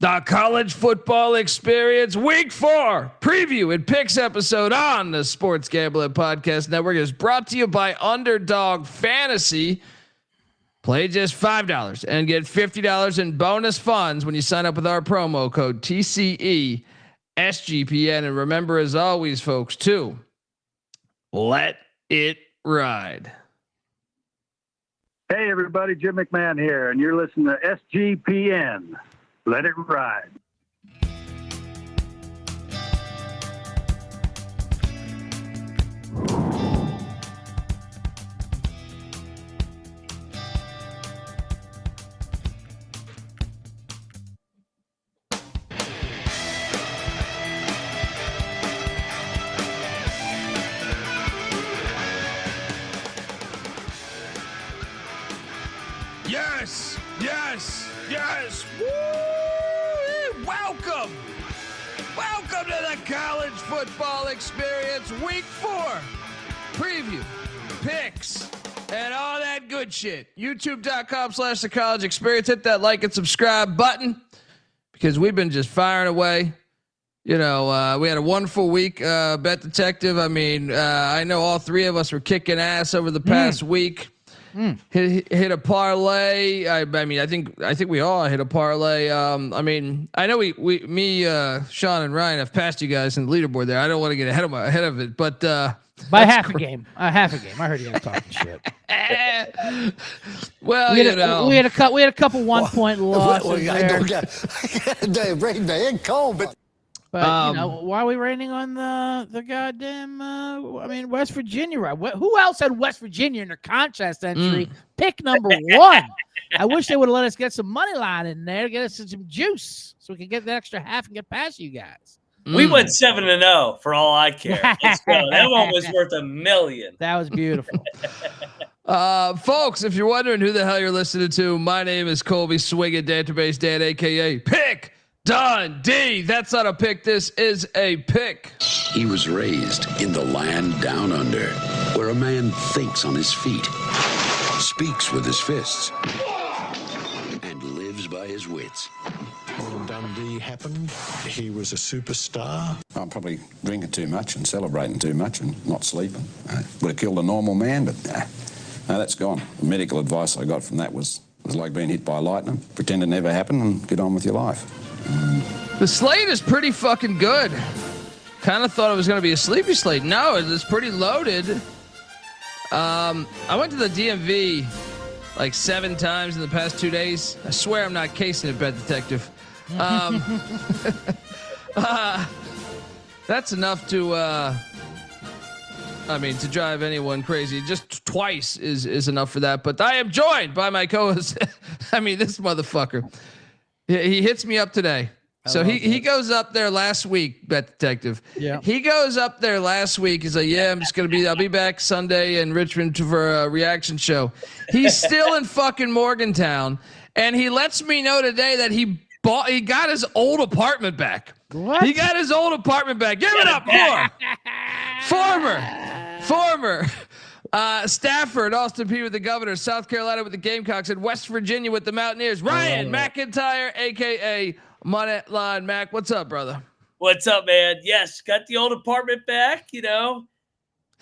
The college football experience week 4 preview and picks episode on the Sports Gambling Podcast Network is brought to you by Underdog Fantasy. Play just $5 and get $50 in bonus funds when you sign up with our promo code TCE SGPN. And remember, as always, folks, to let it ride. Hey, everybody, Jim McMahon here, and you're listening to SGPN. Let it ride. Yes, yes, yes. Woo! Welcome to the college football experience week 4 preview, picks, and all that good shit. YouTube.com/the college experience. Hit that like and subscribe button because we've been just firing away. You know, we had a wonderful week, Bet Detective. I mean, I know all three of us were kicking ass over the past week. Hit a parlay. I mean, I think we all hit a parlay. I mean, I know me, Sean and Ryan have passed you guys in the leaderboard there. I don't want to get ahead of it, but by half a game. I heard you guys talking shit. Well, we had a couple 1 point losses there. Bring the head cold, but you know, why are we raining on the goddamn? I mean, West Virginia, right? Who else had West Virginia in their contest entry? Pick number 1. I wish they would have let us get some money line in there, get us some juice, so we could get the extra half and get past you guys. We went 7-0 for all I care. Let's go. That one was worth $1 million. That was beautiful. Folks, if you're wondering who the hell you're listening to, my name is Colby Swinging Database Dan, aka Pick Dundee. That's not a pick. This is a pick. He was raised in the land down under, where a man thinks on his feet, speaks with his fists, and lives by his wits. When Dundee happened, he was a superstar. I'm probably drinking too much and celebrating too much and not sleeping. Would have killed a normal man, but no, that's gone. The medical advice I got from that was like being hit by lightning. Pretend it never happened and get on with your life. The slate is pretty fucking good. Kind of thought it was going to be a sleepy slate. No, it's pretty loaded. I went to the DMV like 7 times in the past 2 days. I swear I'm not casing it, Bet Detective. That's enough to, to drive anyone crazy. Just twice is enough for that. But I am joined by my co-host. This motherfucker. He hits me up today. So he goes up there last week, Bet Detective. Yeah. He goes up there last week. He's like, yeah, I'll be back Sunday in Richmond for a reaction show. He's still in fucking Morgantown. And he lets me know today that he got his old apartment back. What? He got his old apartment back. Give it up for former Stafford, Austin Peay with the Governors, South Carolina with the Gamecocks, and West Virginia with the Mountaineers. Ryan McIntyre, a.k.a. Moneyline Mac. What's up, brother? What's up, man? Yes, got the old apartment back, you know.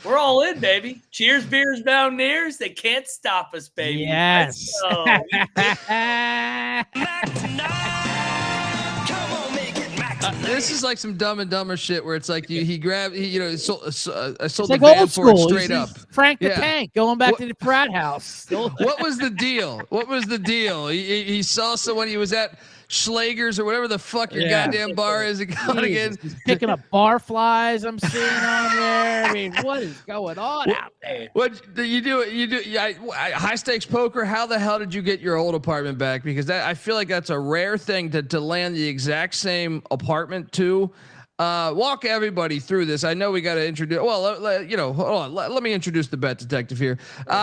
We're all in, baby. Cheers, beers, Mountaineers. They can't stop us, baby. Yes. This is like some Dumb and Dumber shit where it's like he grabbed, I sold the like van old for it school. straight up. Frank the Tank going back to the frat house. What was the deal? He saw someone, he was at Schlager's or whatever the fuck your goddamn bar is again. He's picking up bar flies I'm seeing on there. I mean, what is going on out there? What do you do? High stakes poker. How the hell did you get your old apartment back? Because I feel like that's a rare thing to land the exact same apartment to. Walk everybody through this. I know we got to introduce. Well, hold on. Let me introduce the Bet Detective here.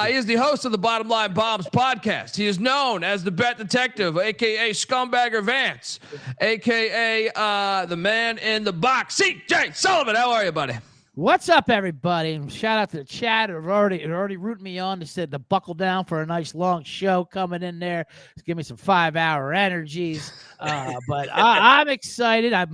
He is the host of the Bottom Line Bombs podcast. He is known as the Bet Detective, aka Scumbagger Vance, aka the man in the box. CJ Sullivan, how are you, buddy? What's up, everybody? And shout out to the chat. They're already rooting me on. They said to buckle down for a nice long show coming in there. Just give me some 5-hour energies. But I'm excited. I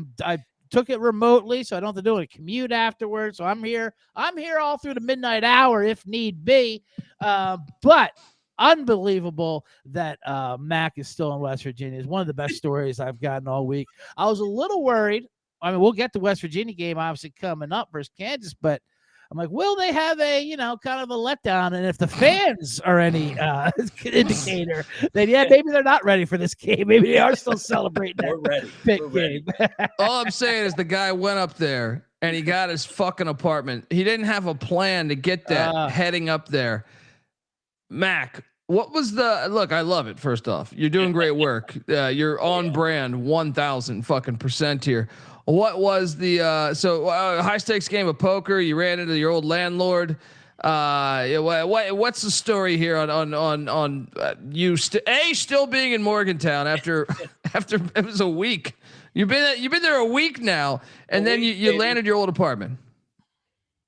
took it remotely, so I don't have to do a commute afterwards. So I'm here. I'm here all through the midnight hour if need be. But unbelievable that Mac is still in West Virginia. It's one of the best stories I've gotten all week. I was a little worried. I mean, we'll get the West Virginia game obviously coming up versus Kansas, but I'm like, will they have a, kind of a letdown? And if the fans are any indicator, then yeah, maybe they're not ready for this game. Maybe they are still celebrating that We're ready. All I'm saying is the guy went up there and he got his fucking apartment. He didn't have a plan to get that heading up there. Mac, what was look, I love it. First off, you're doing great work. You're on brand 1,000% here. What was the high stakes game of poker? You ran into your old landlord. What's the story here on you still being in Morgantown after it was a week? You've been there a week now, and then you landed your old apartment.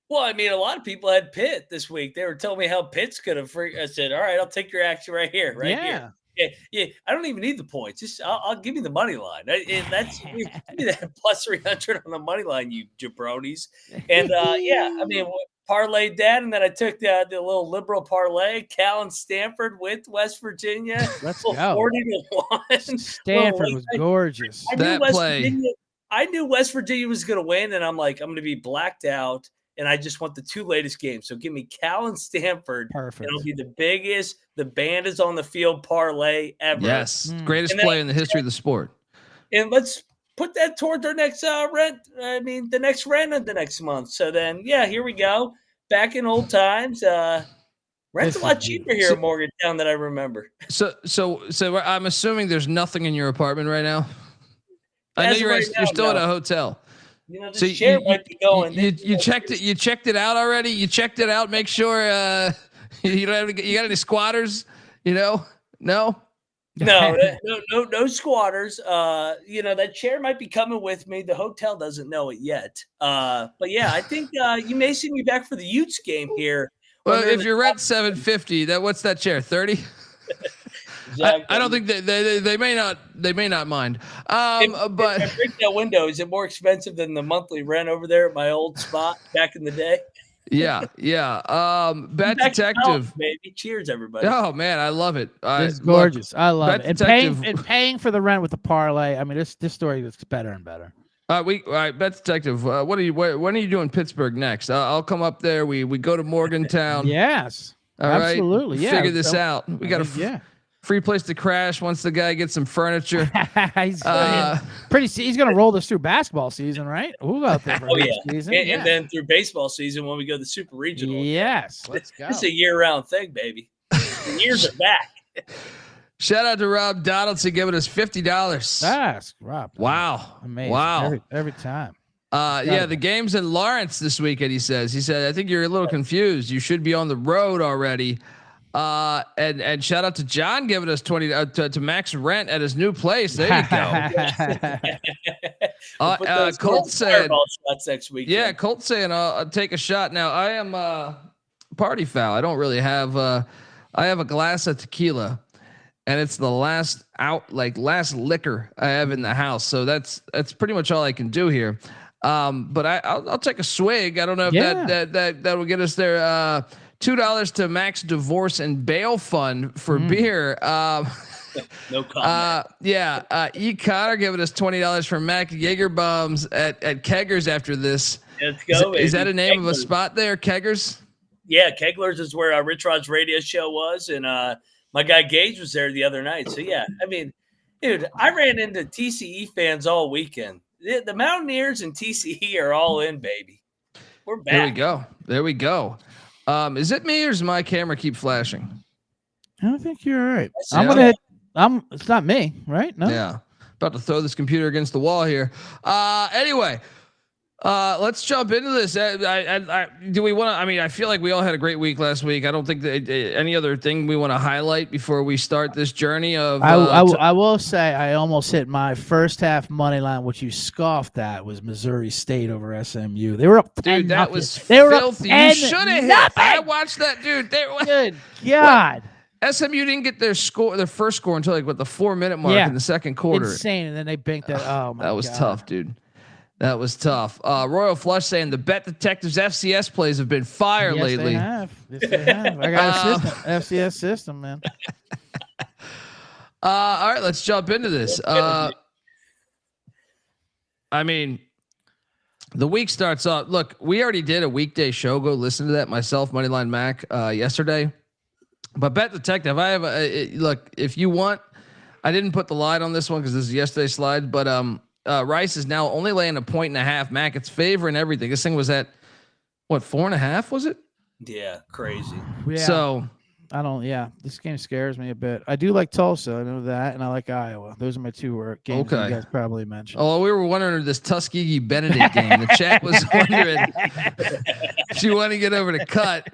Well, I mean, a lot of people had Pitt this week. They were telling me how Pitt's gonna freak. I said, all right, I'll take your action right here, here. Yeah. I don't even need the points. Just I'll give you the money line. That's give me that plus 300 on the money line, you jabronis. And I mean, parlayed that, and then I took the little liberal parlay, Cal and Stanford with West Virginia. Let's go 40-1. Stanford was gorgeous. I knew West Virginia was going to win, and I'm like, I'm going to be blacked out. And I just want the two latest games. So give me Cal and Stanford. Perfect. It'll be the biggest. The band is on the field parlay ever. Yes. Greatest play in the history of the sport. And let's put that towards our next rent. I mean, the next rent of the next month. So then, here we go. Back in old times. Rent's a lot cheaper here in Morgantown than I remember. So I'm assuming there's nothing in your apartment right now. I know you're still at a hotel. The chair might be going. You checked it. You checked it out already. You checked it out. Make sure you don't have. You got any squatters? No. No squatters. That chair might be coming with me. The hotel doesn't know it yet. But yeah, I think you may see me back for the Utes game here. Well, if you're rent $750, what's that chair? 30. Exactly. I don't think they may not mind. But if I break that window, is it more expensive than the monthly rent over there at my old spot back in the day? Yeah. Bet Detective, baby. Cheers, everybody. Oh man, I love it. It's gorgeous. I love it. And paying for the rent with the parlay. I mean, this story gets better and better. All right, Bet Detective. When are you doing Pittsburgh next? I'll come up there. We go to Morgantown. Yes. Absolutely. Right. Yeah. Figure this out. We got free place to crash once the guy gets some furniture. He's going to roll this through basketball season, right? We'll go out there for season. And then through baseball season when we go to the Super Regional. Yes, let's go. It's a year-round thing, baby. The years are back. Shout out to Rob Donaldson giving us $50. Ask Rob. Wow. Amazing. Wow. Every time. The game's in Lawrence this weekend, he said, I think you're a little confused. You should be on the road already. And shout out to John giving us 20 to max rent at his new place. There you go. Colt said, next week. Yeah, Colt saying I'll take a shot. Now I am party foul. I don't really have. I have a glass of tequila, and it's the last liquor I have in the house. So that's pretty much all I can do here. But I'll take a swig. I don't know if that will get us there. $2 to Max Divorce and Bail Fund for beer. No comment. E. Connor giving us $20 for Mac Jaeger bombs at Keggers after this. Let's go. Is that a name of a spot there, Keggers? Yeah, Kegler's is where Rich Rod's radio show was, and my guy Gage was there the other night. So yeah, I mean, dude, I ran into TCE fans all weekend. The Mountaineers and TCE are all in, baby. We're back. There we go. Is it me or does my camera keep flashing? I don't think you're all right. Yeah. It's not me, right? No. Yeah. About to throw this computer against the wall here. Anyway, Let's jump into this. Do we want to? I mean, I feel like we all had a great week last week. I don't think that any other thing we want to highlight before we start this journey of. I will say I almost hit my first half money line, which you scoffed at, was Missouri State over SMU. They were up 10. Dude, that was they were filthy. Up you should have hit. I watched that, dude. Good God. SMU didn't get their first score until like the 4-minute mark in the second quarter. Insane, and then they banked that. Oh my God, that was tough, dude. That was tough. Royal Flush saying the Bet Detectives FCS plays have been fire lately. Yes, they have. I got a system, FCS system, man. All right, let's jump into this. I mean, the week starts off. Look, we already did a weekday show. Go listen to that myself, Moneyline Mac, yesterday. But Bet Detective, I have look. If you want, I didn't put the line on this one because this is yesterday's slide, but Rice is now only laying 1.5. Mac, it's favoring everything. This thing was at what, 4.5? Was it? Yeah, crazy. Yeah. So I don't. Yeah, this game scares me a bit. I do like Tulsa, I know that, and I like Iowa. Those are my two games you guys probably mentioned. Oh, we were wondering this Tuskegee Benedict game. The chat was wondering if you want to get over to cut.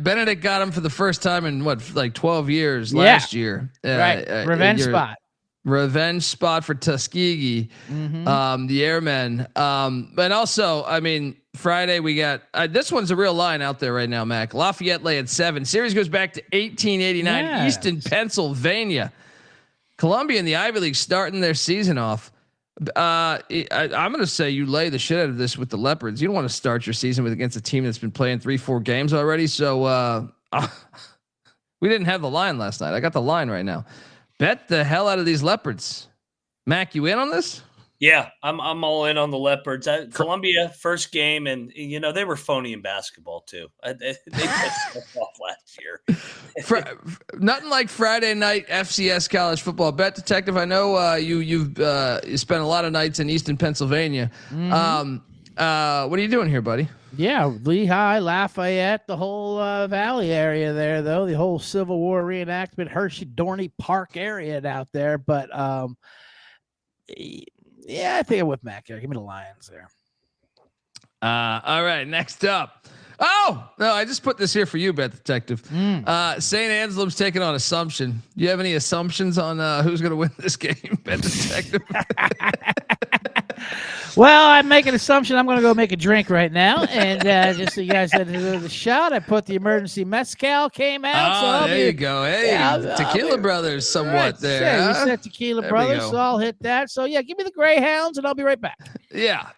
Benedict got him for the first time in 12 years last year. Right, revenge spot. Revenge spot for Tuskegee, the Airmen. But also, I mean, Friday we got this one's a real line out there right now, Mac. Lafayette lay at 7. Series goes back to 1889, Easton, Pennsylvania. Columbia and the Ivy League starting their season off. I'm going to say you lay the shit out of this with the Leopards. You don't want to start your season against a team that's been playing 3-4 games already. So we didn't have the line last night. I got the line right now. Bet the hell out of these Leopards. Mac, you in on this? Yeah, I'm all in on the Leopards. Columbia first game, and they were phony in basketball too. They pissed off last year. Nothing like Friday night FCS college football. Bet Detective, I know you've spent a lot of nights in Easton, Pennsylvania. What are you doing here, buddy? Yeah, Lehigh, Lafayette, the whole Valley area there, though. The whole Civil War reenactment, Hershey, Dorney Park area out there. But, yeah, I think I'm with Mac here. Give me the Lions there. All right, next up. Oh, no, I just put this here for you, Bet Detective. St. Anselm's taking on Assumption. Do you have any assumptions on who's going to win this game, Bet Detective? Well, I make an assumption. I'm going to go make a drink right now. And just so you guys had the shot, I put the emergency mezcal came out. Oh, there you go. Hey, Tequila Brothers somewhat there. Sure, huh? You said Tequila Brothers, so I'll hit that. So, yeah, give me the Greyhounds, and I'll be right back. Yeah.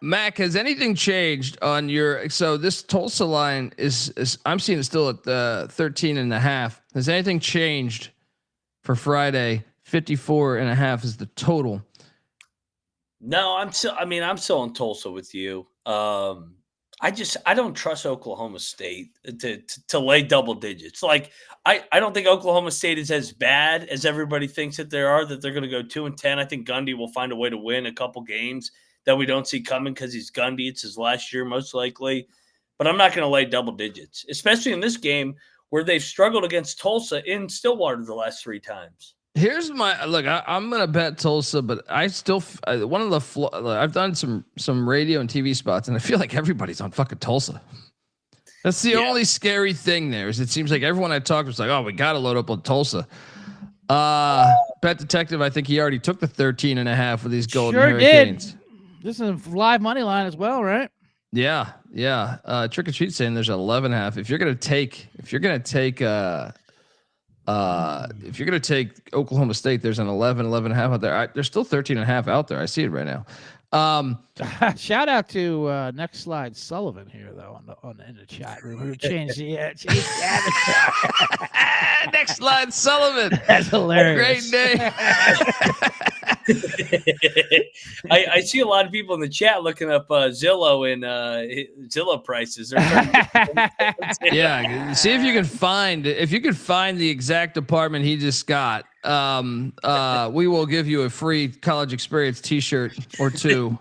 Mac, has anything changed on your? So this Tulsa line is I'm seeing it still at 13.5. Has anything changed for Friday? 54.5 is the total. No, I'm still in Tulsa with you. I don't trust Oklahoma State to lay double digits. Like I don't think Oklahoma State is as bad as everybody thinks that they are, that they're going to go 2-10. I think Gundy will find a way to win a couple games that we don't see coming because he's Gundy. It's his last year, most likely. But I'm not going to lay double digits, especially in this game where they've struggled against Tulsa in Stillwater the last 3 times. Here's my look. I'm gonna bet Tulsa, but I still one of the I've done some radio and TV spots, and I feel like everybody's on fucking Tulsa. That's the only scary thing there. Is it seems like everyone I talked to was like, oh, we got to load up on Tulsa. Bet Detective, I think he already took the 13.5 for these Golden Hurricanes. Did. This is a live money line as well, right? Yeah. Trick or Treat saying there's 11.5. If you're gonna take Oklahoma State, there's an 11.5 out there. There's still 13.5 out there. I see it right now. Shout out to next slide Sullivan here though in the chat room. Who changed the next slide Sullivan. That's hilarious. Great name. I see a lot of people in the chat looking up Zillow and Zillow prices. Yeah, see if you can find the exact apartment he just got. We will give you a free college experience T-shirt or 2.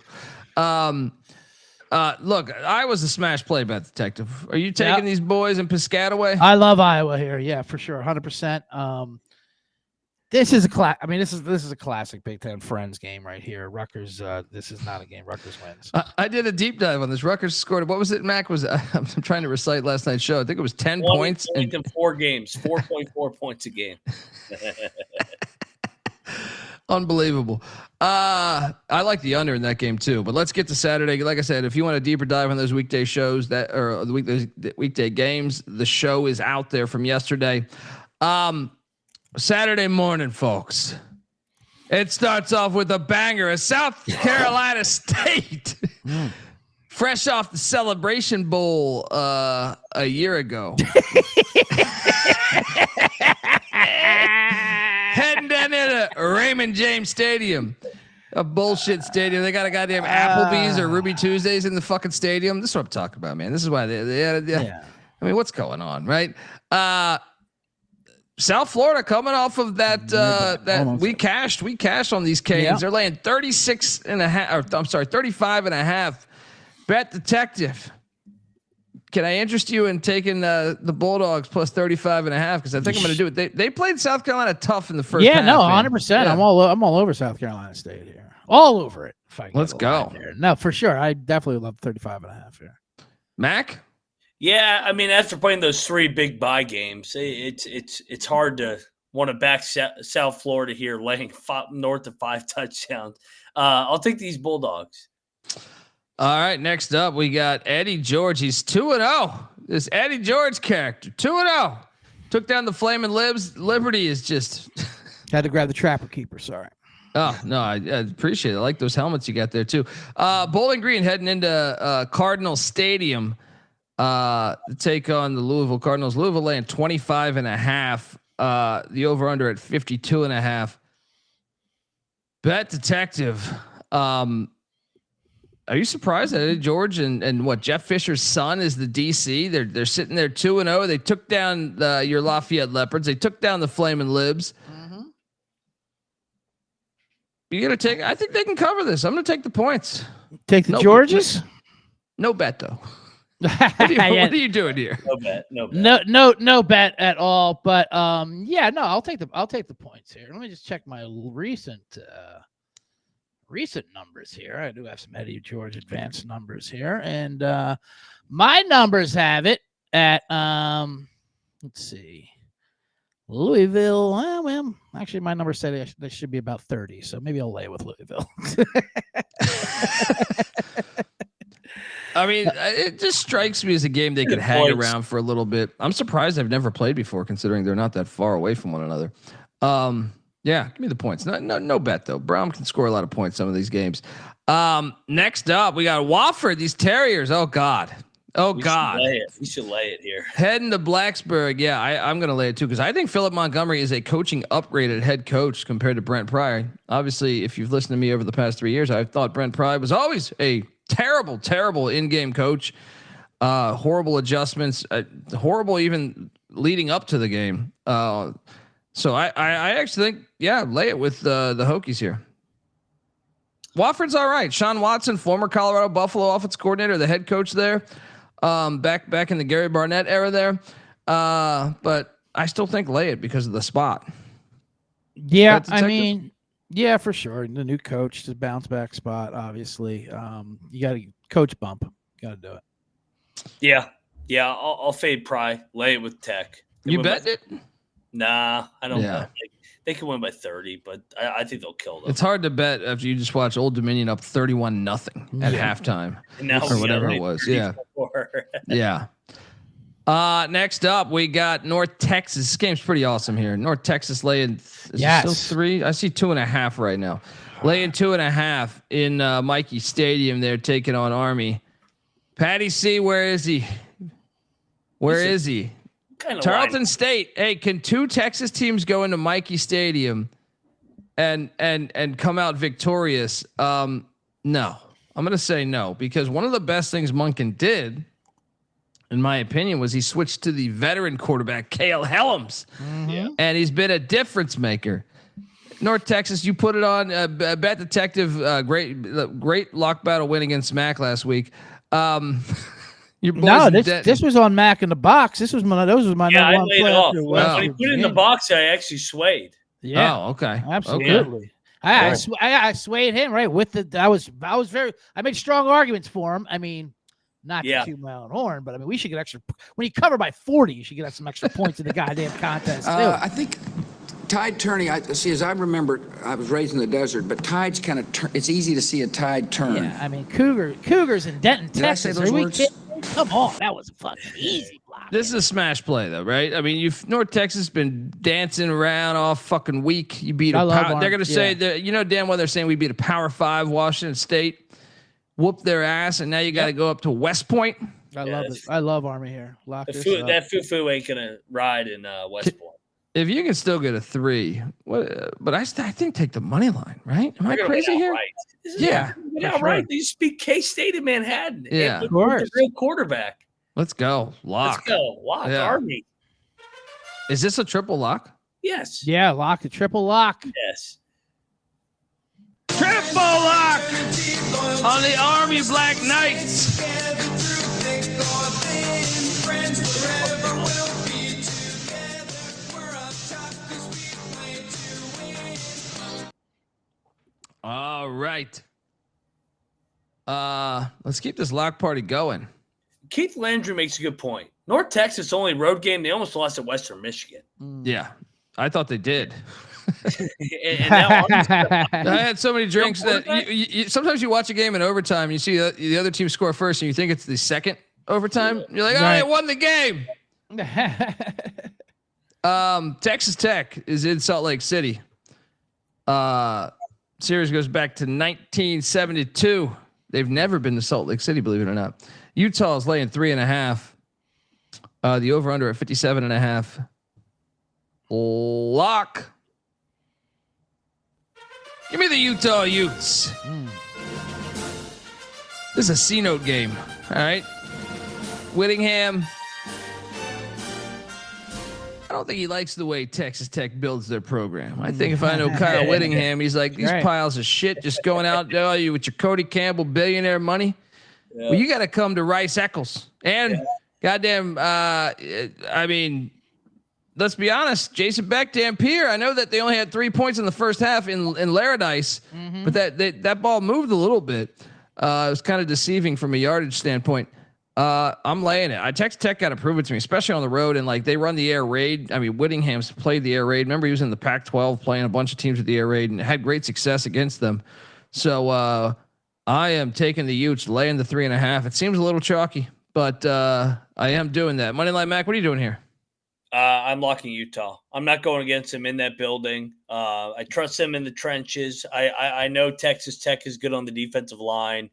Look, Iowa's a smash play, Bet Detective. Are you taking these boys in Piscataway? I love Iowa here. Yeah, for sure. 100%. This is a classic Big Ten Friends game right here. Rutgers. This is not a game Rutgers wins. I did a deep dive on this. Rutgers scored. What was it, Mac? I'm trying to recite last night's show. I think it was 10 points in 4 games. 4.4 points a game. Unbelievable. I like the under in that game too. But let's get to Saturday. Like I said, if you want a deeper dive on those weekday shows or the weekday games, the show is out there from yesterday. Saturday morning, folks. It starts off with a banger. A South Carolina State, fresh off the Celebration Bowl a year ago. Heading down into Raymond James Stadium, a bullshit stadium. They got a goddamn Applebee's or Ruby Tuesdays in the fucking stadium. This is what I'm talking about, man. This is why I mean, what's going on, right? South Florida coming off of that we cashed on these Canes. Yep. They're laying 35 and a half. Bet detective. Can I interest you in taking the Bulldogs plus 35 and a half? Because I think I'm going to do it. They played South Carolina tough in the first half. 100%. Yeah. I'm all over South Carolina State here. All over it. Let's go. No, for sure. I definitely love 35 and a half here. Mac? Yeah, I mean, after playing those 3 big bye games, it's hard to want to back South Florida here, laying north of 5 touchdowns. I'll take these Bulldogs. All right, next up we got Eddie George. He's 2-0. This Eddie George character, 2-0. Took down the Flaming Libs. Liberty is just had to grab the Trapper Keeper. Sorry. Oh no, I appreciate it. I like those helmets you got there too. Bowling Green heading into Cardinal Stadium. To take on the Louisville Cardinals. Louisville laying 25 and a half. The over under at 52 and a half. Bet detective. Are you surprised that Eddie George and what Jeff Fisher's son is the DC? They're sitting there 2-0. They took down your Lafayette Leopards. They took down the Flaming Libs. Mm-hmm. You gonna take? I think they can cover this. I'm gonna take the points. Take the Georges. No bet though. What are you doing here? No bet at all. But I'll take the points here. Let me just check my recent numbers here. I do have some Eddie George advanced numbers here, and my numbers have it at let's see, Louisville. Well, actually, my numbers say they should be about 30, so maybe I'll lay with Louisville. I mean, it just strikes me as a game they could hang around for a little bit. I'm surprised they've never played before, considering they're not that far away from one another. Yeah, give me the points. No bet though. Brown can score a lot of points some of these games. Next up, we got Wofford. These Terriers. Oh God. We should lay it here. Heading to Blacksburg. Yeah, I'm going to lay it too because I think Philip Montgomery is a coaching upgrade at head coach compared to Brent Pry. Obviously, if you've listened to me over the past 3 years, I've thought Brent Pry was always a terrible in-game coach. Horrible adjustments. Horrible even leading up to the game. So I actually think, lay it with the Hokies here. Wofford's all right. Sean Watson, former Colorado Buffalo offense coordinator, the head coach there. Back in the Gary Barnett era there. But I still think lay it because of the spot. Yeah, I mean, yeah, for sure. The new coach, the bounce back spot, obviously. You got to coach bump. Got to do it. Yeah. I'll fade Pry. Lay it with Tech. You bet it? Nah, I don't know. They can win by 30, but I think they'll kill them. It's hard to bet after you just watch Old Dominion up 31-0 at halftime or whatever it was. Yeah. Yeah. Next up, we got North Texas. This game's pretty awesome here. North Texas laying still 3. I see 2.5 right now. Laying 2.5 in Mikey Stadium. They're taking on Army. Patty C, where is he? Where is he? Tarleton State. Hey, can 2 Texas teams go into Mikey Stadium and come out victorious? No. I'm going to say no, because one of the best things Monken did, in my opinion, was he switched to the veteran quarterback, Cale Helms, and he's been a difference maker. North Texas, you put it on Bet Detective. Great lock battle win against Mac last week. This was on Mac in the box. Those was my I laid it off. When he put it in the box, I actually swayed. Yeah. Oh, okay. Absolutely. Okay. I swayed him right with the. I made strong arguments for him. I mean, not to toot my own horn, but I mean, we should get extra. When you cover by 40, you should get some extra points in the goddamn contest too. I think tide turning. As I remember, I was raised in the desert, but tides kind of turn. It's easy to see a tide turn. Yeah, I mean, Cougars in Denton, Did Texas. I say those words? Come on, that was a fucking easy block. This is a smash play, though, right? I mean, North Texas been dancing around all fucking week. You beat they're going to say that, damn well they're saying we beat a Power 5 Washington State, whoop their ass, and now you got to go up to West Point. I love it. I love Army here. Lock this up. That foo ain't going to ride in West Point. If you can still get a 3, but I think take the money line, right? Am I crazy here? Yeah. Outright. They just beat K-State in Manhattan. Yeah. Of course. The real quarterback. Let's go. Lock. Let's go. Lock. Yeah. Army. Is this a triple lock? Yes. Yeah, lock. A triple lock. Yes. Triple lock on the Army Black Knights. All right. Let's keep this lock party going. Keith Landry makes a good point. North Texas only road game. They almost lost at Western Michigan. Yeah, I thought they did. and now I had so many drinks that you sometimes you watch a game in overtime. You see the other team score first, and you think it's the second overtime. You're like, I won the game. Texas Tech is in Salt Lake City. Series goes back to 1972. They've never been to Salt Lake City, believe it or not. Utah is laying 3.5. The over under at 57.5. Lock. Give me the Utah Utes. This is a C-note game. All right. Whittingham. I don't think he likes the way Texas Tech builds their program. I think if I know Kyle Whittingham, he's like, these piles of shit just going out there you with your Cody Campbell billionaire money. Yeah. Well, you got to come to Rice Eccles. And goddamn, I mean, let's be honest, Jason Beck, Dampier, I know that they only had 3 points in the first half in Laradice, but that ball moved a little bit. It was kind of deceiving from a yardage standpoint. I'm laying it. Texas Tech got to prove it to me, especially on the road. And like they run the air raid. I mean, Whittingham's played the air raid. Remember, he was in the Pac-12 playing a bunch of teams with the air raid and had great success against them. So I am taking the Utes, laying the 3.5. It seems a little chalky, but I am doing that. Moneyline Mac, what are you doing here? I'm locking Utah. I'm not going against him in that building. I trust him in the trenches. I know Texas Tech is good on the defensive line,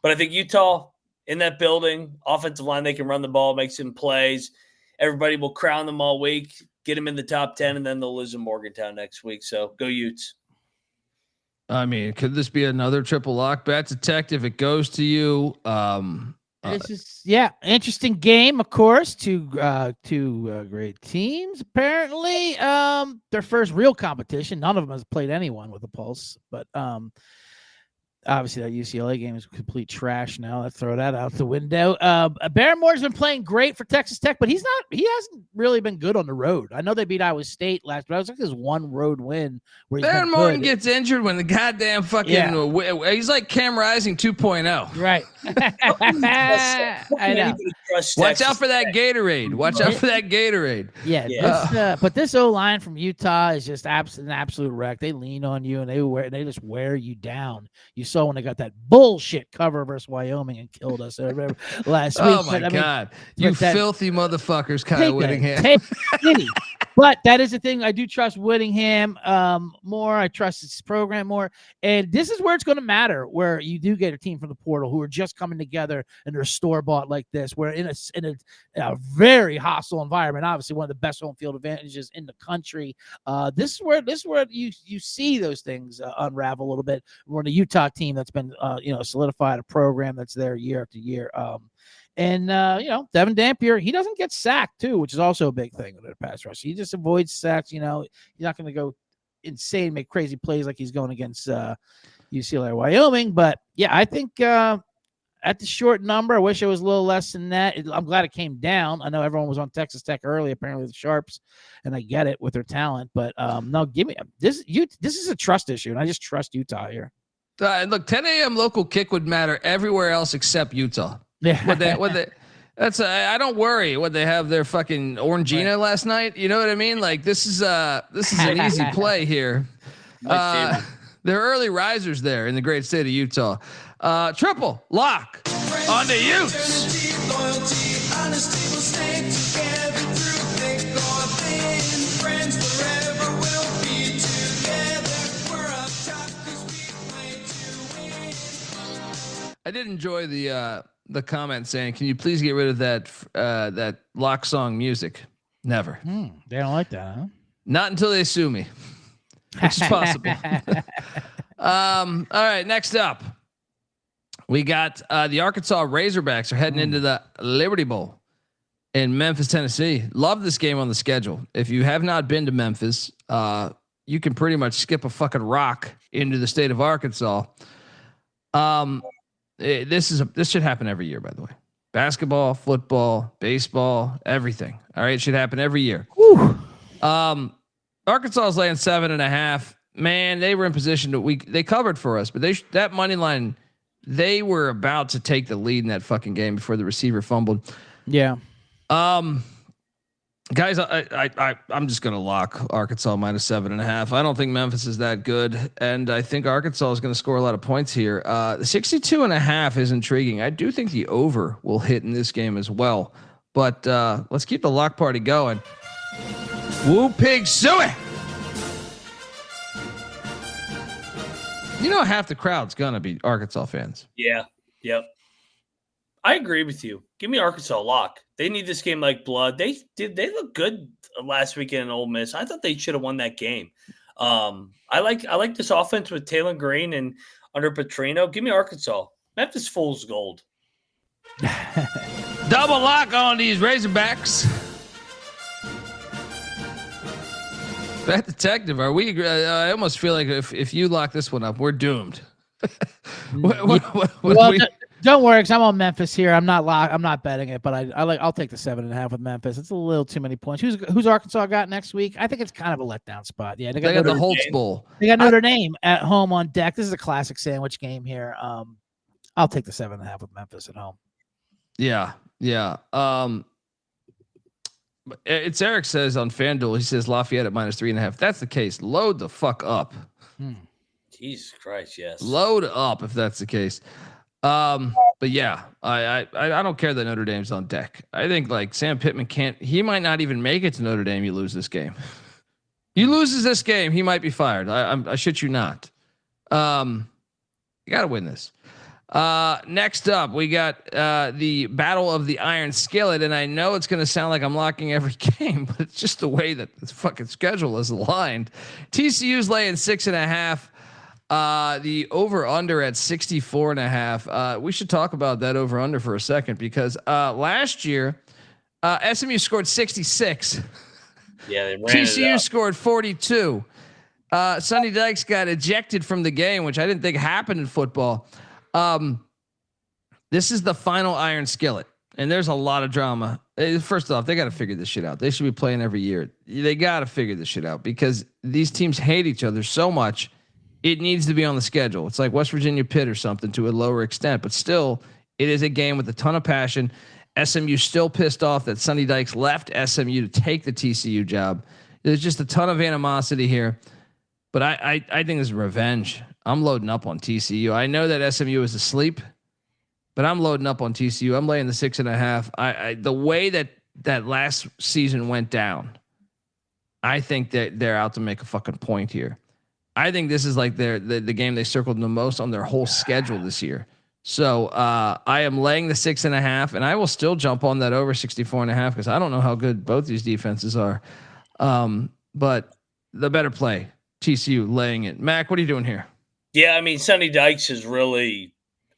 but I think Utah in that building, offensive line, they can run the ball, make some plays. Everybody will crown them all week, get them in the top 10, and then they'll lose in Morgantown next week. So go Utes. I mean, could this be another triple lock bet to Tech if it goes to you? This is interesting game, of course. Two great teams. Apparently, their first real competition. None of them has played anyone with a pulse, but obviously that UCLA game is complete trash now. Let's throw that out the window. Barremore's been playing great for Texas Tech, but he hasn't really been good on the road. I know they beat Iowa State last, but it was like his one road win where Baron Morton gets injured when the goddamn fucking he's like Cam Rising 2.0. Right. I know. Watch out for that Gatorade. Watch out for that Gatorade. But this O-line from Utah is just an absolute wreck. They lean on you and they just wear you down. You saw when they got that bullshit cover versus Wyoming and killed us last week. Oh my God. You filthy motherfuckers, Kyle Whittingham. But that is the thing. I do trust Whittingham more. I trust his program more. And this is where it's going to matter, where you do get a team from the portal who are just coming together and they're store-bought like this, where in a very hostile environment, obviously one of the best home field advantages in the country. This is where you see those things unravel a little bit. We're in a Utah team that's been solidified, a program that's there year after year. And Devin Dampier, he doesn't get sacked too, which is also a big thing with the pass rush. He just avoids sacks. He's not going to go insane, make crazy plays like he's going against UCLA or Wyoming. But yeah, I think at the short number. I wish it was a little less than that. I'm glad it came down. I know everyone was on Texas Tech early, apparently the Sharps, and I get it with their talent. But no, give me this. This is a trust issue, and I just trust Utah here. Look, 10 a.m. local kick would matter everywhere else except Utah. Yeah. I don't worry what they have their fucking Orangina last night. You know what I mean? Like this is an easy play here. They're early risers there in the great state of Utah. Triple lock on the Utes. I did enjoy the comment saying, "Can you please get rid of that lock song music?" Never. They don't like that, huh? Not until they sue me. Which is possible. All right, next up, we got the Arkansas Razorbacks are heading into the Liberty Bowl in Memphis, Tennessee. Love this game on the schedule. If you have not been to Memphis, you can pretty much skip a fucking rock into the state of Arkansas. This should happen every year, by the way. Basketball, football, baseball, everything. All right, it should happen every year. Arkansas is laying 7.5. Man, they were in position they covered for us, but that money line, they were about to take the lead in that fucking game before the receiver fumbled. Yeah. Guys, I'm just gonna lock Arkansas minus 7.5. I don't think Memphis is that good, and I think Arkansas is gonna score a lot of points here. The 62.5 is intriguing. I do think the over will hit in this game as well, but let's keep the lock party going. Woo pig suey. You know, half the crowd's gonna be Arkansas fans. Yeah. Yep. I agree with you. Give me Arkansas lock. They need this game like blood. They look good last weekend in Ole Miss. I thought they should have won that game. I like this offense with Taylor Green and under Petrino. Give me Arkansas. Memphis fool's gold. Double lock on these Razorbacks. That detective, are we? I almost feel like if you lock this one up, we're doomed. Don't worry, because I'm on Memphis here. I'm not betting it, but I'll take the 7.5 with Memphis. It's a little too many points. Who's Arkansas got next week? I think it's kind of a letdown spot. Yeah, they got the Holtz Bowl. They got Notre Dame at home on deck. This is a classic sandwich game here. I'll take the 7.5 with Memphis at home. Yeah. It's Eric says on FanDuel. He says Lafayette at minus 3.5. That's the case. Load the fuck up. Jesus Christ, yes. Load up if that's the case. But yeah, I don't care that Notre Dame's on deck. I think like Sam Pittman he might not even make it to Notre Dame. You lose this game. He loses this game, he might be fired. I shit you not. You gotta win this. Next up, we got the Battle of the Iron Skillet, and I know it's gonna sound like I'm locking every game, but it's just the way that the fucking schedule is aligned. TCU's laying 6.5. The over under at 64.5. We should talk about that over under for a second because last year SMU scored 66. Yeah, they ran TCU scored 42. Sonny Dykes got ejected from the game, which I didn't think happened in football. This is the final Iron Skillet, and there's a lot of drama. First off, they got to figure this shit out. They should be playing every year. They got to figure this shit out because these teams hate each other so much. It needs to be on the schedule. It's like West Virginia Pitt or something to a lower extent, but still, it is a game with a ton of passion. SMU still pissed off that Sonny Dykes left SMU to take the TCU job. There's just a ton of animosity here, but I think this is revenge. I'm loading up on TCU. I know that SMU is asleep, but I'm loading up on TCU. I'm laying the 6.5. The way that last season went down, I think that they're out to make a fucking point here. I think this is like the game they circled the most on their whole schedule this year. So I am laying the 6.5, and I will still jump on that over 64.5 because I don't know how good both these defenses are. But the better play, TCU laying it. Mac, what are you doing here? Yeah, I mean, Sonny Dykes has really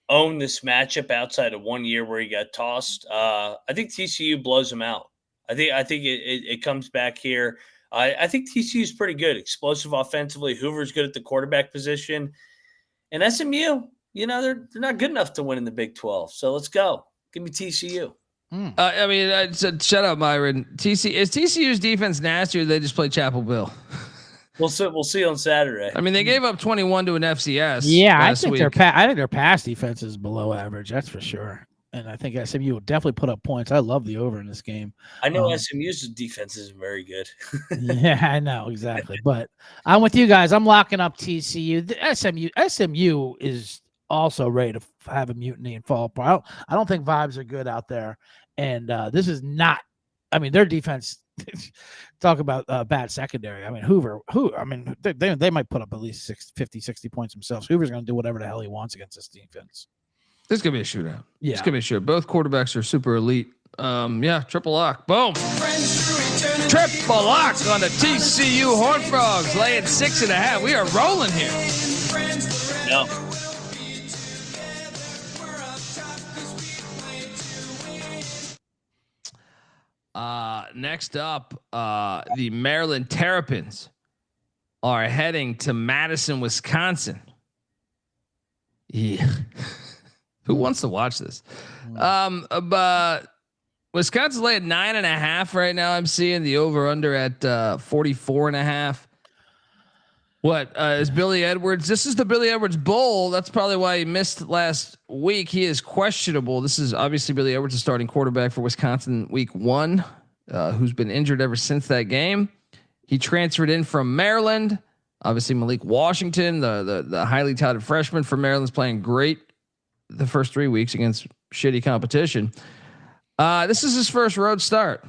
owned this matchup outside of 1 year where he got tossed. I think TCU blows him out. I think it comes back here. I think TCU is pretty good, explosive offensively. Hoover's good at the quarterback position, and SMU. they're not good enough to win in the Big 12. So let's go. Give me TCU. I said, shut up, Myron. Is TCU's defense nasty, or they just play Chapel Bill? We'll see on Saturday. I mean, they gave up 21 to an FCS. Yeah, I last think week. their pass defense is below average. That's for sure. And I think SMU will definitely put up points. I love the over in this game. I know SMU's defense isn't very good. Yeah, I know exactly. But I'm with you guys. I'm locking up TCU. The SMU is also ready to have a mutiny and fall apart. I don't think vibes are good out there. And this is not. I mean, their defense. Talk about bad secondary. I mean, they might put up at least 50, 60 points themselves. Hoover's going to do whatever the hell he wants against this defense. This is going to be a shootout. Yeah. It's going to be a shootout. Both quarterbacks are super elite. Triple lock. Boom. Triple lock on the TCU Horned Frogs, laying 6.5. We are rolling here. No. Next up, the Maryland Terrapins are heading to Madison, Wisconsin. Yeah. Who wants to watch this? But Wisconsin's laying 9.5 right now. I'm seeing the over under at 44.5. What is Billy Edwards? This is the Billy Edwards Bowl. That's probably why he missed last week. He is questionable. This is obviously Billy Edwards, the starting quarterback for Wisconsin week 1, who's been injured ever since that game. He transferred in from Maryland. Obviously Malik Washington, the highly touted freshman from Maryland's playing great the first 3 weeks against shitty competition. This is his first road start,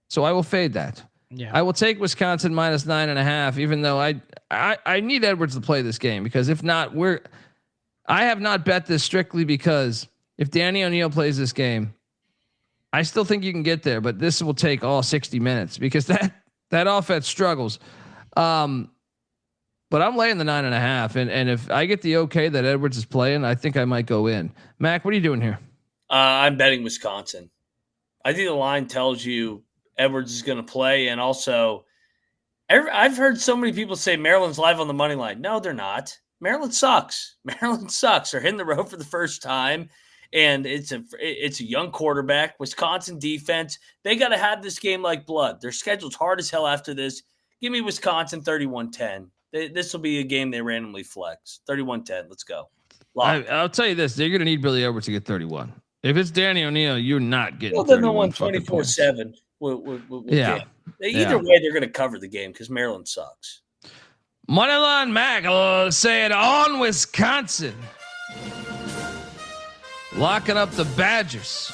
so I will fade that. Yeah, I will take Wisconsin minus 9.5, even though I need Edwards to play this game, because if not, I have not bet this strictly because if Danny O'Neal plays this game, I still think you can get there, but this will take all 60 minutes because that offense struggles. But I'm laying the 9.5, and if I get the okay that Edwards is playing, I think I might go in. Mac, what are you doing here? I'm betting Wisconsin. I think the line tells you Edwards is going to play, and also I've heard so many people say Maryland's live on the money line. No, they're not. Maryland sucks. Maryland sucks. They're hitting the road for the first time, and it's a young quarterback. Wisconsin defense, they got to have this game like blood. Their schedule's hard as hell after this. Give me Wisconsin 31-10. This will be a game they randomly flex. 31-10. Let's go. I'll tell you this: they're going to need Billy Edwards to get 31. If it's Danny O'Neal, you're not getting. Well, then no one 24/7. Yeah. Either way, they're going to cover the game because Maryland sucks. Moneyline Mac will say it on Wisconsin. Locking up the Badgers.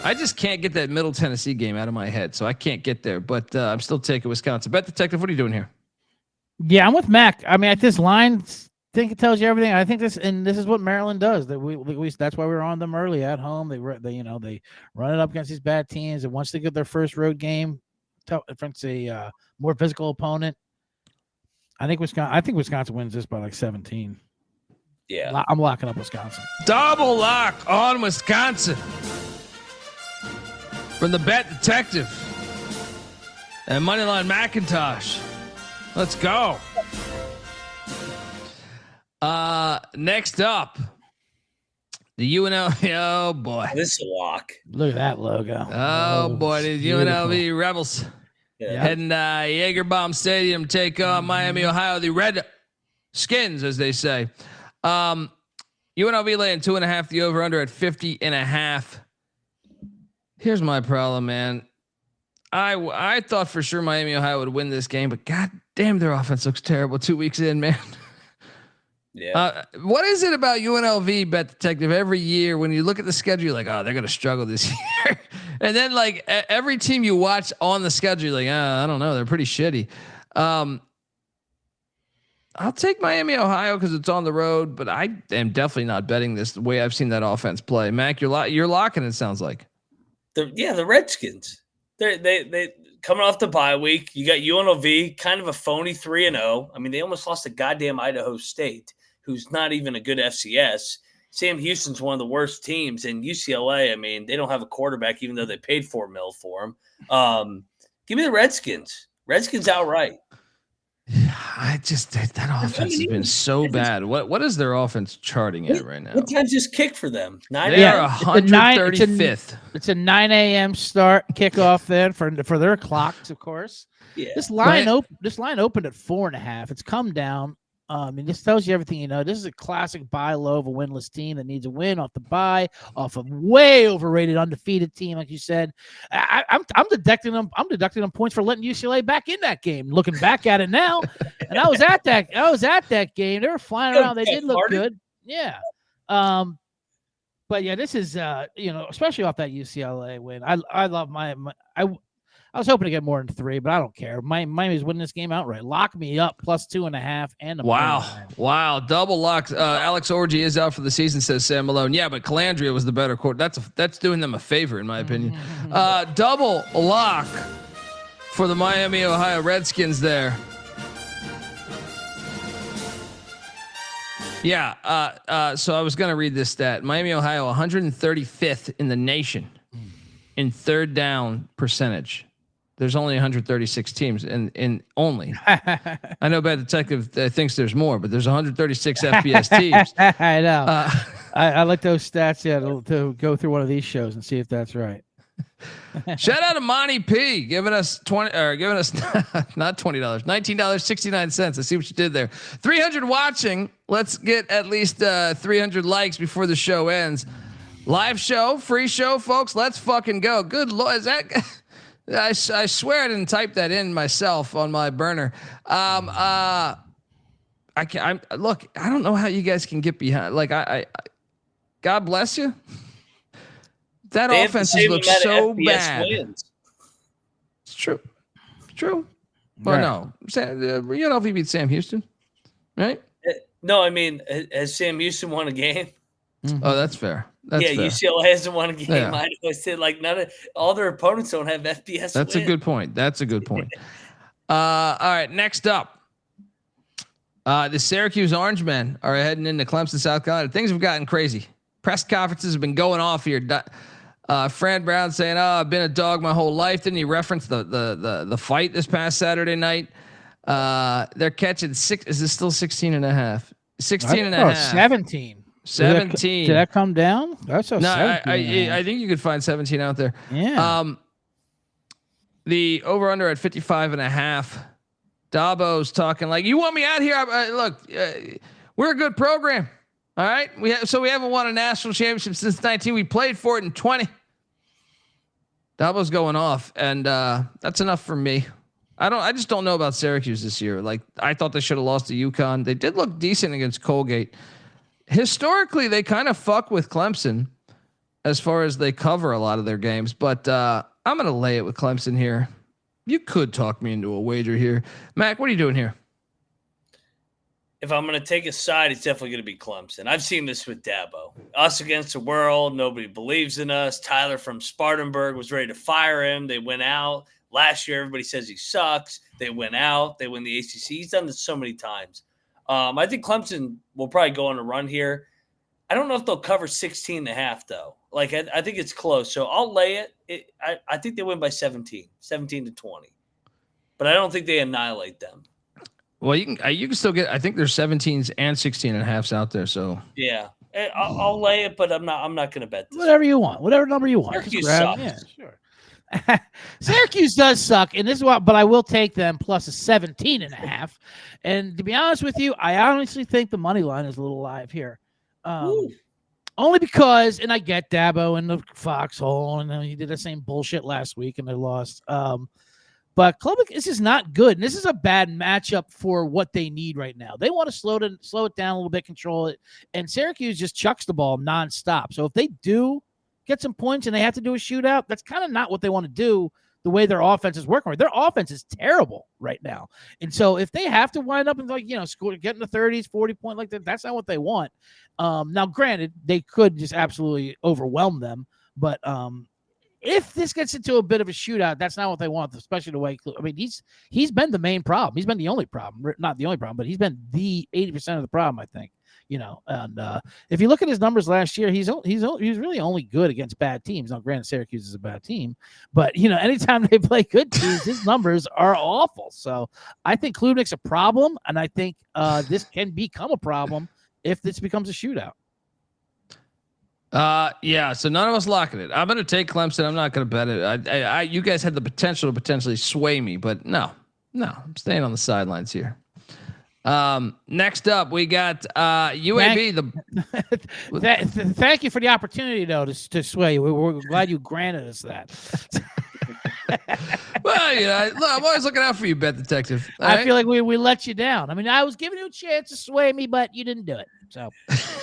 I just can't get that Middle Tennessee game out of my head, so I can't get there. But I'm still taking Wisconsin. Bet Detective, what are you doing here? Yeah, I'm with Mac. I mean, at this line, I think it tells you everything. I think this is what Maryland does. That we that's why we were on them early at home. They run it up against these bad teams, and once they get their first road game against a more physical opponent, I think Wisconsin wins this by like 17. Yeah, I'm locking up Wisconsin. Double lock on Wisconsin from the Bet Detective and Moneyline McIntosh. Let's go. Next up, the UNLV. Oh boy, this is a lock. Look at that logo. Oh boy, the UNLV Rebels heading to Jaeger-Bomb Stadium to take on Miami, Ohio, the Red Skins, as they say. UNLV laying 2.5. The over under at 50.5. Here's my problem, man. I thought for sure Miami, Ohio would win this game, but god damn, their offense looks terrible 2 weeks in, man. Yeah. What is it about UNLV, Bet Detective? Every year when you look at the schedule, you're like, oh, they're going to struggle this year. And then like every team you watch on the schedule, you're like, I don't know. They're pretty shitty. I'll take Miami, Ohio, because it's on the road, but I am definitely not betting this the way I've seen that offense play. Mac, you're locking it, sounds like. The Redskins. They coming off the bye week. You got UNLV, kind of a phony 3-0. I mean, they almost lost to goddamn Idaho State, who's not even a good FCS. Sam Houston's one of the worst teams, and UCLA, I mean, they don't have a quarterback, even though they paid $4 million for him. Give me the Redskins. Redskins outright. That offense has been so bad. What is their offense charting at right now? What time's this kick for them? 9 They a.m. are 135th. It's a 9 a.m. start kickoff then for their clocks, of course. Yeah. This line opened at 4.5. It's come down. And this tells you everything you know. This is a classic buy low of a winless team that needs a win off the bye, off a way overrated undefeated team, like you said. I'm deducting them. I'm deducting them points for letting UCLA back in that game. Looking back at it now, and I was at that game. They were flying around. They did look good. Yeah. But yeah, this is especially off that UCLA win. I love I was hoping to get more than 3, but I don't care. Miami's winning this game outright. Lock me up plus 2.5 and a wow, double lock. Alex Orji is out for the season, says Sam Malone. Yeah, but Calandria was the better quarter. That's doing them a favor in my opinion. Double lock for the Miami Ohio Redskins there. Yeah. So I was going to read this stat. Miami Ohio 135th in the nation in third down percentage. There's only 136 teams, and only. I know Bad Detective thinks there's more, but there's 136 FBS teams. I know. I like those stats. Yeah, to go through one of these shows and see if that's right. Shout out to Monty P giving us not $20, $19.69. I see what you did there. 300 watching. Let's get at least 300 likes before the show ends. Live show, free show, folks. Let's fucking go. Good Lord, is that? I swear I didn't type that in myself on my burner. I don't know how you guys can get behind. Like I God bless you. That offense has looked so bad. Wins. It's true. Well, no, you know if he beat Sam Houston, right? No, I mean, has Sam Houston won a game? Oh, that's fair. That's fair. UCLA hasn't won a game. Yeah. I said like all their opponents don't have FBS. That's a good point. All right, next up, the Syracuse Orangemen are heading into Clemson, South Carolina. Things have gotten crazy. Press conferences have been going off here. Fran Brown saying, "Oh, I've been a dog my whole life." Didn't he reference the fight this past Saturday night? They're catching 6. Is this still 16.5? 16.5. 17. 17. Did that come down? That's a 17. I think you could find 17 out there. Yeah. The over under at 55.5. Dabo's talking like, you want me out here? Look, we're a good program. All right. We haven't won a national championship since 19. We played for it in 20. Dabo's going off, and that's enough for me. I just don't know about Syracuse this year. Like, I thought they should have lost to UConn. They did look decent against Colgate. Historically, they kind of fuck with Clemson as far as they cover a lot of their games, but I'm going to lay it with Clemson here. You could talk me into a wager here. Mac, what are you doing here? If I'm going to take a side, it's definitely going to be Clemson. I've seen this with Dabo. Us against the world. Nobody believes in us. Tyler from Spartanburg was ready to fire him. They went out. Last year, everybody says he sucks. They went out. They win the ACC. He's done this so many times. I think Clemson will probably go on a run here. I don't know if they'll cover 16.5 though. Like I think it's close. So I'll lay it. I think they win by 17 to 20, but I don't think they annihilate them. Well, you can still get, I think there's 17s and 16.5s out there. So yeah, I'll lay it, but I'm not going to bet this. Whatever you want, whatever number you want. Syracuse sucks. Yeah, sure. Syracuse does suck, and this is what, but I will take them plus a 17.5. And to be honest with you, I honestly think the money line is a little live here. Only because, and I get Dabo in the foxhole, and he did the same bullshit last week, and they lost. But Clubbick, this is not good, and this is a bad matchup for what they need right now. They want to slow it down a little bit, control it, and Syracuse just chucks the ball nonstop. So if they do get some points and they have to do a shootout, that's kind of not what they want to do the way their offense is working. Their offense is terrible right now. And so if they have to wind up and score, get in the 30s, 40 point like that, that's not what they want. Now, granted, they could just absolutely overwhelm them. But if this gets into a bit of a shootout, that's not what they want, especially the way, I mean, he's been the main problem. He's been the only problem, not the only problem, but he's been the 80% of the problem, I think. And if you look at his numbers last year, he's really only good against bad teams. Now, granted, Syracuse is a bad team, but anytime they play good teams, his numbers are awful. So I think Klubnik's a problem, and I think this can become a problem if this becomes a shootout. Yeah. So none of us locking it. I'm going to take Clemson. I'm not going to bet it. You guys had the potential to potentially sway me, but no, I'm staying on the sidelines here. Next up, we got UAB. Thank you for the opportunity, though, to sway you. We're glad you granted us that. Well, I'm always looking out for you, Bet Detective. I feel like we let you down. I mean, I was giving you a chance to sway me, but you didn't do it. So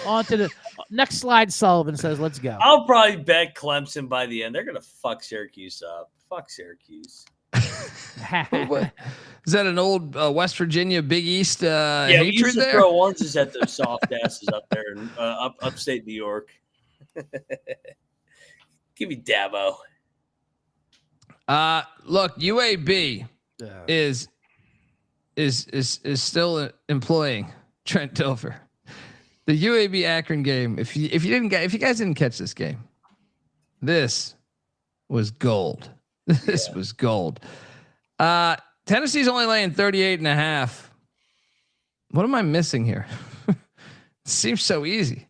on to the next slide. Sullivan says, let's go. I'll probably bet Clemson by the end. They're going to fuck Syracuse up. Fuck Syracuse. Is that an old West Virginia Big East hatred hatred we used to there? throw oranges at those soft asses up there in upstate New York. Give me Dabo. Look, UAB is still employing Trent Dilfer. The UAB Akron game. If you guys didn't catch this game, this was gold. This was gold. Tennessee's only laying 38.5. What am I missing here? It seems so easy.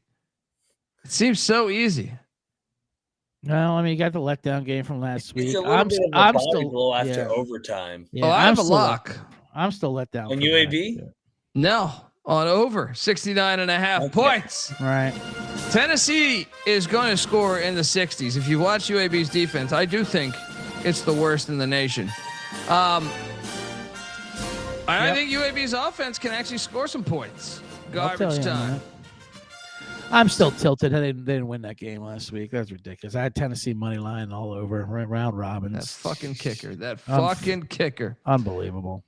Well, I mean, you got the letdown game from last week. I'm still after overtime. Yeah, I have a lock. I'm still let down on UAB. No, on over 69.5 points. Right. Tennessee is going to score in the 60s. If you watch UAB's defense, I do think it's the worst in the nation. I think UAB's offense can actually score some points. Garbage time. I'm still tilted. They didn't win that game last week. That's ridiculous. I had Tennessee money line all over round robins. That fucking kicker. Kicker. Unbelievable.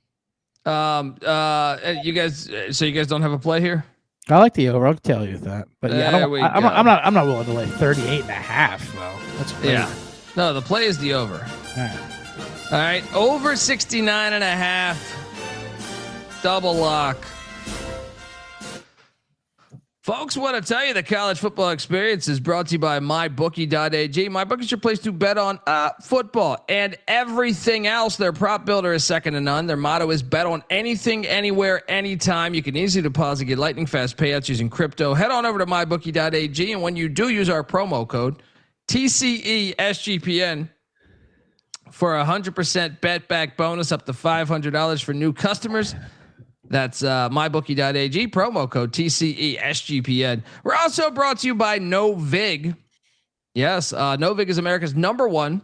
You guys. So you guys don't have a play here? I like the over. I'll tell you that. But yeah, I'm not willing to lay 38.5 though. That's crazy. Yeah. No, the play is the over. All right. Over 69.5. Double lock. Folks, want to tell you the college football experience is brought to you by MyBookie.ag. MyBookie is your place to bet on football and everything else. Their prop builder is second to none. Their motto is bet on anything, anywhere, anytime. You can easily deposit, get lightning fast payouts using crypto. Head on over to MyBookie.ag, and when you do, use our promo code TCESGPN for a 100% bet back bonus up to $500 for new customers. That's mybookie.ag, promo code TCESGPN. We're also brought to you by Novig. Yes, Novig is America's #1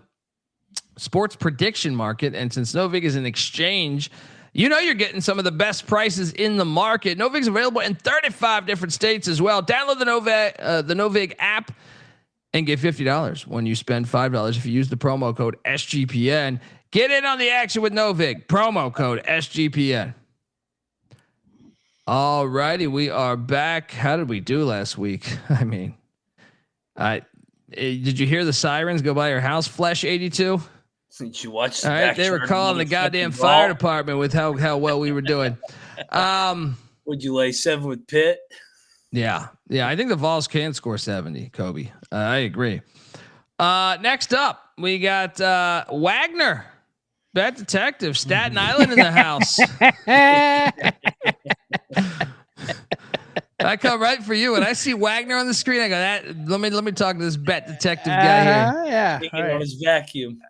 sports prediction market. And since Novig is an exchange, you're getting some of the best prices in the market. Novig's available in 35 different states as well. Download the Novig app and get $50 when you spend $5 if you use the promo code SGPN. Get in on the action with Novig, promo code SGPN. All righty, we are back. How did we do last week? I mean, did you hear the sirens go by your house? Flesh 82. Did you watch? All right, they were calling the goddamn fire department with how well we were doing. Would you lay 7 with Pitt? Yeah. I think the Vols can score 70. Kobe, I agree. Next up, we got Wagner, Bet Detective, Staten Island in the house. I come right for you. When I see Wagner on the screen, I go, let me talk to this Bet Detective guy here. Yeah. On his vacuum.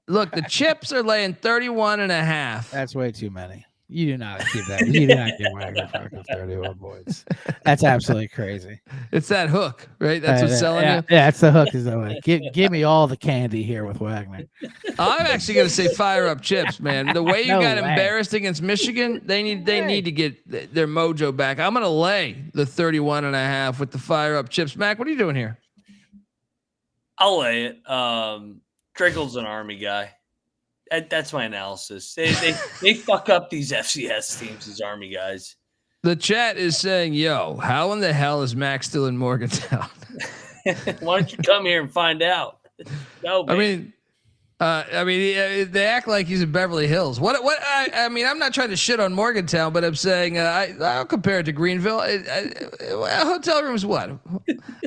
Look, the chips are laying 31.5. That's way too many. You do not give that. You do not give Wagner fucking 31 points. That's absolutely crazy. It's that hook, right? That's what's selling you. Yeah, it's the hook. Is the way. Give me all the candy here with Wagner. I'm actually going to say fire up chips, man. The way you got embarrassed against Michigan, they need to get their mojo back. I'm going to lay the 31.5 with the fire up chips. Mac, what are you doing here? I'll lay it. Trickle's an Army guy. That's my analysis. They fuck up these FCS teams, these Army guys. The chat is saying, yo, how in the hell is Max still in Morgantown? Why don't you come here and find out? No, man. I mean, I mean, they act like he's in Beverly Hills. I mean, I'm not trying to shit on Morgantown, but I'm saying I'll compare it to Greenville. A hotel room's what?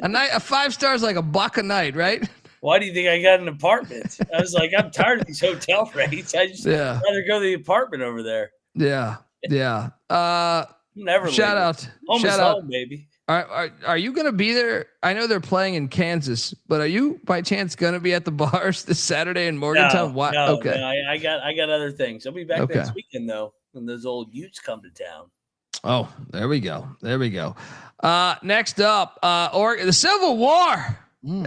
A 5 stars like $1 a night, right? Why do you think I got an apartment? I was like, I'm tired of these hotel rates. I just rather go to the apartment over there. Yeah. Never. Shout out, home, baby. Are you going to be there? I know they're playing in Kansas, but are you by chance going to be at the bars this Saturday in Morgantown? No, I got other things. I'll be back next weekend though, when those old Utes come to town. Oh, there we go. Next up, the Civil War.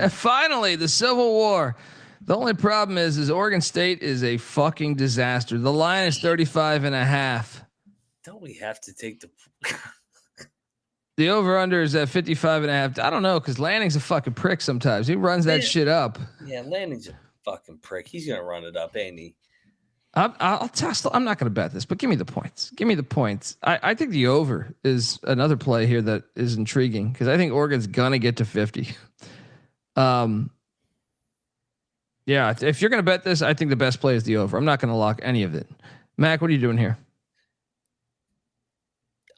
Finally, the Civil War. The only problem is Oregon State is a fucking disaster. The line is 35.5. Don't we have to take the The over-under is at 55.5. I don't know, because Lanning's a fucking prick sometimes. He runs that shit up. Yeah, Lanning's a fucking prick. He's going to run it up, ain't he? I'll test. I'm not going to bet this, but give me the points. I think the over is another play here that is intriguing, because I think Oregon's going to get to 50. Yeah, if you're going to bet this, I think the best play is the over. I'm not going to lock any of it. Mac, what are you doing here?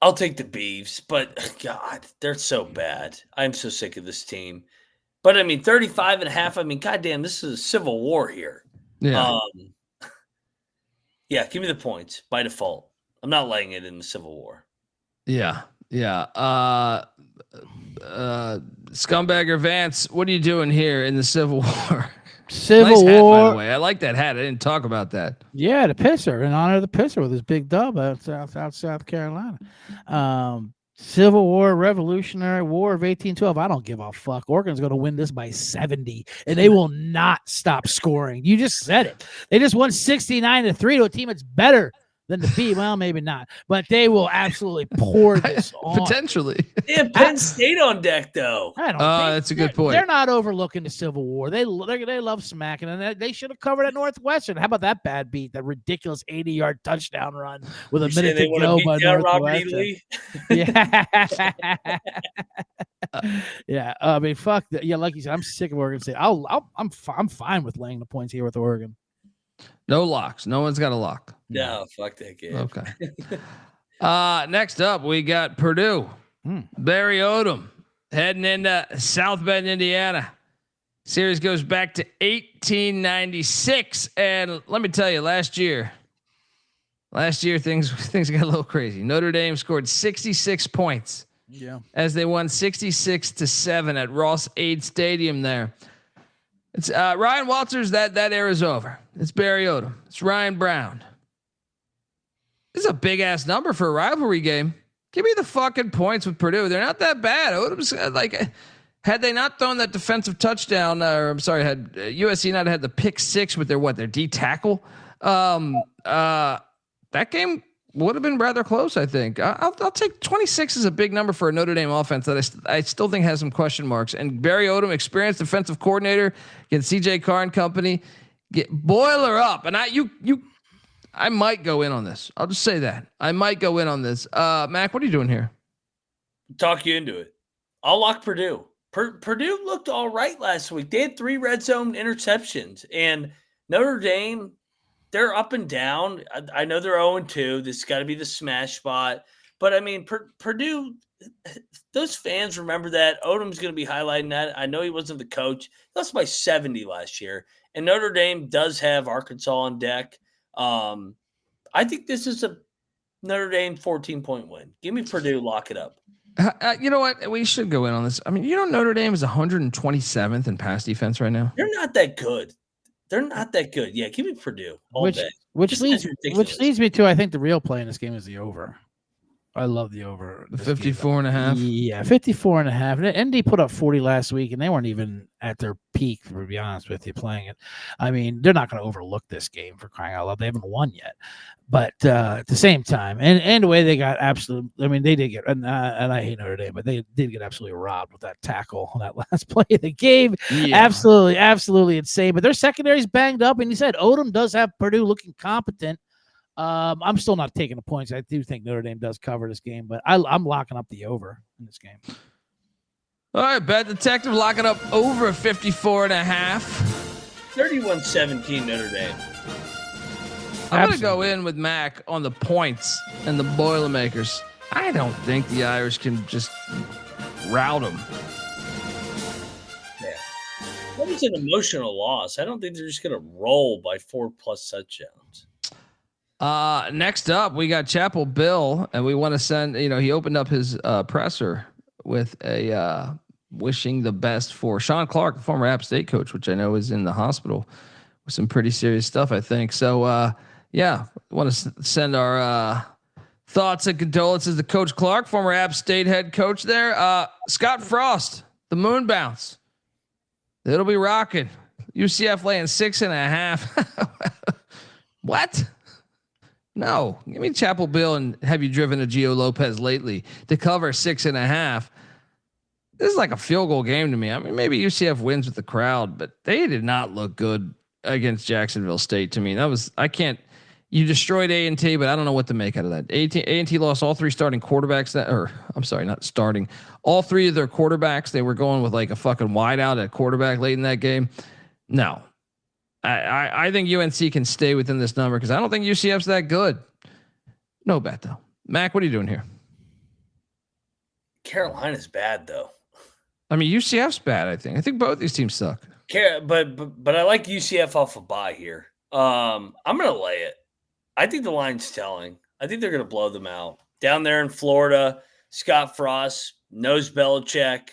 I'll take the Beavs, but God, they're so bad. I'm so sick of this team. But I mean, 35.5. I mean, goddamn, this is a civil war here. Yeah. Yeah, give me the points by default. I'm not laying it in the Civil War. Yeah. Scumbagger Vance, what are you doing here in the Civil War? Civil nice War. Hat, by the way. I like that hat. I didn't talk about that. Yeah, the pisser, in honor of the pisser with his big dub out South Carolina. Civil War, Revolutionary War of 1812. I don't give a fuck. Oregon's going to win this by 70, and they will not stop scoring. You just said it. They just won 69-3 to a team that's better than the B. Well, maybe not, but they will absolutely pour this on. Potentially. They have Penn State on deck, though. I don't. That's a good point. They're not overlooking the Civil War. They love smacking, and they should have covered at Northwestern. How about that bad beat? That ridiculous 80-yard touchdown run with a minute to go by Northwestern. Yeah. Yeah. I mean, fuck. Yeah, like you said, I'm sick of Oregon State. I'm fine with laying the points here with Oregon. No locks. No one's got a lock. No, fuck that game. Okay. Next up, we got Purdue. Barry Odom heading into South Bend, Indiana. Series goes back to 1896, and let me tell you, last year things got a little crazy. Notre Dame scored 66 points. Yeah, as they won 66-7 at Ross-Ade Stadium there. It's Ryan Walters. That era is over. It's Barry Odom. It's Ryan Brown. This is a big ass number for a rivalry game. Give me the fucking points with Purdue. They're not that bad. Odom's like, had they not thrown that defensive touchdown, had USC not had the pick six with their D tackle, that game would have been rather close. I think I'll take 26 as a big number for a Notre Dame offense that I still think has some question marks. And Barry Odom, experienced defensive coordinator against CJ Carr and company, boil her up. And I might go in on this. I'll just say that I might go in on this. Mac, what are you doing here? Talk you into it. I'll lock Purdue. Purdue looked all right last week. They had 3 red zone interceptions, and Notre Dame, they're up and down. I know they're 0-2. This has got to be the smash spot. But, I mean, Purdue, those fans remember that. Odom's going to be highlighting that. I know he wasn't the coach. He lost by 70 last year. And Notre Dame does have Arkansas on deck. I think this is a Notre Dame 14-point win. Give me Purdue. Lock it up. You know what? We should go in on this. I mean, Notre Dame is 127th in pass defense right now. They're not that good. Yeah, give me Purdue all day. Which leads me to, I think the real play in this game is the over. I love the over. The 54.5. Yeah, 54.5. ND put up 40 last week, and they weren't even at their peak, to be honest with you, playing it. I mean, they're not going to overlook this game, for crying out loud. They haven't won yet. But at the same time, and the way they got absolutely, I mean, they did get, and I hate Notre Dame, but they did get absolutely robbed with that tackle on that last play of the game. Yeah. Absolutely insane. But their secondary's banged up, and you said Odom does have Purdue looking competent. I'm still not taking the points. I do think Notre Dame does cover this game, but I'm locking up the over in this game. All right, Bet Detective locking up over 54.5. 31-17 Notre Dame. I'm going to go in with Mac on the points and the Boilermakers. I don't think the Irish can just rout them. Yeah. That was an emotional loss. I don't think they're just going to roll by 4+ touchdowns. Next up, we got Chapel Bill, and we want to send, he opened up his presser with a wishing the best for Sean Clark, the former App State coach, which I know is in the hospital with some pretty serious stuff, I think. So, yeah, want to send our thoughts and condolences to Coach Clark, former App State head coach there. Scott Frost, the moon bounce. It'll be rocking. UCF laying 6.5. What? No, give me Chapel Bill, and have you driven a Gio Lopez lately to cover 6.5? This is like a field goal game to me. I mean, maybe UCF wins with the crowd, but they did not look good against Jacksonville State to me. You destroyed A&T, but I don't know what to make out of that. A&T lost all 3 starting quarterbacks all 3 of their quarterbacks. They were going with like a fucking wideout at quarterback late in that game. No, I think UNC can stay within this number because I don't think UCF's that good. No bet though. Mac, what are you doing here? Carolina's bad though. I mean, UCF's bad. I think both these teams suck. But I like UCF off a bye here. I'm gonna lay it. I think the line's telling. I think they're gonna blow them out down there in Florida. Scott Frost knows Belichick.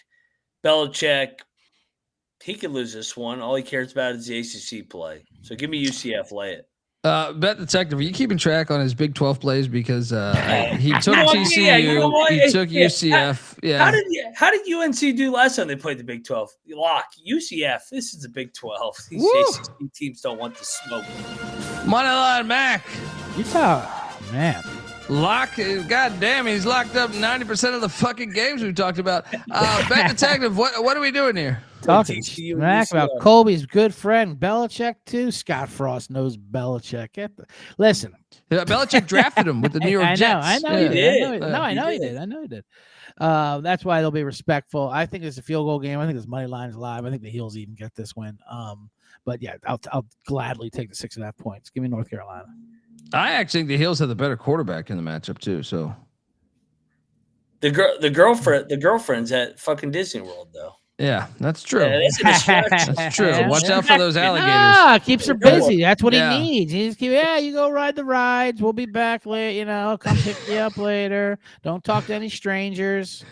He could lose this one. All he cares about is the ACC play. So give me UCF. Lay it. Bet Detective, are you keeping track on his Big 12 plays? Because he took TCU, he took UCF. Yeah. How did UNC do last time they played the Big 12? Lock UCF. This is the Big 12. These ACC teams don't want the smoke. Moneyline Mac. Man. Lock. God damn, he's locked up 90% of the fucking games we've talked about. Bet Detective, what are we doing here? Talking smack about Colby's good friend Belichick too. Scott Frost knows Belichick. Listen, Belichick drafted him with the New York Jets. I know he did. I know he did. That's why they'll be respectful. I think it's a field goal game. I think this money line is live. I think the Heels even get this win. But yeah, I'll gladly take the 6.5 points. Give me North Carolina. I actually think the Heels have the better quarterback in the matchup too. So the girlfriend's at fucking Disney World though. Yeah, that's true. Yeah, that's true. Watch out for those alligators. Keeps her busy. That's what he needs. He just you go ride the rides. We'll be back late. Come pick you up later. Don't talk to any strangers.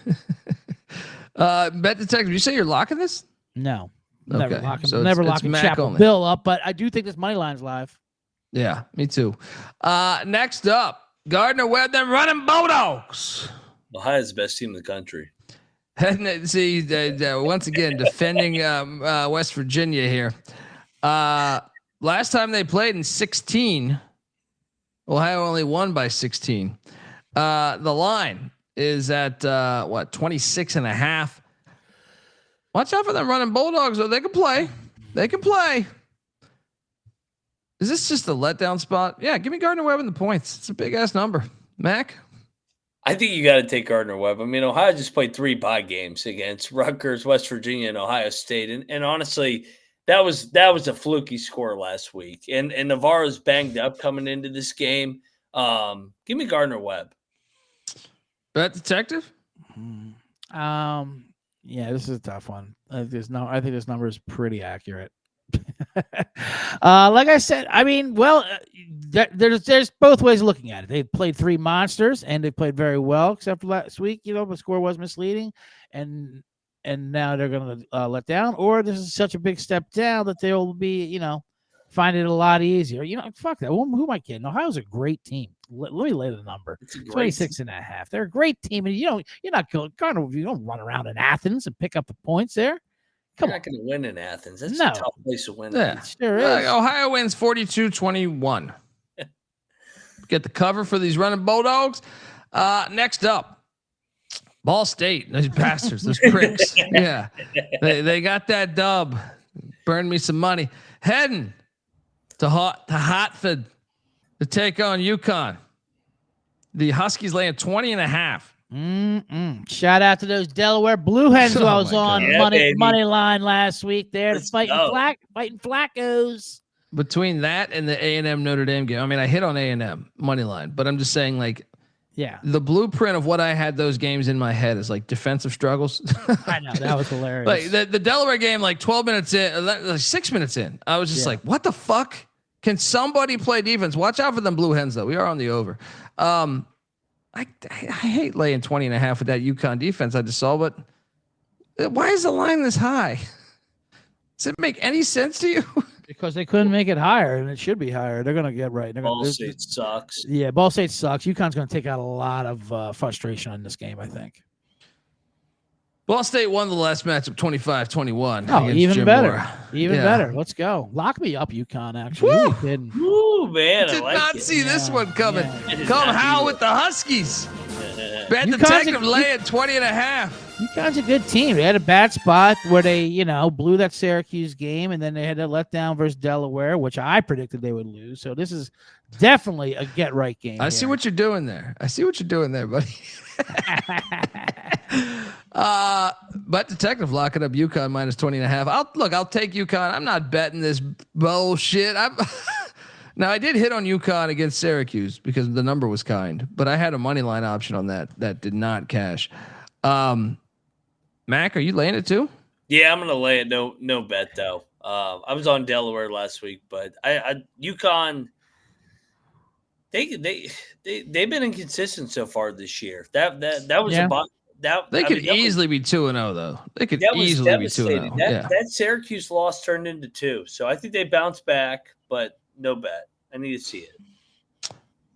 Bet Detective, you say you're locking this? No, okay. Never locking Chapel Bill up. But I do think this money line's live. Yeah, me too. Next up, Gardner Webb, them running Bulldogs. Ohio's the best team in the country. Once again, defending West Virginia here. Last time they played in 16, Ohio only won by 16. The line is at 26.5. Watch out for them running Bulldogs, though. They can play. Is this just a letdown spot? Yeah, give me Gardner Webb in the points. It's a big ass number. Mac? I think you got to take Gardner Webb. I mean, Ohio just played 3 bye games against Rutgers, West Virginia, and Ohio State, and honestly, that was a fluky score last week. And Navarro's banged up coming into this game. Give me Gardner Webb. Bet Detective. Yeah, this is a tough one. I think this number is pretty accurate. Like I said, I mean, there's both ways of looking at it. They played 3 monsters and they played very well, except for last week. The score was misleading, and now they're going to let down. Or this is such a big step down that they'll be, find it a lot easier. Fuck that. Who am I kidding? Ohio's a great team. Let me lay the number. 26.5. They're a great team, and you don't run around in Athens and pick up the points there. You're not going to win in Athens. That's a tough place to win. Yeah, sure is. Ohio wins 42-21. Get the cover for these running Bulldogs. Next up, Ball State. Those bastards, those pricks. Yeah, they got that dub. Burned me some money. Heading to Hartford to take on UConn. The Huskies laying 20.5. Shout out to those Delaware Blue Hens who I was on money line last week there, fighting Flaccos. Between that and the A&M Notre Dame game, I mean, I hit on A&M money line, but I'm just saying, like, yeah, the blueprint of what I had those games in my head is like defensive struggles. I know, that was hilarious. Like the Delaware game, like 12 minutes in, like 6 minutes in, I was just like, what the fuck? Can somebody play defense? Watch out for them Blue Hens, though. We are on the over. I hate laying 20.5 with that UConn defense I just saw, but why is the line this high? Does it make any sense to you? Because they couldn't make it higher, and it should be higher. They're going to get right. Ball State sucks. Yeah, Ball State sucks. UConn's going to take out a lot of frustration in this game, I think. Ball State won the last matchup 25-21. Oh, even Jim better. Moore. Even better. Let's go. Lock me up, UConn, actually. Woo! Kidding. Woo, man. Did not see this one coming. Yeah. Come Hal with the Huskies. Bet Detective laying 20.5. UConn's a good team. They had a bad spot where they, blew that Syracuse game, and then they had to let down versus Delaware, which I predicted they would lose. So this is definitely a get-right game. I see what you're doing there. Buddy. But Detective locking up UConn minus 20.5. I'll take UConn. I'm not betting this bullshit. Now I did hit on UConn against Syracuse because the number was kind, but I had a money line option on that did not cash. Mac, are you laying it too? Yeah, I'm gonna lay it. No bet though. I was on Delaware last week, but UConn. They've been inconsistent so far this year. That was about that. They could easily be 2-0 though. They could easily be 2-0. That Syracuse loss turned into 2, so I think they bounced back, but no bet. I need to see it.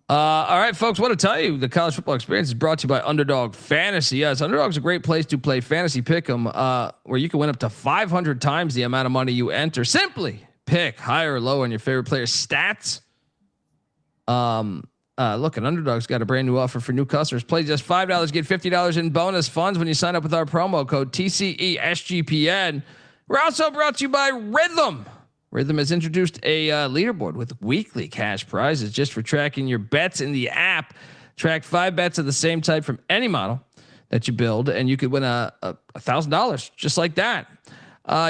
All right, folks, what to tell you, the college football experience is brought to you by Underdog Fantasy. Yes, Underdog's a great place to play fantasy pick'em, where you can win up to 500 times the amount of money you enter. Simply pick higher or low on your favorite player's stats. Look, an Underdog's got a brand new offer for new customers. Play just $5, get $50 in bonus funds when you sign up with our promo code TCESGPN. We're also brought to you by Rhythm. Rhythm has introduced a leaderboard with weekly cash prizes just for tracking your bets in the app. Track 5 bets of the same type from any model that you build, and you could win $1,000 just like that.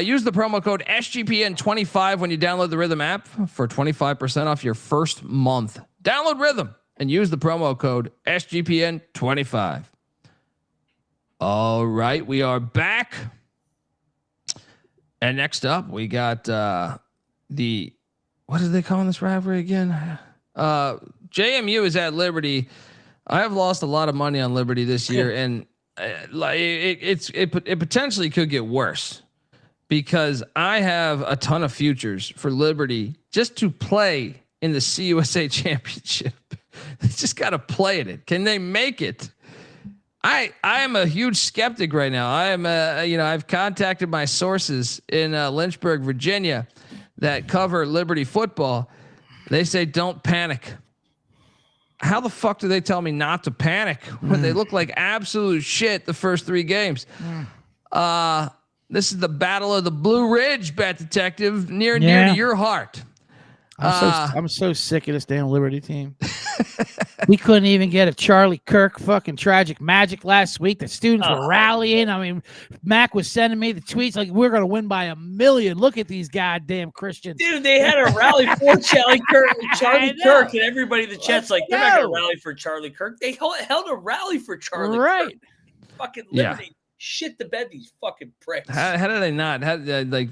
Use the promo code SGPN25 when you download the Rhythm app for 25% off your first month. Download Rhythm and use the promo code SGPN25. All right, we are back. And next up, we got what are they calling this rivalry again? JMU is at Liberty. I have lost a lot of money on Liberty this year, and it potentially could get worse because I have a ton of futures for Liberty just to play in the CUSA championship. They just got to play in it. Can they make it? I am a huge skeptic right now. I am I've contacted my sources in Lynchburg, Virginia that cover Liberty football. They say, don't panic. How the fuck do they tell me not to panic when they look like absolute shit the first 3 games? This is the battle of the Blue Ridge, Bet Detective, near and dear to your heart. I'm so sick of this damn Liberty team. We couldn't even get a Charlie Kirk fucking tragic magic last week. The students were rallying. I mean, Mac was sending me the tweets like, we're going to win by 1 million. Look at these goddamn Christians. Dude, they had a rally for Charlie Kirk, and everybody in the chat's like, they're not going to rally for Charlie Kirk. They held a rally for Charlie Kirk. Fucking Liberty. Yeah. Shit the bed, these fucking pricks. How did they not?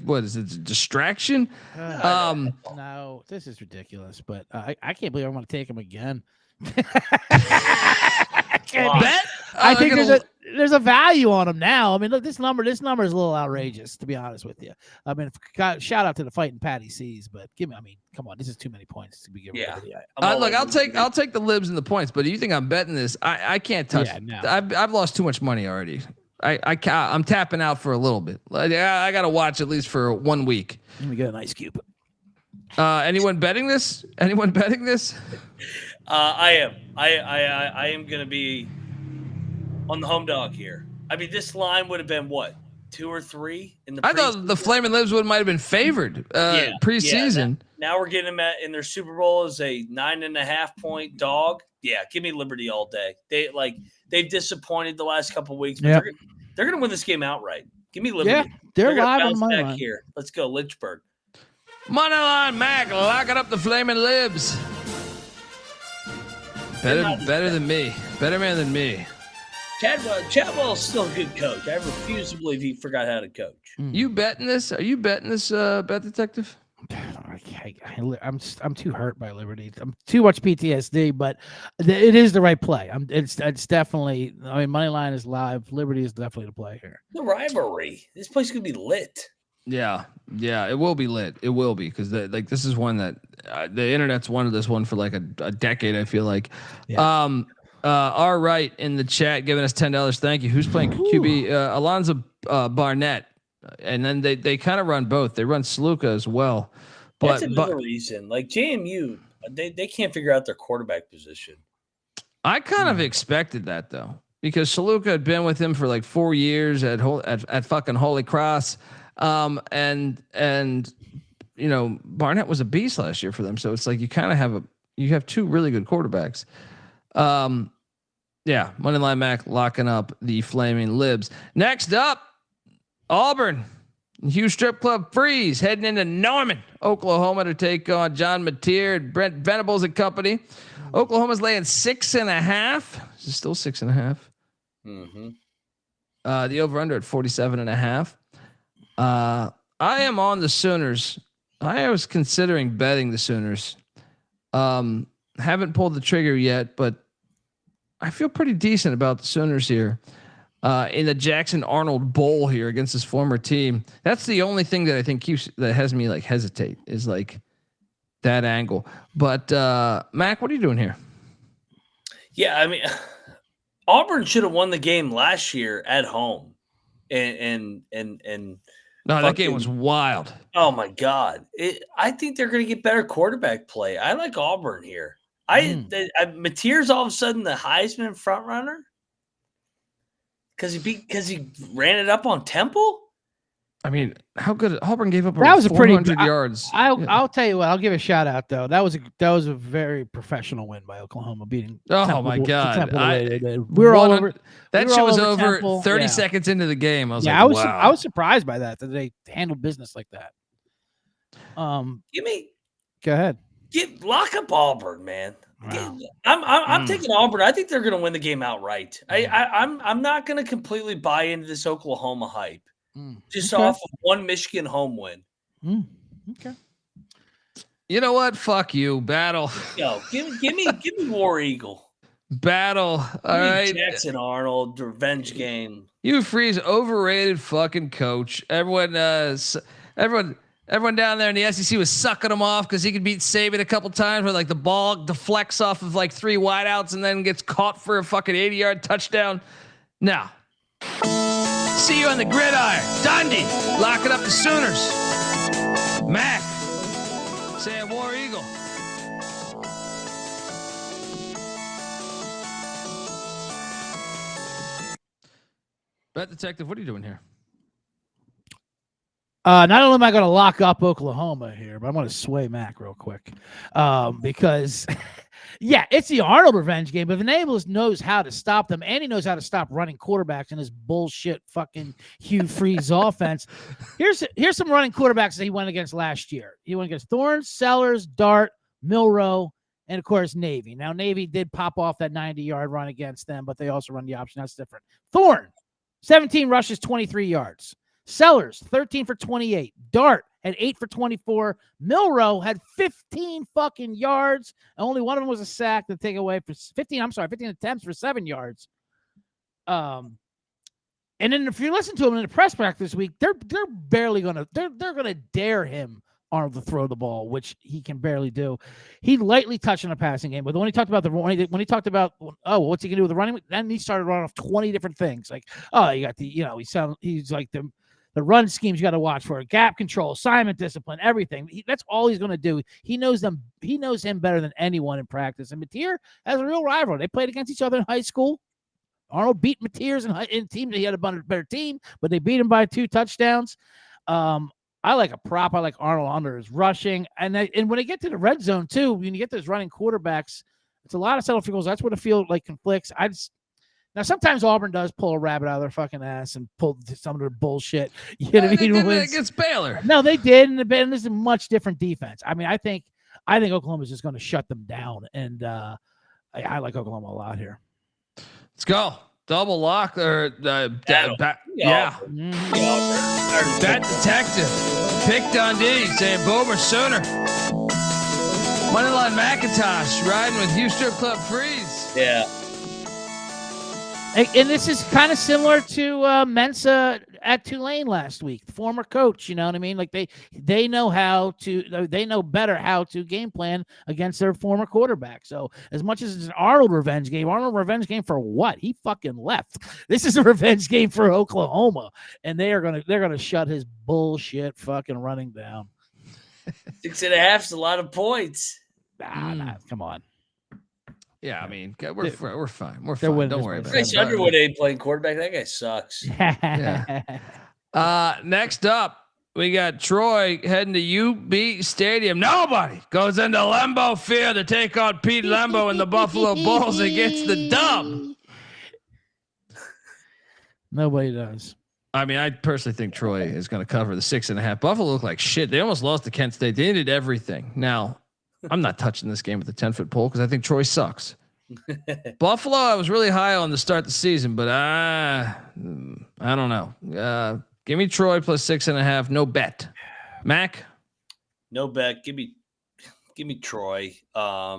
What is it? Distraction? No, this is ridiculous. But I can't believe I'm going to take them again. I think there's a value on them now. I mean, look, this number is a little outrageous, to be honest with you. I mean, shout out to the fighting Patty C's, but come on, this is too many points to be given. Yeah. Look, I'll take the libs and the points, but do you think I'm betting this? I can't touch it. No. I've lost too much money already. I'm tapping out for a little bit. I got to watch at least for 1 week. Let me get an ice cube. Anyone betting this? I am. I am going to be on the home dog here. I mean, this line would have been what, 2 or 3 in the. I thought the Flaming Libs might have been favored preseason. Now we're getting them in their Super Bowl as a 9.5-point dog. Yeah, give me Liberty all day. They've disappointed the last couple of weeks, but they're going to win this game outright. Give me Liberty. Yeah, they're live bounce on my back line here. Let's go, Lynchburg. Moneyline Mac, locking up the Flaming Libs. Better than me. Better man than me. Chadwell's still a good coach. I refuse to believe he forgot how to coach. You betting this? Are you betting this, Bet Detective? I'm too hurt by Liberty. I'm too much PTSD, but it is the right play. It's definitely. I mean, money line is live. Liberty is definitely the play here. The rivalry. This place could be lit. Yeah, it will be lit. It will be because this is one that the internet's wanted this one for like a decade. I feel like. Yeah. All right, in the chat, giving us $10. Thank you. Who's playing QB? Alonzo Barnett, and then they kind of run both. They run Sluka as well. That's another reason. Like JMU, they can't figure out their quarterback position. I kind of expected that though, because Sluka had been with him for like 4 years at fucking Holy Cross, and you know Barnett was a beast last year for them. So it's like you kind of have two really good quarterbacks. Yeah, Moneyline Mac locking up the Flaming Libs. Next up, Auburn. Hugh Strip Club Freeze heading into Norman, Oklahoma to take on John Mateer, Brent Venables and company. Oklahoma's laying 6.5. Is it still 6.5? Mm-hmm. The over under at 47.5. I am on the Sooners. I was considering betting the Sooners. Haven't pulled the trigger yet, but I feel pretty decent about the Sooners here. In the Jackson Arnold Bowl here against his former team. That's the only thing that I think that has me like hesitate is like that angle. But Mac, what are you doing here? Yeah, I mean, Auburn should have won the game last year at home, and no, that game was wild. Oh my God, I think they're going to get better quarterback play. I like Auburn here. Mateer's all of a sudden the Heisman front runner. Because he ran it up on Temple. I mean, how good Auburn gave up? That was a pretty 400 yards. I'll tell you what. I'll give a shout out though. That was a very professional win by Oklahoma beating. Oh Temple, my God! We were all over. That shit was over 30 seconds into the game. I was like, wow. I was surprised by that they handled business like that. Go ahead. Lock up Auburn, man. Wow. I'm taking Auburn. I think they're going to win the game outright. I'm not going to completely buy into this Oklahoma hype, just off of one Michigan home win. Okay. You know what? Fuck you. Battle. Yo, give me War Eagle. Battle. All right. Jackson Arnold revenge game. Hugh Freeze, overrated fucking coach. Everyone down there in the SEC was sucking him off because he could beat Saban a couple times where like the ball deflects off of like 3 wideouts and then gets caught for a fucking 80-yard touchdown. Now, see you on the gridiron. Dundee, locking up the Sooners. Mac, saying War Eagle. Bet Detective, what are you doing here? Not only am I going to lock up Oklahoma here, but I'm going to sway Mac real quick because, yeah, it's the Arnold revenge game. But Venables knows how to stop them, and he knows how to stop running quarterbacks in his bullshit fucking Hugh Freeze offense. Here's some running quarterbacks that he went against last year. He went against Thorne, Sellers, Dart, Milroe, and, of course, Navy. Now, Navy did pop off that 90-yard run against them, but they also run the option. That's different. Thorne, 17 rushes, 23 yards. Sellers, 13 for 28. Dart had 8 for 24. Milroe had 15 fucking yards. Only one of them was a sack to take away for 15 attempts for 7 yards. And then if you listen to him in the press practice this week, they're gonna dare him Arnold to throw the ball, which he can barely do. He lightly touched on a passing game, but when he talked about what's he gonna do with the running, then he started running off 20 different things. Like, you got he's like the run schemes you got to watch for, gap control, assignment discipline, everything. That's all he's going to do. He knows them. He knows him better than anyone in practice. And Mateer has a real rival. They played against each other in high school. Arnold beat Mateer's in teams. He had a better team, but they beat him by 2 touchdowns. I like a prop. I like Arnold under his rushing. And when they get to the red zone, too, when you get those running quarterbacks, it's a lot of settle field goals. That's where the field conflicts. Now, sometimes Auburn does pull a rabbit out of their fucking ass and pull some of their bullshit. You know what I mean? They did against Baylor. No, they did. And this is a much different defense. I mean, I think Oklahoma's just going to shut them down. And I like Oklahoma a lot here. Let's go. Double lock or Bet detective. Pick Dundee saying Boomer Sooner. Moneyline McIntyre riding with Hugh Strip Club Freeze. Yeah. And this is kind of similar to Mensa at Tulane last week, the former coach. You know what I mean? Like they know better how to game plan against their former quarterback. So as much as it's an Arnold revenge game for what? He fucking left. This is a revenge game for Oklahoma, and they're gonna shut his bullshit fucking running down. 6.5 is a lot of points. Nah, come on. Yeah, I mean, we're fine. We're fine. Don't worry about it. Chris Underwood ain't playing quarterback. That guy sucks. Yeah. Next up, we got Troy heading to UB Stadium. Nobody goes into Lambeau Field to take on Pete Lambeau and the Buffalo Bulls and gets the dub. Nobody does. I mean, I personally think Troy is going to cover the 6.5. Buffalo look like shit. They almost lost to Kent State. They needed everything. Now, I'm not touching this game with a 10-foot pole because I think Troy sucks. Buffalo, I was really high on to start the season, but I don't know. Give me Troy plus 6.5. No bet. Mac? No bet. Give me Troy. I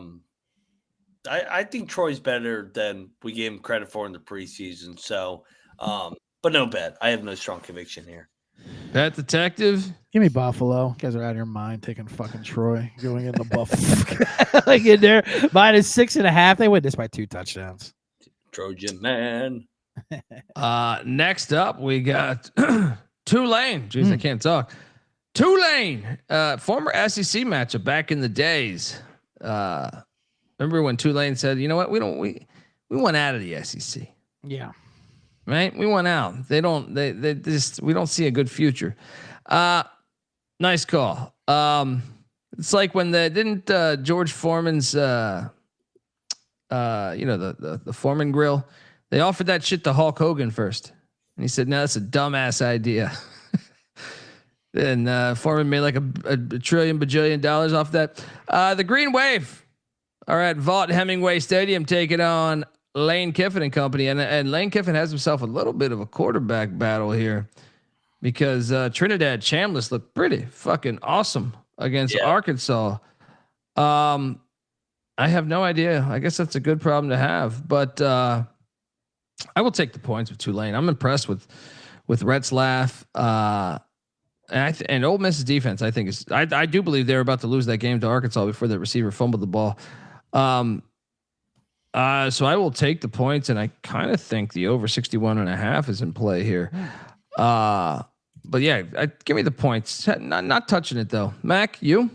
think Troy's better than we gave him credit for in the preseason. So, but no bet. I have no strong conviction here. Bet detective. Give me Buffalo. You guys are out of your mind taking fucking Troy going in the Buffalo. Like in there, minus 6.5. They win this by 2 touchdowns. Trojan man. Next up, we got Tulane. Jeez, I can't talk. Tulane, former SEC matchup back in the days. Remember when Tulane said, "You know what? We went out of the SEC." Yeah. Right? We went out. They just, we don't see a good future. Nice call. It's like when George Foreman's, the Foreman grill, they offered that shit to Hulk Hogan first. And he said, no, that's a dumbass idea. Then Foreman made like a bajillion dollars off that. The Green Wave are at Vaught Hemingway Stadium taking on Lane Kiffin and company, and Lane Kiffin has himself a little bit of a quarterback battle here because Trinidad Chambliss looked pretty fucking awesome against Arkansas. I have no idea. I guess that's a good problem to have, but I will take the points with Tulane. I'm impressed with Retzlaff. And Ole Miss's defense, I think, is. I do believe they're about to lose that game to Arkansas before the receiver fumbled the ball. So I will take the points, and I kind of think the over 61.5 is in play here. But yeah, give me the points. Not touching it though. Mac, you?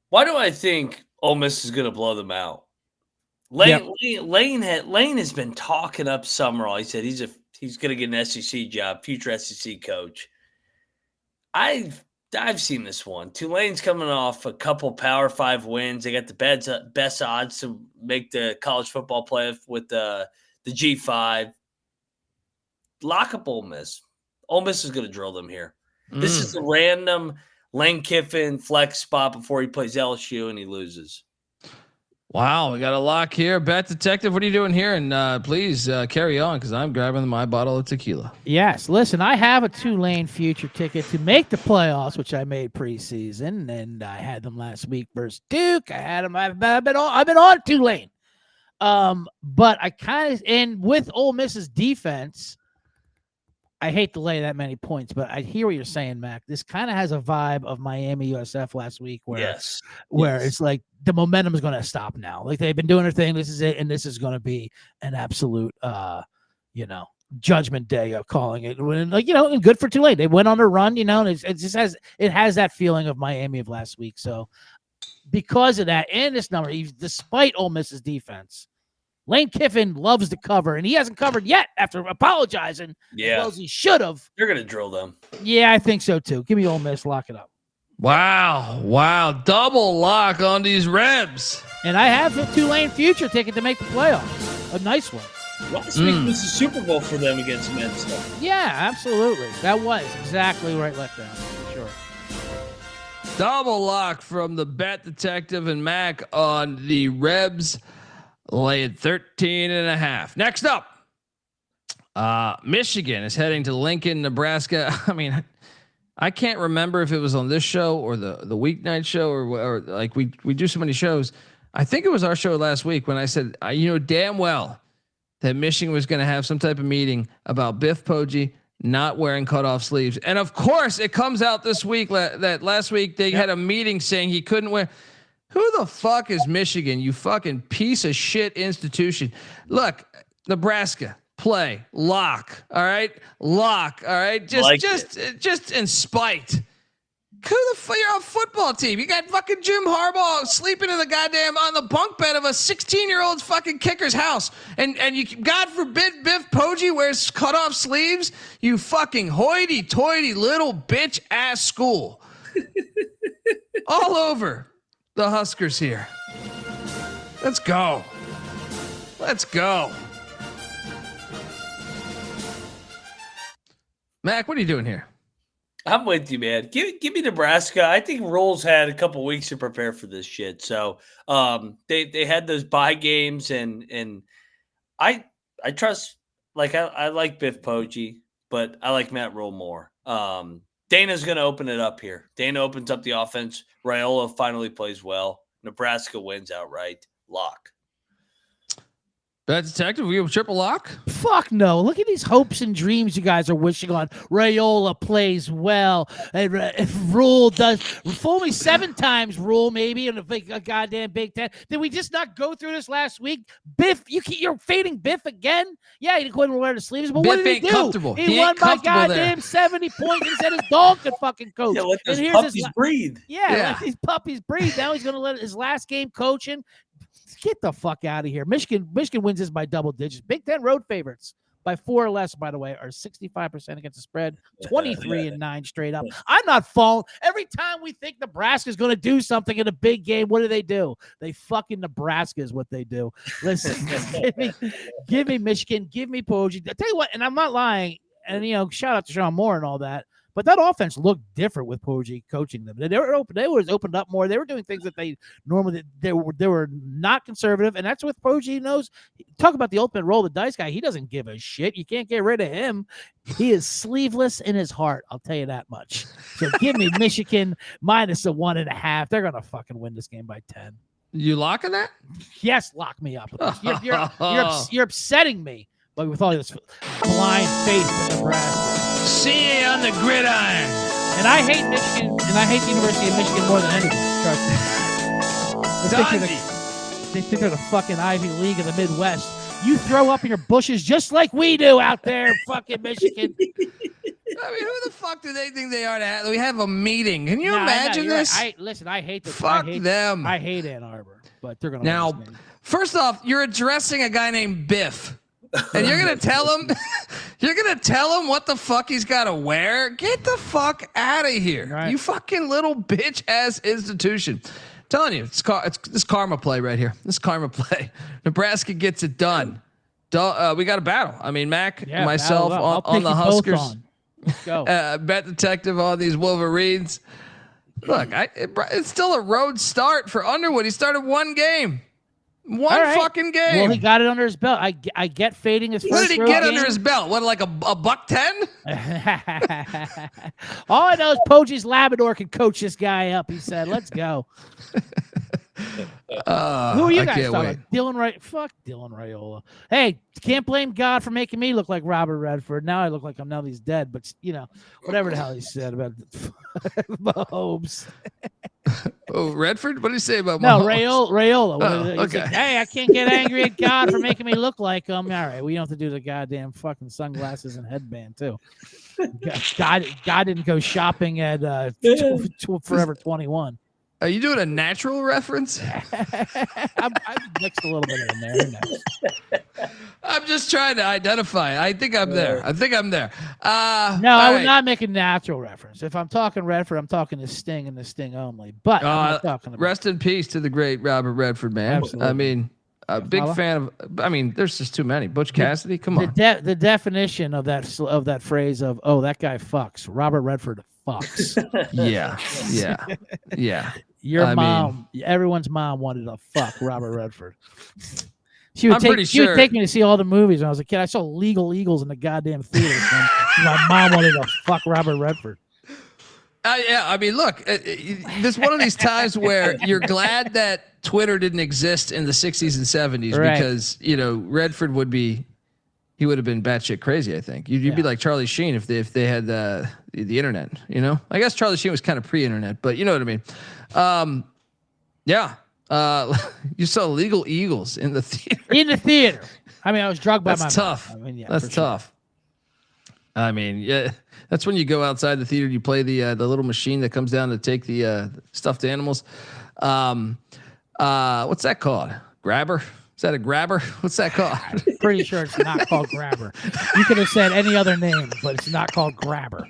Why do I think Ole Miss is going to blow them out? Lane has been talking up Summerall. He said he's going to get an SEC job, future SEC coach. I've seen this one. Tulane's coming off a couple Power 5 wins. They got the best odds to make the college football playoff with the G5. Lock up Ole Miss. Ole Miss is going to drill them here. This is the random Lane Kiffin flex spot before he plays LSU and he loses. Wow, we got a lock here. Bet detective, what are you doing here? And please carry on because I'm grabbing my bottle of tequila. Yes, listen, I have a Tulane future ticket to make the playoffs, which I made preseason, and I had them last week versus Duke. I had them. I've been on Tulane, but I kind of, and with Ole Miss's defense, I hate to lay that many points, but I hear what you're saying, Mac. This kind of has a vibe of Miami USF last week where it's like the momentum is going to stop now. Like they've been doing their thing. This is it. And this is going to be an absolute, judgment day of calling it. And good for Tulane. They went on a run, and it just has that feeling of Miami of last week. So because of that and this number, despite Ole Miss's defense, Lane Kiffin loves to cover, and he hasn't covered yet after apologizing as well as he should have. They're going to drill them. Yeah, I think so, too. Give me Ole Miss. Lock it up. Wow. Double lock on these Rebs. And I have a Tulane future ticket to make the playoffs. A nice one. Last week was the Super Bowl for them against Mensa. Yeah, absolutely. That was exactly right letdown, for sure. Double lock from the Bet Detective and Mac on the Rebs, laying 13.5. Next up, Michigan is heading to Lincoln, Nebraska. I mean, I can't remember if it was on this show or the weeknight show or like we do so many shows. I think it was our show last week when I said, you know damn well that Michigan was going to have some type of meeting about Biff Poggi not wearing cutoff sleeves. And of course it comes out this week that last week they had a meeting saying he couldn't wear. Who the fuck is Michigan? You fucking piece of shit institution. Look, Nebraska, play, lock. All right. Lock. All right. Just in spite. Who the fuck? You're on a football team. You got fucking Jim Harbaugh sleeping in the goddamn on the bunk bed of a 16-year-old's fucking kicker's house, and you, God forbid, Biff Poggi wears cutoff sleeves. You fucking hoity-toity little bitch ass school. All over the Huskers here. Let's go. Mac, what are you doing here? I'm with you, man. Give me Nebraska. I think Rhule's had a couple weeks to prepare for this shit. So they had those bye games, and I trust. Like I like Biff Poggi, but I like Matt Rhule more. Dana's going to open it up here. Dana opens up the offense. Raiola finally plays well. Nebraska wins outright. Lock. Bet Detective, we have a triple lock? Fuck no. Look at these hopes and dreams you guys are wishing on. Raiola plays well. And if Rhule does, fool me 7 times, Rhule maybe in a goddamn Big Ten. Did we just not go through this last week? Biff, you're fading Biff again? Yeah, he didn't quite wear the sleeves, but Biff what did he do? Comfortable. He won by goddamn 70 points. He said his dog could fucking coach. Yeah, let those puppies breathe. Yeah, let these puppies breathe. Now he's going to let his last game coaching. Get the fuck out of here. Michigan wins this by double digits. Big Ten road favorites by 4 or less, by the way, are 65% against the spread, 23-9 straight up. I'm not falling. Every time we think Nebraska's going to do something in a big game, what do? They fucking Nebraska is what they do. Listen, give me Michigan, give me Poggi. I tell you what, and I'm not lying, and shout out to Sean Moore and all that. But that offense looked different with Poggi coaching them. They were opened up more. They were doing things that they normally they were not conservative, and that's what Poggi knows. Talk about the ultimate roll the dice guy. He doesn't give a shit. You can't get rid of him. He is sleeveless in his heart. I'll tell you that much. So give me Michigan minus a 1.5. They're gonna fucking win this game by 10. You locking that? Yes, lock me up. You're upsetting me. But with all this blind faith in Nebraska. See you on the gridiron. And I hate Michigan, and I hate the University of Michigan more than anyone. Trust me. They think they're the fucking Ivy League of the Midwest. You throw up in your bushes just like we do out there, fucking Michigan. I mean, who the fuck do they think they are to have? We have a meeting. Can you imagine this? Listen, I hate this. Fuck them. I hate Ann Arbor, but they're going to now. First off, you're addressing a guy named Biff. And you're gonna tell him what the fuck he's got to wear? Get the fuck out of here, right. You fucking little bitch ass institution. I'm telling you, it's this karma play right here. This karma play. Nebraska gets it done. We got a battle. I mean, Mac, myself on the Huskers. Let's go. Bet Detective on these Wolverines. Look, it's still a road start for Underwood. He started 1 game. One fucking game. Well, he got it under his belt. I get fading his first What did he get game. under his belt? What, like a $110? All I know is Poggi's Labrador can coach this guy up. He said, let's go. Who are you guys talking about? Fuck Dylan Raiola. Hey, can't blame God for making me look like Robert Redford. Now I look like now he's dead, but whatever the hell he said about Mahomes. Oh, Redford? What did he say about Mahomes? No, Raiola. Oh, okay. Like, hey, I can't get angry at God for making me look like him. All right, we don't have to do the goddamn fucking sunglasses and headband too. God didn't go shopping at Forever 21. Are you doing a natural reference? I mixed a little bit in there. I'm just trying to identify. I think I'm there. No, I would not make a natural reference. If I'm talking Redford, I'm talking the Sting and the Sting only. But I'm not talking about. Rest in peace to the great Robert Redford, man. Absolutely. I mean, a big fan of. I mean, there's just too many. Butch Cassidy, come on. The definition of that phrase of that guy fucks. Robert Redford fucks. Yeah. Your mom, everyone's mom wanted to fuck Robert Redford. She would take me to see all the movies when I was a kid. I saw Legal Eagles in the goddamn theater. My mom wanted to fuck Robert Redford. Yeah, I mean, look, there's one of these times where you're glad that Twitter didn't exist in the 60s and 70s because, Redford would have been batshit crazy, I think. You'd be like Charlie Sheen if they had the internet, I guess Charlie Sheen was kind of pre-internet, but you know what I mean? You saw Legal Eagles in the theater. In the theater. I mean, I was drugged by my tough. mom. I mean, that's tough. Sure. I mean, yeah, that's when you go outside the theater, you play the little machine that comes down to take the stuffed animals. What's that called? Grabber? Is that a grabber? What's that called? I'm pretty sure it's not called grabber. You could have said any other name, but it's not called grabber.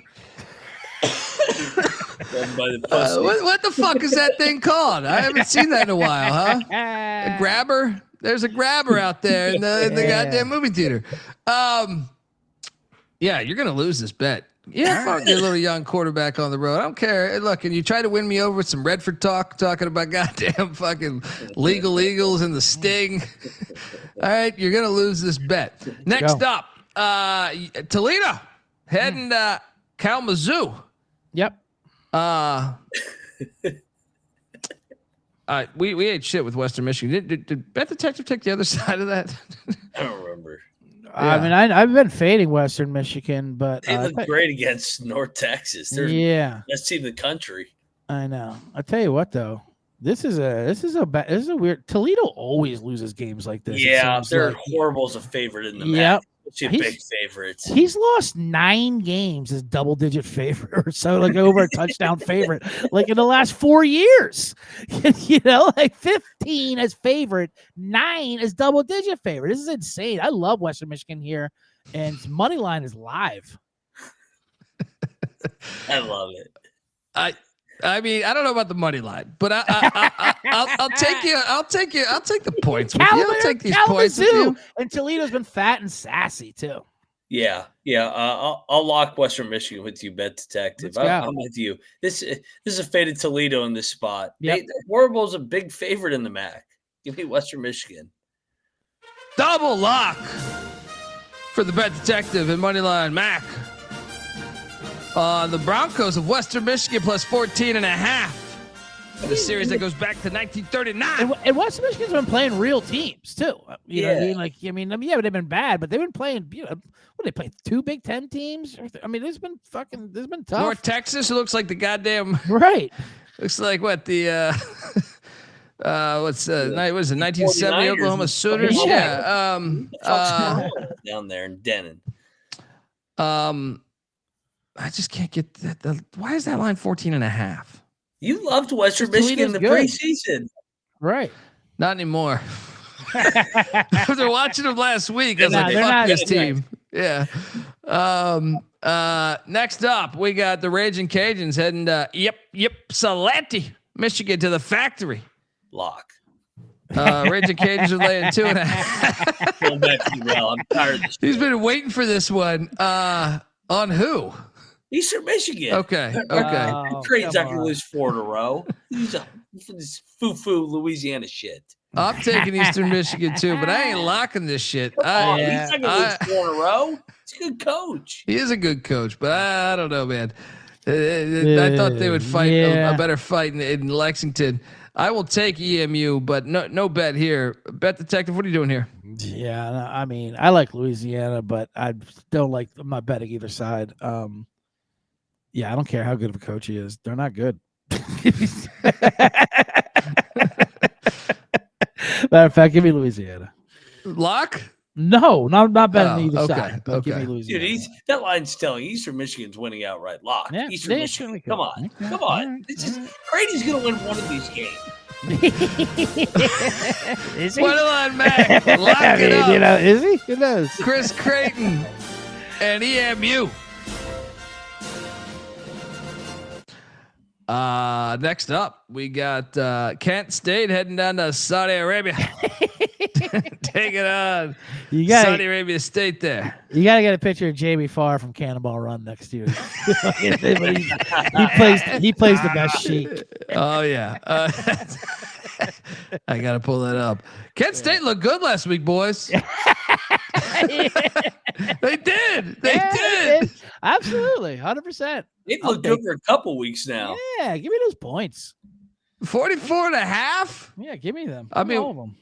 What the fuck is that thing called? I haven't seen that in a while, huh? A grabber? There's a grabber out there in the goddamn movie theater. Yeah, you're gonna lose this bet. Yeah, fuck your little young quarterback on the road. I don't care. Hey, look, and you try to win me over with some Redford talking about goddamn fucking Legal Eagles and the Sting. All right, you're gonna lose this bet. Next up, Toledo heading Kalamazoo. Yep. We ate shit with Western Michigan. Did Bet Detective take the other side of that? I don't remember. I mean, I've been fading Western Michigan, but they look great against North Texas. They're best team in the country. I know. I tell you what, though, this is a weird. Toledo always loses games like this. Yeah, they're horrible as a favorite in the match. He's a big favorite. He's lost 9 games as double-digit favorite, or so, like over a touchdown favorite, like in the last 4 years. 15 as favorite, 9 as double-digit favorite. This is insane. I love Western Michigan here, and money line is live. I love it. I mean, I don't know about the money line, but I'll take you. I'll take the points with you. I'll take these points with you. And Toledo's been fat and sassy too. Yeah. I'll lock Western Michigan with you, Bet Detective. I'm with you. This is a faded Toledo in this spot. Yep. Horrible's a big favorite in the MAC. Give me Western Michigan. Double lock for the Bet Detective and Moneyline MAC. The Broncos of Western Michigan plus 14.5. The series that goes back to 1939. And Western Michigan's been playing real teams too. You know what I mean? Yeah, they've been bad, but they've been playing. What they play? 2 Big Ten teams. I mean, this has been tough. North Texas, it looks like the goddamn right. Looks like what the what's what is it? 1970 Oklahoma Sooners. Yeah. Down there in Denon. I just can't get that. Why is that line 14.5? You loved Western Michigan in the preseason. Right. Not anymore. After watching them last week, I was like, fuck this team. Yeah. Next up, we got the Raging Cajuns heading Ypsilanti, Michigan to the factory. Lock. Raging Cajuns are laying 2.5. Going back to I'm tired of this. He's been waiting for this one. On who? Eastern Michigan. Okay. Creighton's not going to lose 4 in a row. He's this foo-foo Louisiana shit. I'm taking Eastern Michigan too, but I ain't locking this shit. He's not going to lose 4 in a row. He's a good coach. He is a good coach, but I don't know, man. I thought they would fight a better fight in Lexington. I will take EMU, but no bet here. Bet Detective, what are you doing here? Yeah, I mean, I like Louisiana, but I don't like. I'm not betting either side. Yeah, I don't care how good of a coach he is. They're not good. Matter of fact, give me Louisiana. Lock? No, not betting either okay, side. But give me Dude, Louisiana. that line's telling Eastern Michigan's winning outright. Lock. Yeah, Eastern they Michigan. certainly Come could. on. Okay, Come on. all right, It's just Brady's going to win one of these games. Is he? Moneyline Mac, lock I it mean, up. you know, is he? Who knows? Chris Creighton and EMU. Next up, we got Kent State heading down to Saudi Arabia. Taking on Saudi Arabia State there. You got to get a picture of Jamie Farr from Cannonball Run next year. he plays the best sheet. Oh, yeah. I got to pull that up. Kent State looked good last week, boys. They did. They did. Absolutely. 100%. They've looked good for a couple weeks now. Yeah. Give me those points. 44.5. Yeah. Give me them. I mean, all of them.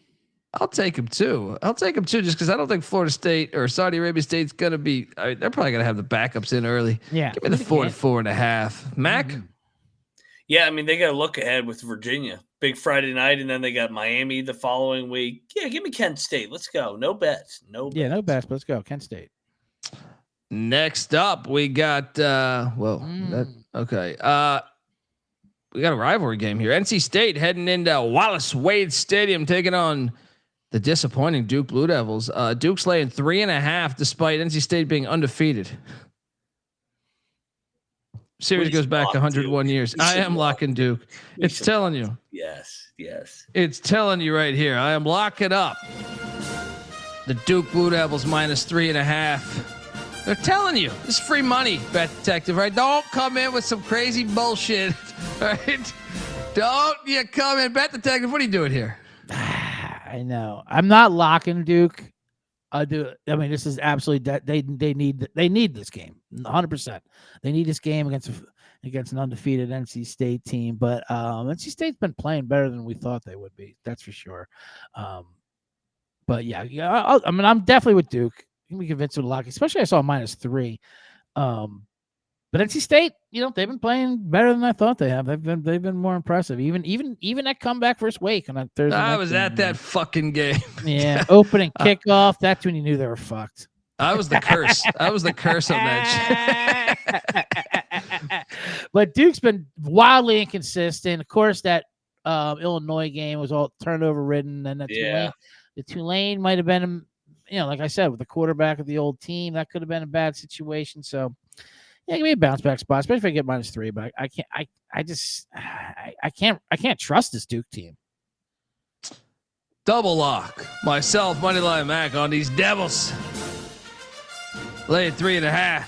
I'll take them too. Just because I don't think Florida State or Saudi Arabia State's going to be. I mean, they're probably going to have the backups in early. Yeah. Give me the 44.5. Mac? Mm-hmm. Yeah, I mean, they got to look ahead with Virginia. Big Friday night, and then they got Miami the following week. Yeah, give me Kent State. Let's go. No bets. No bets. Yeah, no bets. Let's go. Kent State. Next up, we got okay. We got a rivalry game here. NC State heading into Wallace Wade Stadium, taking on the disappointing Duke Blue Devils. Duke's laying 3.5, despite NC State being undefeated. Series goes back 101 years. I am locking Duke. It's telling you. Yes. It's telling you right here. I am locking up the Duke Blue Devils minus 3.5. They're telling you. This is free money, Bet Detective, right? Don't come in with some crazy bullshit, right? Don't you come in. Bet Detective, what are you doing here? I know. I'm not locking Duke. I mean, this is absolutely they need this game 100%. They need this game against an undefeated NC State team, but NC State's been playing better than we thought they would be. That's for sure. But yeah. I mean, I'm definitely with Duke. I can be convinced with a lock, especially I saw -3. But NC State, they've been playing better than I thought they have. They've been more impressive. Even that comeback versus Wake on Thursday. I was at that fucking game. Yeah, opening kickoff. That's when you knew they were fucked. I was the curse. I was the curse on that shit. But Duke's been wildly inconsistent. Of course, that Illinois game was all turnover ridden, and the Tulane might have been, like I said, with the quarterback of the old team, that could have been a bad situation. So. Yeah, give me a bounce back spot, especially if I get -3. But I can't trust this Duke team. Double lock. Myself, Moneyline Mac on these Devils. Lay at 3.5.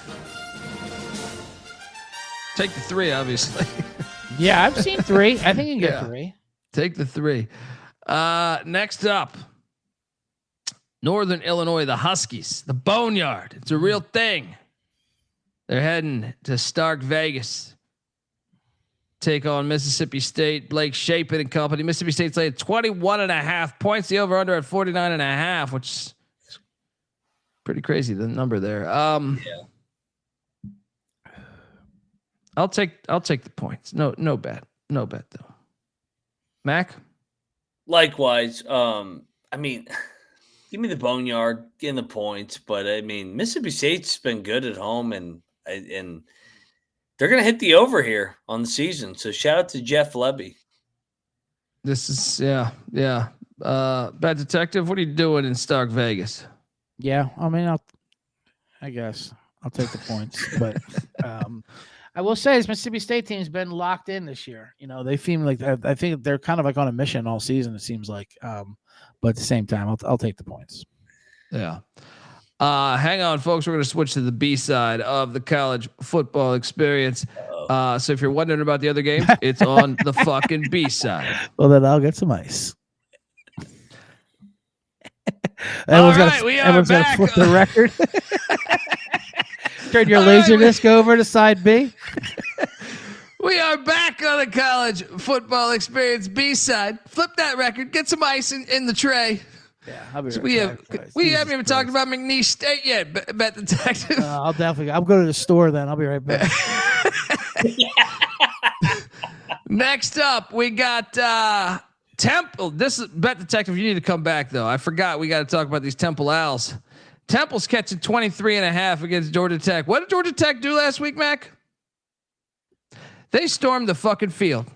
Take the 3, obviously. Yeah, I've seen 3. I think you can get 3. Take the 3. Next up, Northern Illinois, the Huskies, the Boneyard. It's a real thing. They're heading to Stark Vegas. Take on Mississippi State, Blake Shapen and company. Mississippi State's laying 21.5 points. The over/under at 49.5, which is pretty crazy. The number there. I'll take the points. No bet though. Mac. Likewise. I mean, give me the Boneyard, getting the points, but I mean, Mississippi State's been good at home and they're going to hit the over here on the season. So shout out to Jeff Lebby. This is Bad Detective, what are you doing in Stark Vegas? Yeah, I mean, I guess I'll take the points, but I will say this Mississippi State team's been locked in this year. They seem like I think they're kind of like on a mission all season. It seems like, but at the same time, I'll take the points. Yeah. Hang on, folks. We're going to switch to the B side of the college football experience. So if you're wondering about the other games, it's on the fucking B side. Well, then I'll get some ice. All right, we are back. Flip the record. Turn your laser disc over to side B. We are back on the college football experience B side. Flip that record. Get some ice in the tray. Yeah, I'll be right we haven't even talked about McNeese State yet, Bet Detective. I'll go to the store then. I'll be right back. Next up, we got Temple. This is Bet Detective. You need to come back though. I forgot we got to talk about these Temple Owls. Temple's catching 23.5 against Georgia Tech. What did Georgia Tech do last week, Mac? They stormed the fucking field.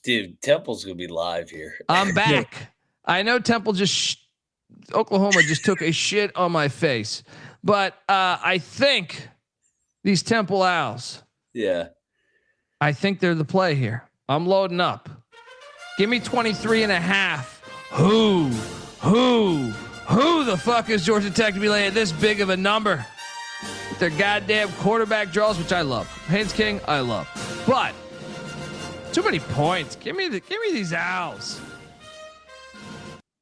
Dude, Temple's gonna be live here. I'm back. I know Temple Oklahoma just took a shit on my face, but I think these Temple Owls. Yeah. I think they're the play here. I'm loading up. Give me 23.5. Who the fuck is Georgia Tech to be laying this big of a number? Their goddamn quarterback draws, which I love. Haynes King, I love. But too many points. Give me these Owls.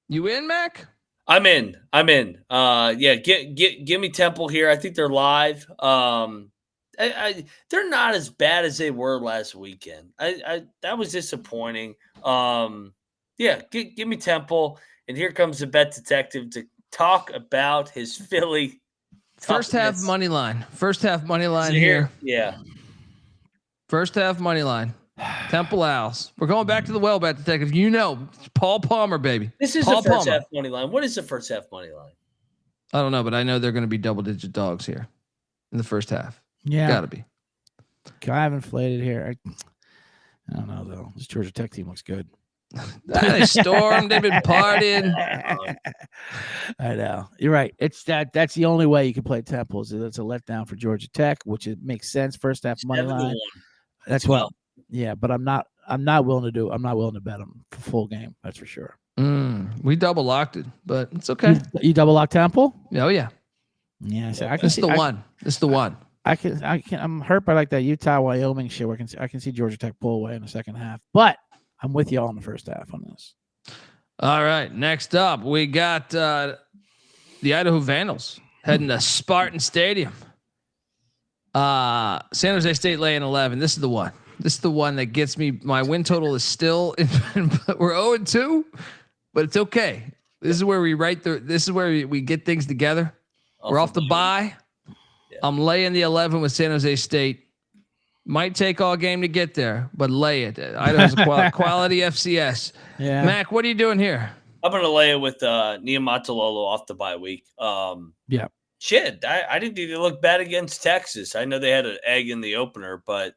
You in, Mac? I'm in. Yeah, give me Temple here. I think they're live. They're not as bad as they were last weekend. That was disappointing. Yeah, give me Temple. And here comes the Bet Detective to talk about his Philly First half money line. Here. Yeah. First half money line. Temple Owls. We're going back to the well, Bet Detective. You know, Paul Palmer, baby. This is Paul the first Palmer. half money line. What is the first half money line? I don't know, but I know they're going to be double-digit dogs here in the first half. Yeah, Got to be. I have inflated here. I don't know though. This Georgia Tech team looks good. They stormed. They've been partying. I know. You're right. That's the only way you can play Temple. Is it's a letdown for Georgia Tech, which it makes sense. First half money line. That's well. Yeah, but I'm not willing to bet them for full game. That's for sure. We double locked it, but it's okay. You double lock Temple? Oh yeah. Yeah. So This is the one. I'm hurt by like that Utah Wyoming shit where I can see Georgia Tech pull away in the second half, but I'm with you all in the first half on this. All right. Next up, we got the Idaho Vandals heading to Spartan Stadium. San Jose State laying 11. This is the one. This is the one that gets me. My win total is still we're 0-2, but it's okay. This is where we this is where we get things together. We're off the bye. Yeah. I'm laying the 11 with San Jose State. Might take all game to get there, but lay it. Idaho's a quality FCS. Yeah. Mac, what are you doing here? I'm going to lay it with Niumatalolo off the bye week. Yeah. Shit, I didn't think they looked bad against Texas. I know they had an egg in the opener, but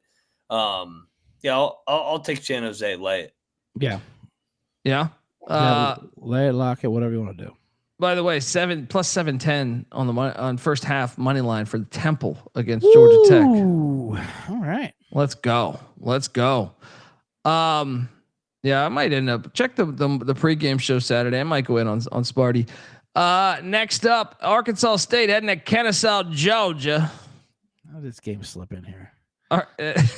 yeah, I'll take San Jose. Lay it. Yeah. Yeah. Lay it, lock it, whatever you want to do. By the way, plus 710 on first half money line for the Temple against Georgia Tech. All right, let's go. Yeah, I might end up check the pregame show Saturday. I might go in on Sparty. Next up, Arkansas State heading to Kennesaw, Georgia. How did this game slip in here? This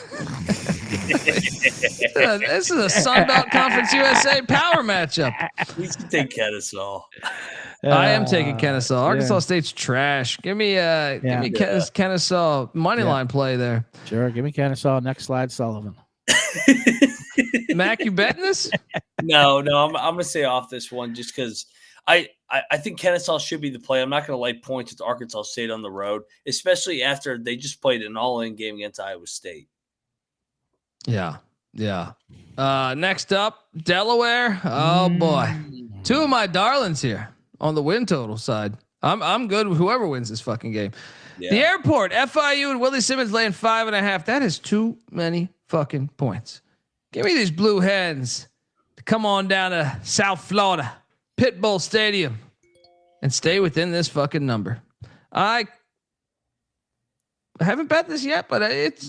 is a Sunbelt Conference USA power matchup. We should take Kennesaw. I am taking Kennesaw. Arkansas State's trash. Give me Kennesaw money line play there. Sure, give me Kennesaw. Next slide, Sullivan. Mac, you betting this? No, I'm gonna stay off this one just because I think Kennesaw should be the play. I'm not gonna lay points with Arkansas State on the road, especially after they just played an all-in game against Iowa State. Yeah. Next up, Delaware. Oh boy, two of my darlings here on the win total side. I'm good with whoever wins this fucking game. Yeah. The Airport, FIU and Willie Simmons laying 5.5. That is too many fucking points. Give me these Blue Hens to come on down to South Florida, Pitbull Stadium, and stay within this fucking number. I haven't bet this yet, but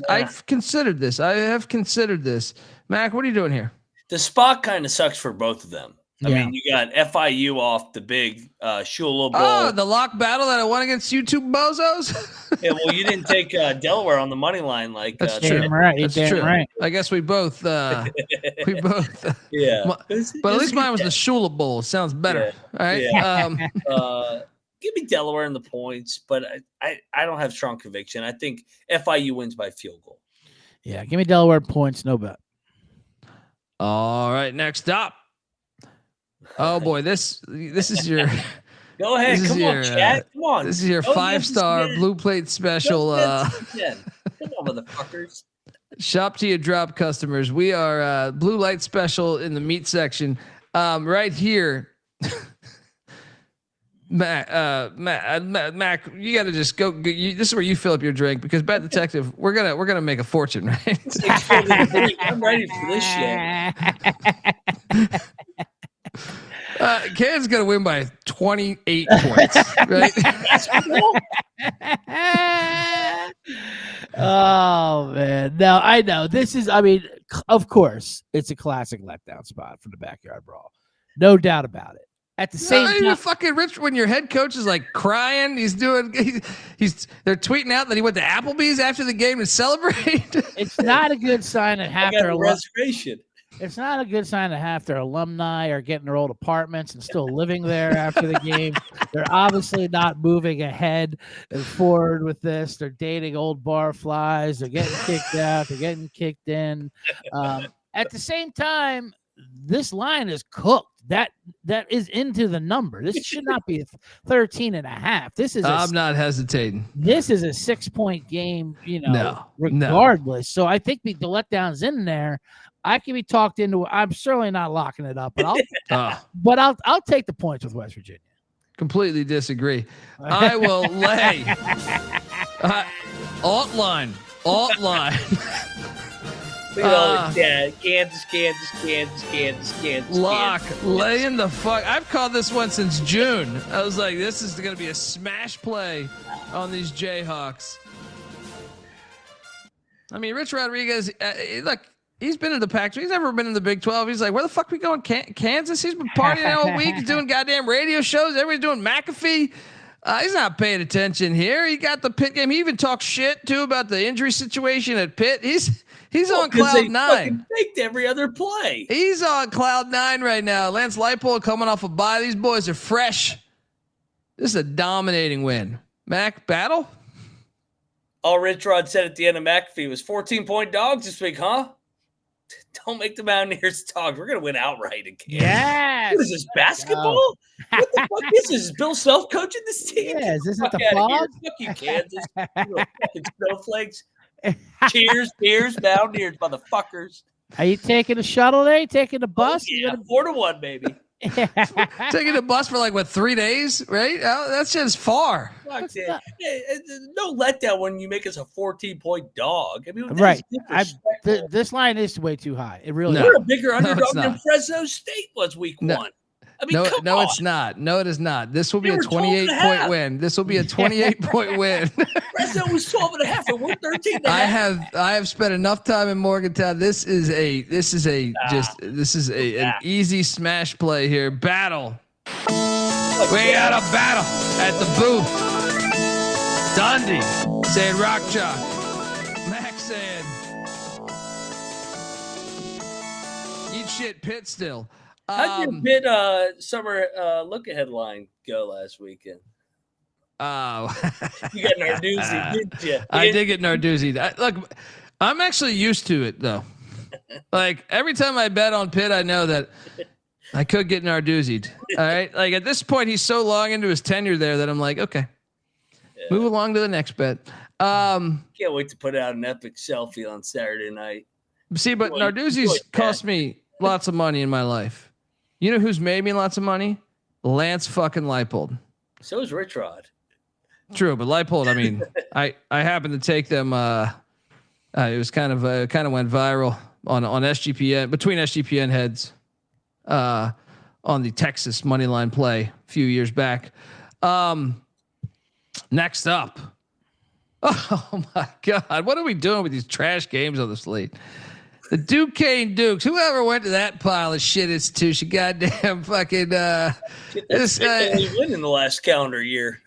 I've considered this. I have considered this. Mac, what are you doing here? The spot kind of sucks for both of them. I mean, you got FIU off the big Shula Bowl. Oh, the lock battle that I won against you two bozos? Yeah, well, you didn't take Delaware on the money line. That's true. Right. That's true. Right. I guess we both. Yeah. But at least mine was the Shula Bowl. Sounds better. Yeah. All right. Yeah. Give me Delaware in the points, but I don't have strong conviction. I think FIU wins by field goal. Yeah, give me Delaware points, no bet. All right, next up. Oh boy, this is your. Go ahead, come on, Chad. Come on. This is your 5-star blue plate special. Come on, motherfuckers. Shop to your drop customers. We are blue light special in the meat section. Right here. Mac, you got to just go. This is where you fill up your drink because Bet Detective, we're gonna make a fortune, right? I'm ready for this shit. Kansas gonna win by 28 points, right? Oh man, no, I know this is. I mean, of course, it's a classic letdown spot for the backyard brawl, no doubt about it. At the same time, you're fucking rich when your head coach is like crying. They're tweeting out that he went to Applebee's after the game to celebrate. It's not a good sign that half their reservation. It's not a good sign that half their alumni are getting their old apartments and still living there after the game. They're obviously not moving ahead and forward with this. They're dating old barflies. They're getting kicked out. They're getting kicked in. At the same time, this line is cooked. That is into the number. This should not be 13.5. This is. I'm not hesitating. This is a 6-point game. Regardless. So I think the letdown's in there. I can be talked into. I'm certainly not locking it up, but I'll take the points with West Virginia. Completely disagree. I will lay alt line. Kansas. Lock, laying the fuck. I've called this one since June. I was like, this is going to be a smash play on these Jayhawks. I mean, Rich Rodriguez, look, he's been in the Pac-12. He's never been in the Big 12. He's like, where the fuck we going? Kansas? He's been partying all week. He's doing goddamn radio shows. Everybody's doing McAfee. He's not paying attention here. He got the Pitt game. He even talked shit too about the injury situation at Pitt. He's on cloud nine. Faked every other play. He's on cloud nine right now. Lance Leipold coming off a bye. These boys are fresh. This is a dominating win. Mac, battle? All Rich Rod said at the end of McAfee was 14-point dogs this week, huh? Don't make the Mountaineers talk. We're going to win outright again. Yes. What is this, basketball? What the fuck is this? Is Bill Self coaching this team? Yeah, is this at the Fog? Fuck you, Kansas. You little fucking snowflakes. Cheers, Mountaineers, motherfuckers. Are you taking a shuttle there? You taking a bus? Oh, yeah, 4-1, baby. Taking a bus for 3 days, right? That's just far. Fuck that. No letdown when you make us a 14-point dog. I mean, right. This line is way too high. It really is. We're a bigger underdog than Fresno State was week 1. I mean, come on. It's not. No, it is not. This will be a 28-point win. This will be a 28-point win. Fresno was 12.5, and we're 13.5. I have spent enough time in Morgantown. This is an easy smash play here. Battle. We got a battle at the booth. Dundee saying rock chalk. Max saying eat shit Pitt still. How'd your Pitt summer look-ahead line go last weekend? Oh. You got Narduzzi, didn't you? I did get Narduzzi. Look, I'm actually used to it, though. Every time I bet on Pitt, I know that I could get Narduzzi'd. All right? At this point, he's so long into his tenure there that I'm like, okay, move along to the next bet. Can't wait to put out an epic selfie on Saturday night. See, but Narduzzi's cost me lots of money in my life. You know who's made me lots of money? Lance fucking Leipold. So is Rich Rod. True, but Leipold, I mean, I happened to take them. It was kind of went viral on SGPN, between SGPN heads, on the Texas money line play a few years back. Next up, oh my God, what are we doing with these trash games on the slate? The Duquesne Dukes. Whoever went to that pile of shit institution, goddamn fucking this win in the last calendar year.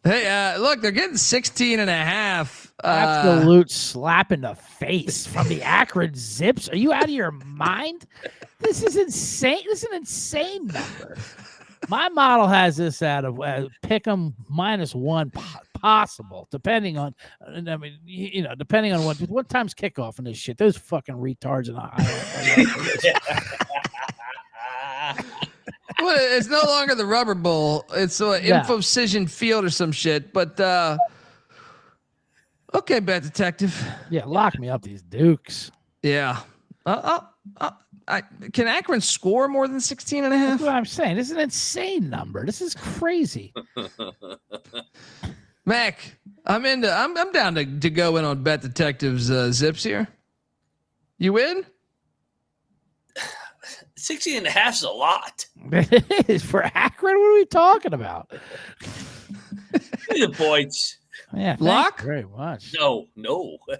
Hey, look, they're getting 16.5. Absolute slap in the face from the Akron Zips. Are you out of your mind? This is insane. This is an insane number. My model has this out of pick 'em -1 possible, depending on. I mean, depending on what time's kickoff and this shit. Those fucking retards in the Well, it's no longer the Rubber Bowl. It's Infocision Field or some shit. But okay, Bet Detective. Yeah, lock me up, these Dukes. Yeah. can Akron score more than 16 and a half? That's what I'm saying. This is an insane number. This is crazy. Mac, I'm down to go in on Bet Detective's zips here. You in? 16 and a half is a lot. It is for Akron. What are we talking about? Give me the points. Yeah, lock? Very much. No.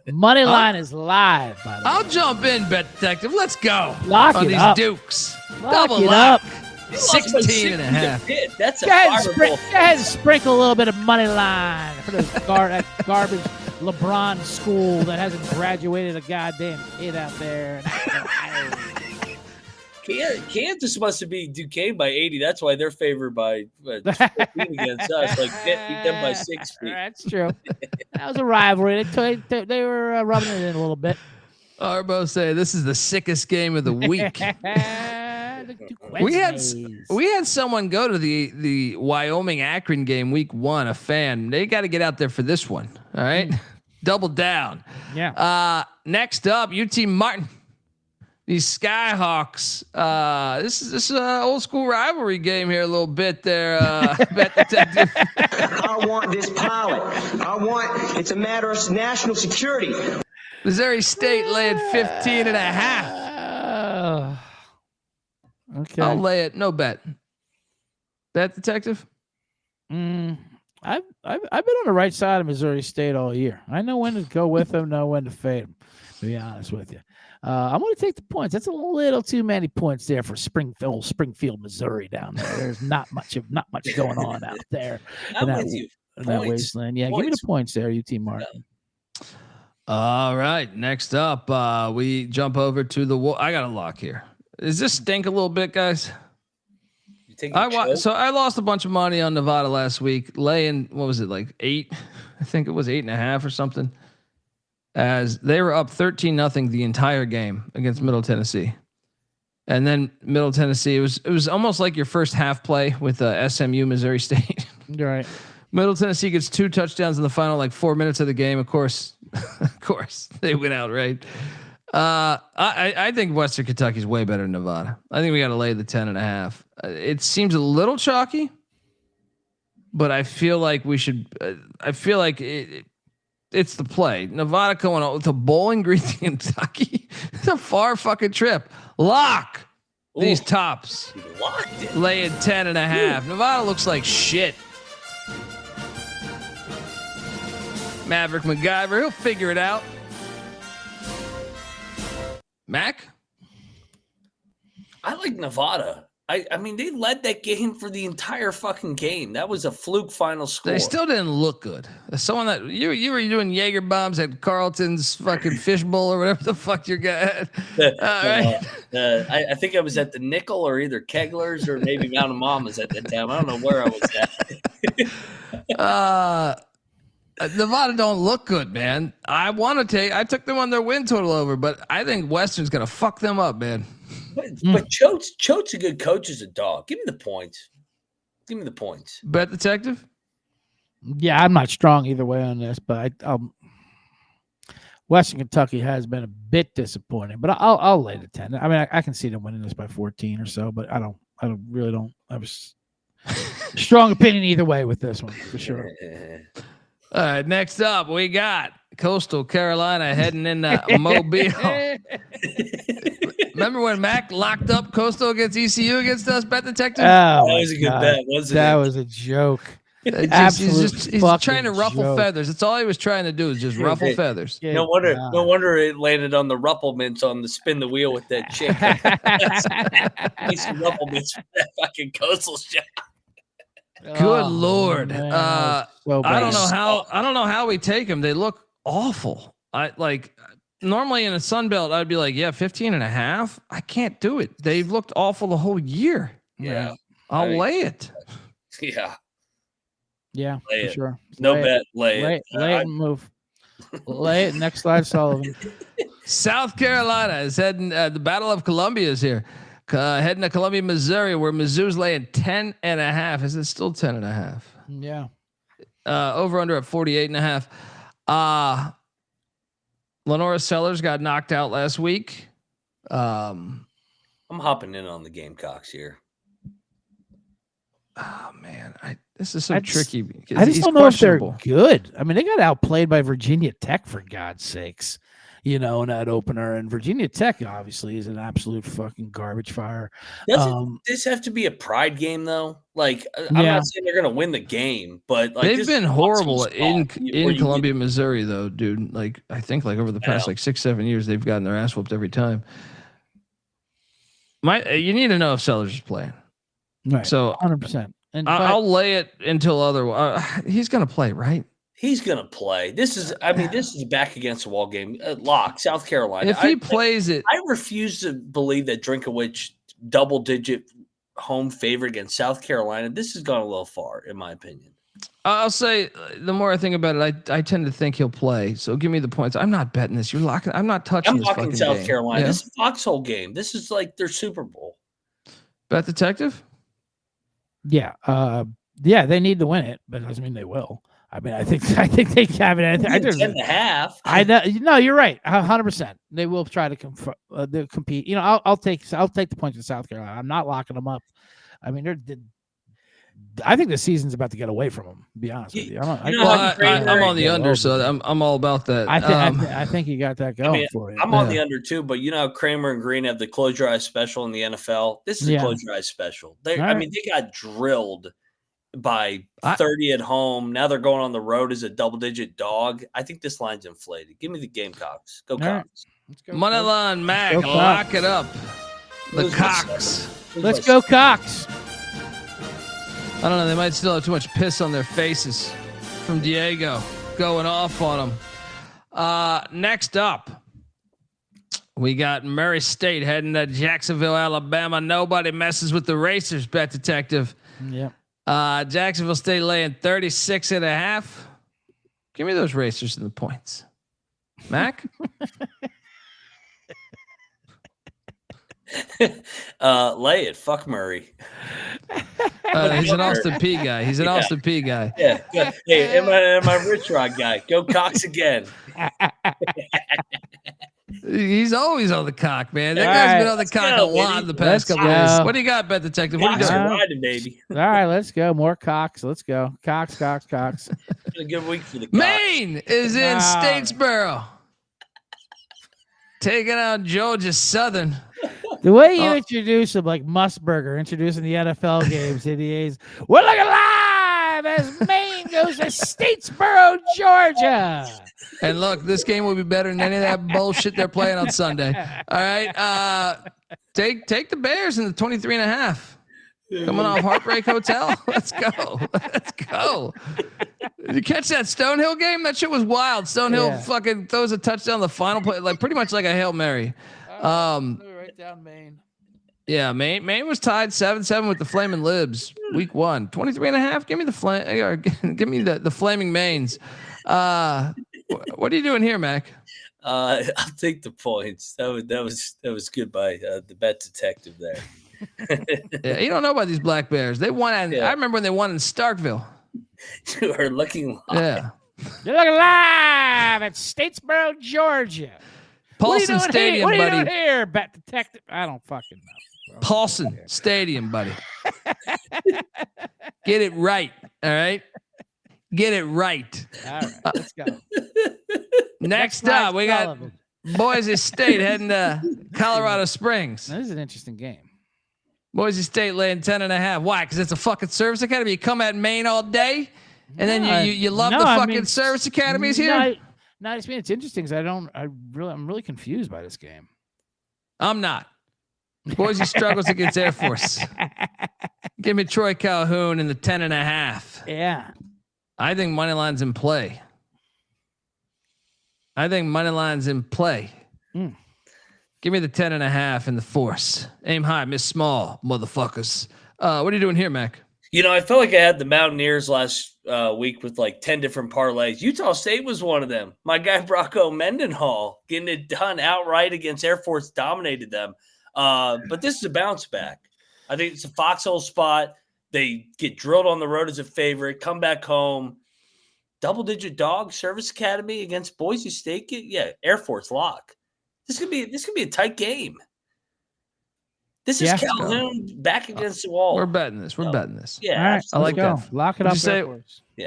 Money line is live. By the way. I'll jump in, Bet Detective. Let's go. Lock on it these up. Dukes. Lock Double it lock. up. 16 and a half. That's a Go ahead, horrible. go ahead and sprinkle a little bit of money line for this that garbage LeBron school that hasn't graduated a goddamn kid out there. Kansas must be Duquesne by 80. That's why they're favored by 14 against us. Like beat them by 60. That's true. That was a rivalry. They were rubbing it in a little bit. Arbo say this is the sickest game of the week. We had someone go to the Wyoming Akron game week 1. A fan. They got to get out there for this one. All right, double down. Yeah. Next up, UT Martin. These Skyhawks. This is an old school rivalry game here a little bit there. Bet Detective. I want this pilot. It's a matter of national security. Missouri State laying 15 and a half. Okay. I'll lay it. No bet. Bet Detective. I've been on the right side of Missouri State all year. I know when to go with them, know when to fade them. To be honest with you, I'm going to take the points. That's a little too many points there for Springfield, Missouri down there. There's not much going on out there. I'm with you. In that wasteland. Yeah, give me the points there, UT Martin. All right. Next up, we jump over to the. I got a lock here. Does this stink a little bit, guys? So I lost a bunch of money on Nevada last week, laying, what was it, like 8? I think it was 8.5 or something. As they were up 13-0 the entire game against Middle Tennessee. And then Middle Tennessee, it was almost like your first half play with SMU Missouri State. Right. Middle Tennessee gets 2 touchdowns in the final, like 4 minutes of the game. Of course, they went out, right? I think Western Kentucky is way better than Nevada. I think we got to lay the 10.5. It seems a little chalky, but I feel like we should. I feel like it's the play. Nevada going out with a Bowling Green to Kentucky. It's a far fucking trip. Lock these tops. Locked it. Laying 10.5. Nevada looks like shit. Maverick MacGyver, he'll figure it out. Mac? I like Nevada. I mean, they led that game for the entire fucking game. That was a fluke final score. They still didn't look good. Someone that you were doing Jaeger bombs at Carlton's fucking fishbowl or whatever the fuck your guy had. I think I was at the Nickel or either Kegler's or maybe Mountain Mama's at that time. I don't know where I was at. Nevada don't look good, man. I took them on their win total over, but I think Western's gonna fuck them up, man. But Choate's a good coach as a dog. Give me the points. Bet Detective? Yeah, I'm not strong either way on this, but Western Kentucky has been a bit disappointing, but I'll lay the 10. I mean, I can see them winning this by 14 or so, but I really don't have a strong opinion either way with this one for sure. All right, next up we got Coastal Carolina heading into Mobile. Remember when Mac locked up Coastal against ECU against us, Bet Detective? Oh, that was a good bet, wasn't it? That was a joke. He's trying to ruffle feathers. That's all he was trying to do is just ruffle feathers. Yeah, no wonder it landed on the Ruppelmans on the spin the wheel with that chick. He's some Ruppelmans for that fucking Coastal shot. Good Lord. Man, I don't know how we take them. They look awful. Normally in a Sun Belt, I'd be like, yeah, 15.5. I can't do it. They've looked awful the whole year. Yeah. I'll lay it. Yeah. Yeah, lay for it. sure. No bet. Lay it. Lay it and move. Lay it. Next slide, Sullivan. South Carolina is heading. The Battle of Columbia is here. Heading to Columbia, Missouri, where Mizzou's laying 10.5. Is it still 10.5? Yeah. Over under at 48.5. Lenora Sellers got knocked out last week. I'm hopping in on the Gamecocks here. Oh man, this is so tricky. I just don't know if they're good. I mean, they got outplayed by Virginia Tech, for God's sakes, in that opener. And Virginia Tech obviously is an absolute fucking garbage fire. Doesn't this have to be a pride game though? Like, I'm not saying they're going to win the game, but like they've been horrible in Columbia, Missouri, though, dude. Like, I think over the past 6-7 years, they've gotten their ass whooped every time. You need to know if Sellers is playing. Right. So 100%. And I'll lay it until otherwise. He's going to play, right? He's going to play. This is a back against the wall game. Lock, South Carolina. If he plays it. I refuse to believe that Drinkowicz double-digit home favorite against South Carolina. This has gone a little far, in my opinion. I'll say the more I think about it, I tend to think he'll play. So give me the points. I'm not betting this. You're locking. I'm not touching this fucking South game. Carolina. Yeah. This is a foxhole game. This is like their Super Bowl. Bet detective? Yeah. They need to win it, but it doesn't mean they will. I mean, I think they have it. 10.5. I know. No, you're right. 100%. They will try to compete. I'll take the points with South Carolina. I'm not locking them up. I mean, I think the season's about to get away from them. To be honest with you, I'm on the under, so I'm all about that. I think you got that going for you. I'm on the under too, but you know how Kramer and Green have the close your eyes special in the NFL. This is a close your eyes special. They got drilled by 30 at home. Now they're going on the road as a double-digit dog. I think this line's inflated. Give me the Gamecocks. Go Cocks. Let's go. Money line, Mac. Lock it up. The Cocks. Let's go Cocks. I don't know. They might still have too much piss on their faces from Diego going off on them. Next up, we got Murray State heading to Jacksonville, Alabama. Nobody messes with the Racers, bet detective. Yeah. Jacksonville State laying 36.5. Give me those Racers and the points. Mac? Lay it. Fuck Murray. He's an Austin P guy. He's an Austin P guy. Yeah. Hey, am I Rich Rod guy? Go Cox again. He's always on the cock, man. That guy's been on the cock a lot in the past couple of days. What do you got, bet detective? What are you doing? Riding, baby. All right, let's go. More Cocks. Let's go. Cocks. It's been a good week for the Cocks. Maine is in Statesboro. Taking out Georgia Southern. The way you introduce him, like Musburger introducing the NFL games in the A's. We're looking live as Maine goes to Statesboro, Georgia. And look, this game will be better than any of that bullshit they're playing on Sunday. All right. Take the Bears in the 23.5. Coming off Heartbreak Hotel. Let's go. Let's go. Did you catch that Stonehill game? That shit was wild. Stonehill fucking throws a touchdown the final play, like pretty much like a Hail Mary. Right down Maine. Yeah, Maine was tied 7-7 with the Flaming Libs week 1. 23.5. Give me the give me the Flaming Maines. What are you doing here, Mac? I'll take the points. That was good by the bet detective there. Yeah, you don't know about these Black Bears. They won. I remember when they won in Starkville. You are looking live. Yeah, you're looking live at Statesboro, Georgia. Paulson Stadium, buddy. What are you doing here, bet detective? I don't fucking know. Paulson Stadium, buddy. Get it right. All right. Get it right. All right, let's go. Next up, we got Boise State heading to Colorado Springs. This is an interesting game. Boise State laying 10.5. Why? Because it's a fucking service academy. You come at Maine all day, and then you love the fucking service academies here. No, I just mean it's interesting because I'm really confused by this game. I'm not. Boise struggles against Air Force. Give me Troy Calhoun in the 10.5. Yeah. I think money line's in play. Give me the 10.5 in the force. Aim high, miss small, motherfuckers. What are you doing here, Mac? You know, I felt like I had the Mountaineers last week with like 10 different parlays. Utah State was one of them. My guy Brocco Mendenhall getting it done outright against Air Force, dominated them. But this is a bounce back. I think it's a foxhole spot. They get drilled on the road as a favorite, come back home. Double-digit dog, Service Academy against Boise State. Air Force lock. This could be a tight game. This is Calhoun back against the wall. We're betting this. We're betting this. Yeah, all right, I like go. that. Lock it up. What did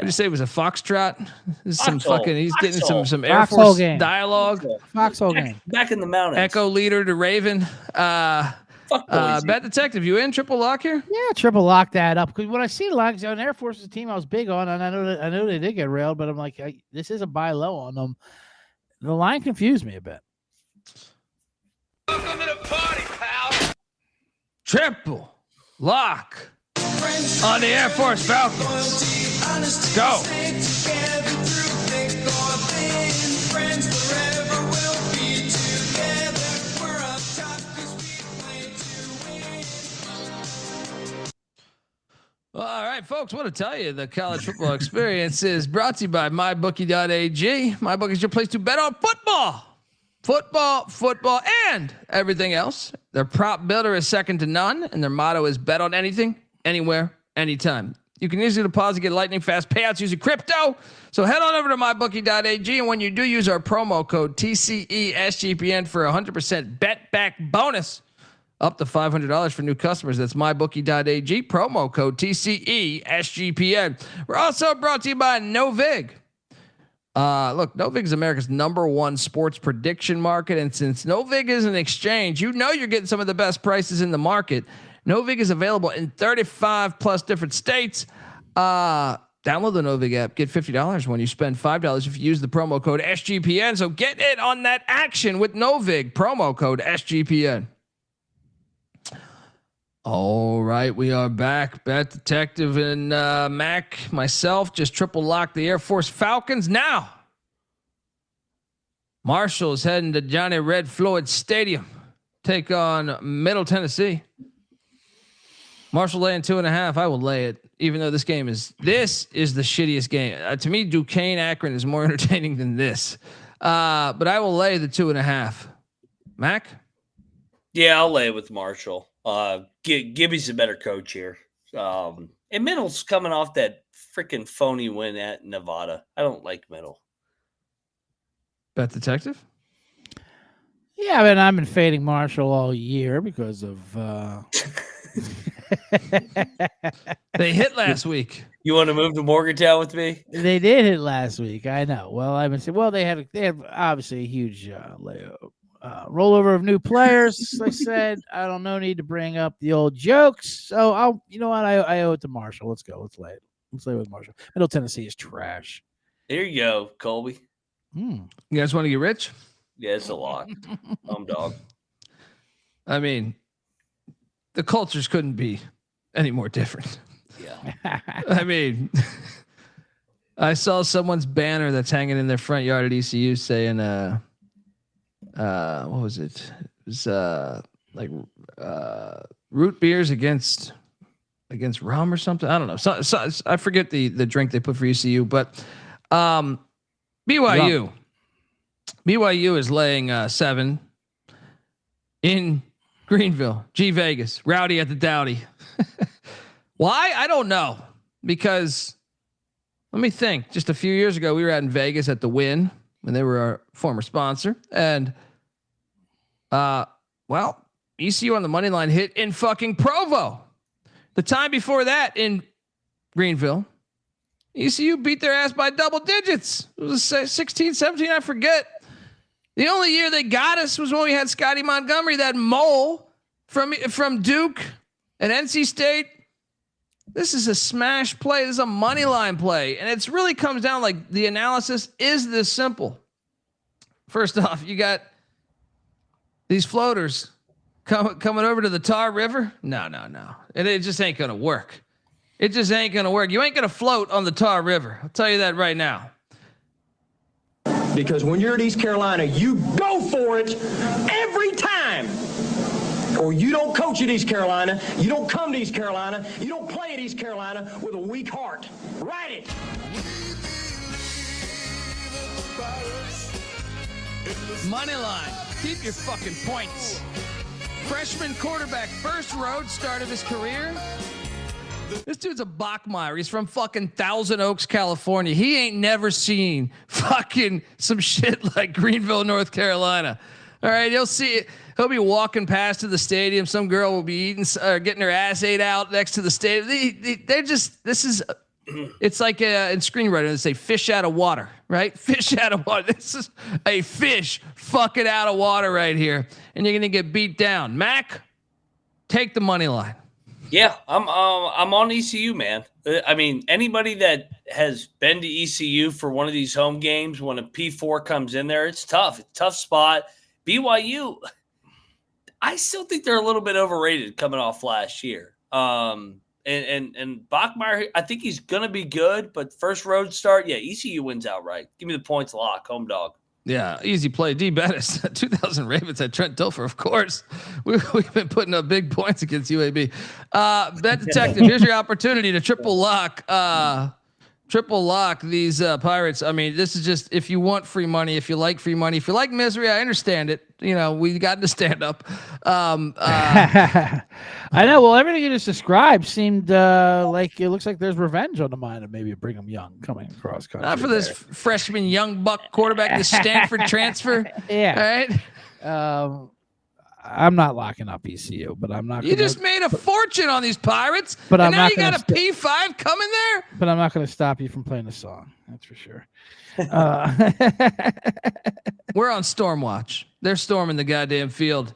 you say? It was a foxtrot? This is some Foxhole. fucking. He's getting Foxhole. some Air Foxhole Force game. dialogue. Foxhole game. Back in the mountains. Echo leader to Raven. Fuck Boise. Bet detective, you in triple lock here? Yeah, triple lock that up. Because when I see locks on Air Force, is a team I was big on, and I know they did get railed, but I'm like, this is a buy low on them. The line confused me a bit. Welcome to the party, pal. Triple lock on the Air Force Falcons. Go. All right, folks, I want to tell you the college football experience is brought to you by MyBookie.ag. MyBookie is your place to bet on football, and everything else. Their prop builder is second to none, and their motto is bet on anything, anywhere, anytime. You can easily deposit, get lightning fast payouts using crypto. So head on over to MyBookie.ag, and when you do, use our promo code TCESGPN for 100% bet back bonus. Up to $500 for new customers. That's mybookie.ag, promo code TCESGPN. We're also brought to you by Novig. Look, Novig is America's #1 sports prediction market. And since Novig is an exchange, you know you're getting some of the best prices in the market. Novig is available in 35 plus different states. Download the Novig app. Get $50 when you spend $5 if you use the promo code SGPN. So get in on that action with Novig, promo code SGPN. All right, we are back. Bet detective and Mac, myself, just triple locked the Air Force Falcons. Now, Marshall is heading to Johnny Red Floyd Stadium, take on Middle Tennessee. Marshall laying 2.5. I will lay it, even though this is the shittiest game. To me, Duquesne Akron is more entertaining than this. But I will lay the 2.5. Mac? Yeah, I'll lay it with Marshall. Gibby's a better coach here. And Middle's coming off that freaking phony win at Nevada. I don't like Middle. Bet detective? Yeah, I mean, I've been fading Marshall all year because of. They hit last week. You want to move to Morgantown with me? They did hit last week. I know. Well, I've been saying. Well, they have obviously a huge rollover of new players. Like I said, I don't know. Need to bring up the old jokes. So you know what? I owe it to Marshall. Let's go. Let's lay it. Let's lay it with Marshall. Middle Tennessee is trash. There you go, Colby. You guys want to get rich? Yeah, it's a lot. Dog. I mean, the cultures couldn't be any more different. Yeah. I mean, I saw someone's banner that's hanging in their front yard at ECU saying, what was it? It was root beers against rum or something. I don't know. So I forget the drink they put for ECU, but BYU is laying 7 in Greenville. G Vegas, rowdy at the Dowdy. Why? I don't know. Because let me think. Just a few years ago, we were out in Vegas at the Wynn when they were our former sponsor, and ECU on the money line hit in fucking Provo. The time before that in Greenville, ECU beat their ass by double digits. It was 16, 17, I forget. The only year they got us was when we had Scotty Montgomery, that mole from Duke and NC State. This is a smash play. This is a money line play. And it really comes down like the analysis is this simple. First off, you got these floaters coming over to the Tar River. No. It just ain't going to work. It just ain't going to work. You ain't going to float on the Tar River. I'll tell you that right now. Because when you're at East Carolina, you go for it every time. Or you don't coach at East Carolina, you don't come to East Carolina, you don't play at East Carolina with a weak heart. Write it. Money line. Keep your fucking points. Freshman quarterback, first road start of his career. This dude's a Bachmeier. He's from fucking Thousand Oaks, California. He ain't never seen fucking some shit like Greenville, North Carolina. All right, you'll see it. He'll be walking past to the stadium. Some girl will be eating or getting her ass ate out next to the stadium. They're just, this is, it's like in screenwriting, they say fish out of water, right? Fish out of water. This is a fish fucking out of water right here. And you're going to get beat down. Mac, take the money line. Yeah, I'm on ECU, man. I mean, anybody that has been to ECU for one of these home games, when a P4 comes in there, it's tough. It's a tough spot. BYU, I still think they're a little bit overrated coming off last year. And Bachmeier, I think he's gonna be good, but first road start, yeah, ECU wins outright. Give me the points lock, home dog. Yeah, easy play. D. Bettis, 2,000 Ravens at Trent Dilfer, of course. We've been putting up big points against UAB. Bet Detective, here's your opportunity to triple lock these Pirates. I mean, this is just, if you want free money, if you like free money, if you like misery, I understand it. You know, we got to stand up. I know. Well, everything you just described seemed like it looks like there's revenge on the mind of maybe Brigham Young coming across country. Not for this freshman young buck quarterback, this Stanford transfer. Yeah. All right. I'm not locking up ECU, but I'm not. You just made a fortune on these Pirates, but and I'm now not you got a P5 coming there. But I'm not going to stop you from playing the song. That's for sure. We're on storm watch. They're storming the goddamn field.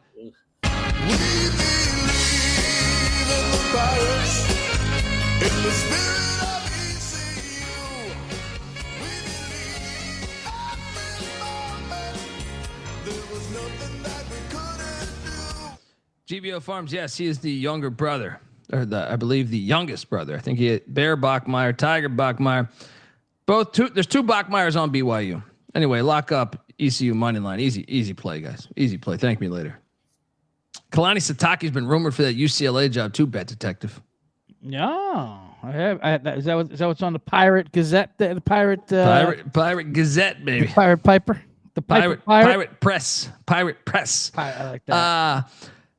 GBO Farms, yes, he is the younger brother, or I believe the youngest brother. I think he Bear Bachmeier, Tiger Bachmeier. There's two Bachmeiers on BYU. Anyway, lock up ECU money line. Easy play, guys. Easy play. Thank me later. Kalani Sitake's been rumored for that UCLA job too, Bet Detective. No, I have. Is that what's on the Pirate Gazette? The Pirate Gazette, baby. The Pirate Piper. The Pirate Press. Pirate Press. I like that.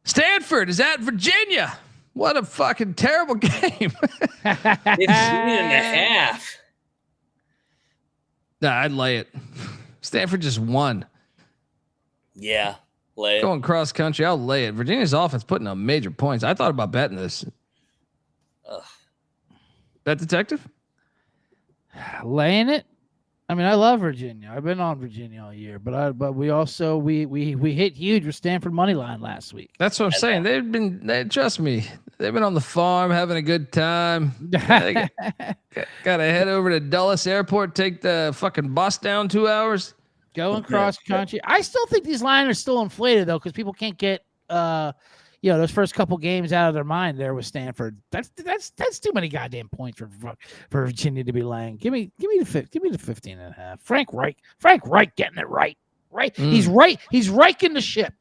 Stanford is at Virginia. What a fucking terrible game. 15.5. Nah, I'd lay it. Stanford just won. Yeah, lay it. Going cross country, I'll lay it. Virginia's offense putting up major points. I thought about betting this. Bet Detective? Laying it? I mean, I love Virginia. I've been on Virginia all year, but we also we hit huge with Stanford money line last week. That's what I'm saying. Trust me, they've been on the farm having a good time. Got to head over to Dulles Airport, take the fucking bus down 2 hours. Going cross country. I still think these lines are still inflated though, because people can't get those first couple games out of their mind there with Stanford. That's too many goddamn points for Virginia to be laying. Give me the 15.5. Frank Reich getting it right. Right. He's right in the ship.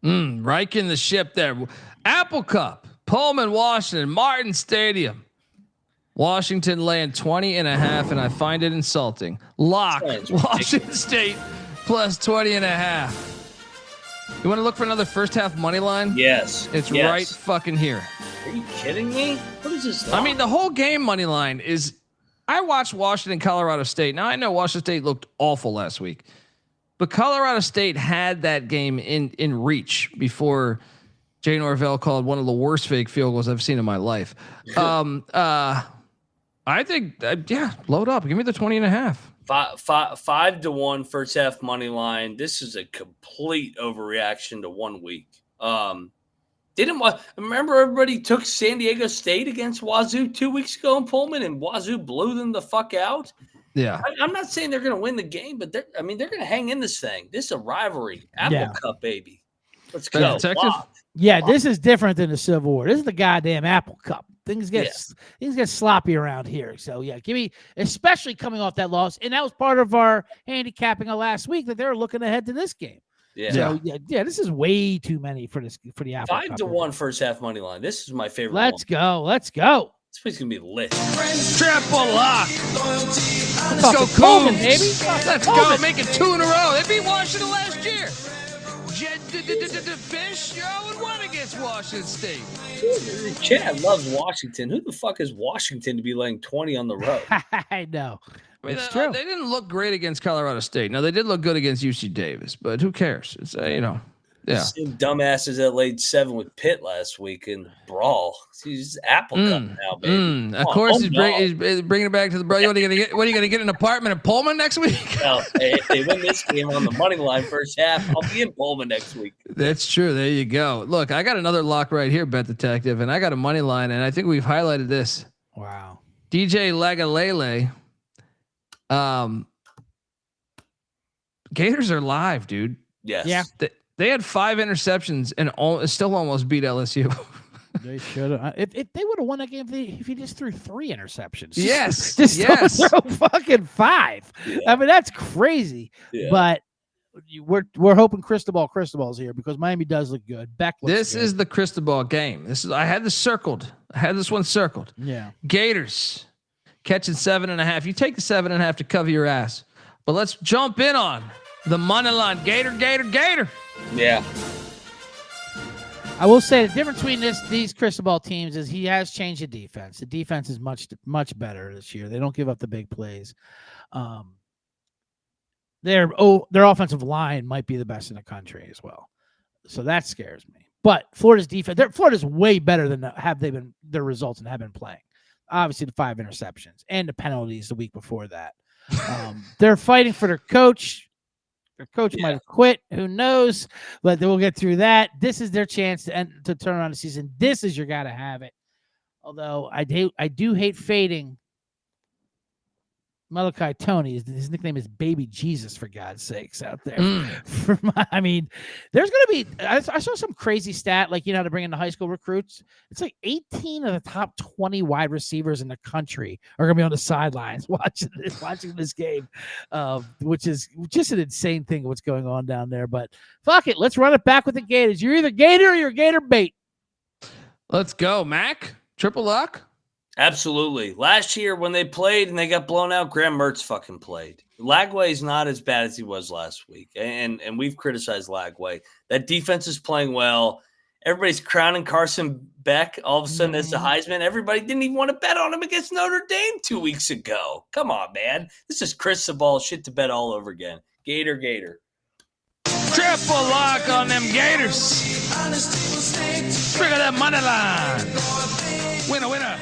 Reich in the ship there. Apple Cup, Pullman, Washington, Martin Stadium. Washington laying 20.5, and I find it insulting. Lock Washington State plus 20.5. You want to look for another first half money line? Yes. It's right fucking here. Are you kidding me? What is this? I mean, the whole game money line is. I watched Washington, Colorado State. Now I know Washington State looked awful last week, but Colorado State had that game in reach before Jay Norvell called one of the worst fake field goals I've seen in my life. I think, load up. Give me the 20.5. 5-1 first half money line. This is a complete overreaction to 1 week. Remember everybody took San Diego State against Wazoo 2 weeks ago in Pullman, and Wazoo blew them the fuck out. Yeah, I'm not saying they're going to win the game, but they're going to hang in this thing. This is a rivalry. Apple Cup, baby. Let's go. Yeah, this is different than the Civil War. This is the goddamn Apple Cup. Things get sloppy around here. So yeah, give me, especially coming off that loss, and that was part of our handicapping of last week that they were looking ahead to this game. Yeah. So yeah, this is way too many for the Apple 5-1 first half money line. This is my favorite. Let's go. This place gonna be lit. Triple lock. Let's go, Coleman, baby. Let's go. Make it 2 in a row. They beat Washington last year. Fish, you're 0-1 against Washington State. Chad loves Washington. Who the fuck is Washington to be laying 20 on the road? I know. I mean, it's true. They didn't look great against Colorado State. Now, they did look good against UC Davis, but who cares? It's, Yeah. Same dumbasses that laid 7 with Pitt last week in brawl. He's apple cup now, baby. Of course, he's bringing it back to the bro. What are you going to get an apartment in Pullman next week? Well, if they win this game on the money line first half, I'll be in Pullman next week. That's true. There you go. Look, I got another lock right here, Bet Detective, and I got a money line, and I think we've highlighted this. Wow. DJ Lagalele. Gators are live, dude. Yes. Yeah. They had 5 interceptions and still almost beat LSU. They should have. If they would have won that game, if he just threw 3 interceptions. Yes. Just throw fucking 5. Yeah. I mean, that's crazy. Yeah. But we're hoping Cristobal's here because Miami does look good. Beck looks This good. is the Cristobal game. I had this circled. I had this one circled. Yeah. Gators catching 7.5. You take the 7.5 to cover your ass. But let's jump in on the money line. Gator. Yeah. I will say the difference between these Cristobal teams is he has changed the defense. The defense is much better this year. They don't give up the big plays. Their offensive line might be the best in the country as well. So that scares me. But Florida's defense, Florida's way better than their results and have been playing. Obviously the 5 interceptions and the penalties the week before that. They're fighting for their coach. Their coach might have quit. Who knows? But we'll get through that. This is their chance to turn around the season. This is your guy to have it. Although I do hate fading Malachi Tony. His nickname is Baby Jesus, for God's sakes, out there. I mean, there's going to be – I saw some crazy stat, like, to bring in the high school recruits. It's like 18 of the top 20 wide receivers in the country are going to be on the sidelines watching this game, which is just an insane thing what's going on down there. But fuck it. Let's run it back with the Gators. You're either Gator or you're Gator bait. Let's go, Mac. Triple lock. Absolutely. Last year when they played and they got blown out, Graham Mertz fucking played. Lagway's not as bad as he was last week. And we've criticized Lagway. That defense is playing well. Everybody's crowning Carson Beck all of a sudden as the Heisman. Everybody didn't even want to bet on him against Notre Dame 2 weeks ago. Come on, man. This is Cristobal shit to bet all over again. Gator. Triple lock on them Gators. Look at that money line. Winner.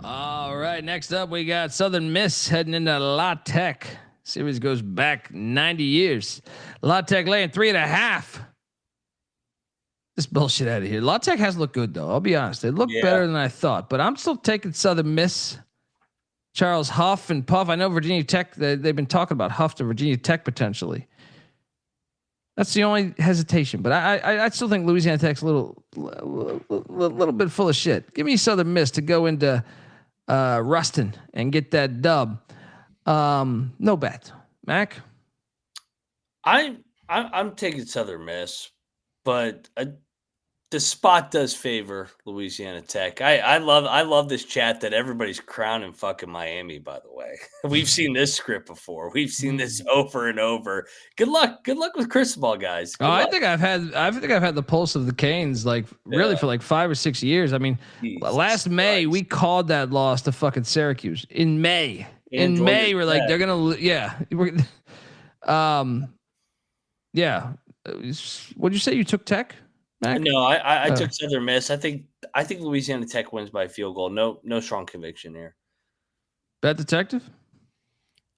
All right, next up we got Southern Miss heading into La Tech. Series goes back 90 years. La Tech laying 3.5. This bullshit out of here. La Tech has looked good though. I'll be honest; they look better than I thought. But I'm still taking Southern Miss. Charles Huff and Puff. I know Virginia Tech. They've been talking about Huff to Virginia Tech potentially. That's the only hesitation. But I still think Louisiana Tech's a little bit full of shit. Give me Southern Miss to go into Ruston and get that dub. No bet. Mac? I'm taking Southern Miss, but the spot does favor Louisiana Tech. I love this chat that everybody's crowning fucking Miami, by the way. We've seen this script before. We've seen this over and over. Good luck with Cristobal, guys. I think I've had the pulse of the Canes really for 5 or 6 years. I mean, last May we called that loss to fucking Syracuse. In May. We're like, they're gonna What'd you say? You took Tech? Mac? No, I took Southern Miss. I think Louisiana Tech wins by a field goal. No strong conviction here. Bet Detective?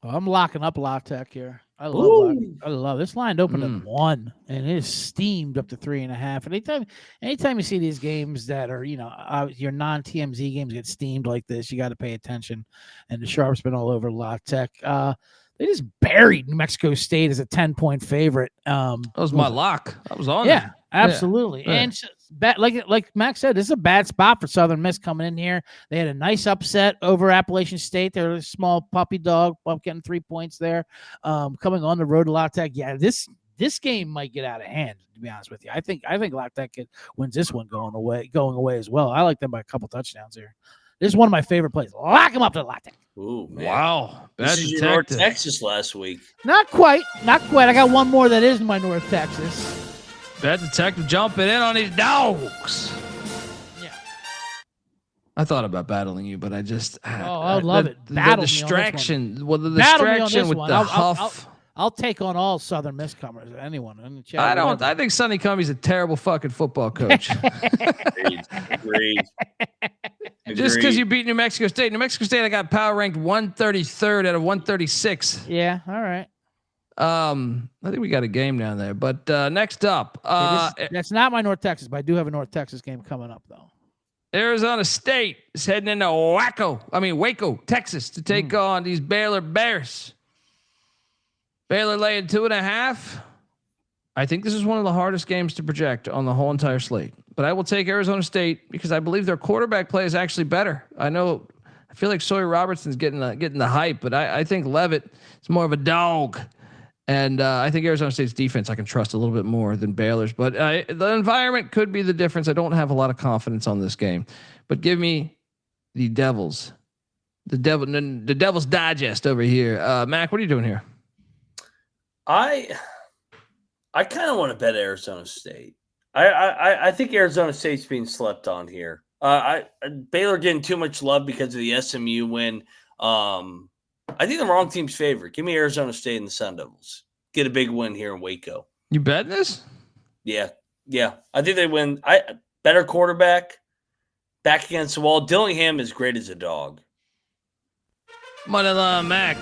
Oh, I'm locking up La Tech here. I love this line opened at 1 and it is steamed up to 3.5. Anytime you see these games that are, your non-TMZ games get steamed like this, you got to pay attention. And the sharp's been all over La Tech. They just buried New Mexico State as a 10-point favorite. That was my lock. I was on. Yeah, absolutely. Yeah. And like Max said, this is a bad spot for Southern Miss coming in here. They had a nice upset over Appalachian State. They're a small puppy dog, getting 3 points there. Coming on the road to La Tech. Yeah, this game might get out of hand, to be honest with you. I think La Tech wins this one going away as well. I like them by a couple touchdowns here. This is one of my favorite plays. Lock them up to La Tech. Ooh, man. Wow. This is your North Texas last week. Not quite. I got one more that is my North Texas. Bet Detective jumping in on these dogs. Yeah. I thought about battling you, but I just I love it. The distraction. Well, the distraction with the huff. I'll take on all Southern Miss comers. Anyone in the chat. I think Sonny Cummings a terrible fucking football coach. Agreed. Just because you beat New Mexico State. New Mexico State, I got power ranked 133rd out of 136. Yeah. All right. I think we got a game down there. But next up, that's not my North Texas, but I do have a North Texas game coming up though. Arizona State is heading into Waco, Texas, to take on these Baylor Bears. Baylor laying 2.5. I think this is one of the hardest games to project on the whole entire slate. But I will take Arizona State because I believe their quarterback play is actually better. I feel like Sawyer Robertson's getting the hype, but I think Leavitt is more of a dog. And I think Arizona State's defense I can trust a little bit more than Baylor's. But the environment could be the difference. I don't have a lot of confidence on this game. But give me the Devils. The Devil's Digest over here. Mac, what are you doing here? I kind of want to bet Arizona State. I think Arizona State's being slept on here. Baylor getting too much love because of the SMU win. I think the wrong team's favorite. Give me Arizona State and the Sun Devils. Get a big win here in Waco. You betting this? Yeah. I think they win. Better quarterback, back against the wall. Dillingham is great as a dog. Moneyline Mac.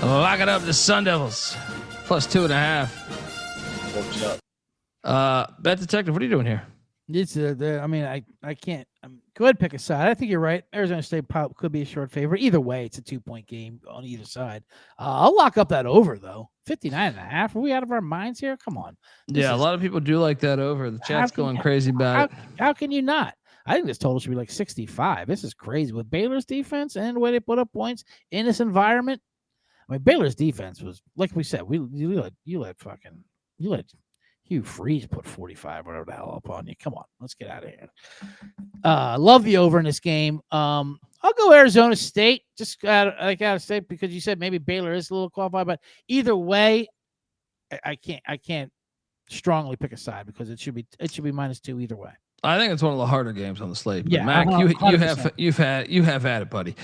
Lock it up, the Sun Devils. Plus 2.5. Works up. Bet Detective, what are you doing here? It's I can't. Go ahead and pick a side. I think you're right. Arizona State could be a short favorite. Either way, it's a 2-point game on either side. I'll lock up that over though. 59.5. Are we out of our minds here? Come on. A lot of people do like that over. The chat's going crazy about it. How can you not? I think this total should be like 65. This is crazy with Baylor's defense and the way they put up points in this environment. I mean, Baylor's defense was, like we said, you let Hugh Freeze put 45, whatever the hell, up on you. Come on, let's get out of here. Love the over in this game. I'll go Arizona State, just out of state because you said maybe Baylor is a little qualified, but either way, I can't strongly pick a side because it should be -2 either way. I think it's one of the harder games on the slate. But yeah, Mac, you've had it, buddy.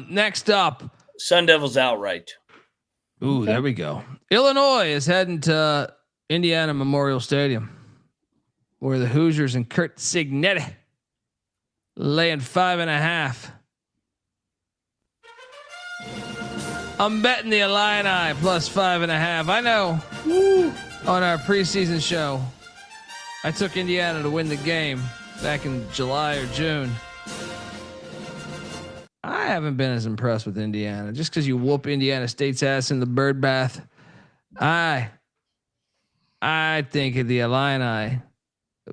Next up, Sun Devils outright. Ooh, okay. There we go. Illinois is heading to Indiana Memorial Stadium, where the Hoosiers and Kurt Cignetti laying 5.5. I'm betting the Illini plus 5.5. I know. On our preseason show, I took Indiana to win the game back in July or June. I haven't been as impressed with Indiana just because you whoop Indiana State's ass in the bird bath. I think of the Illini,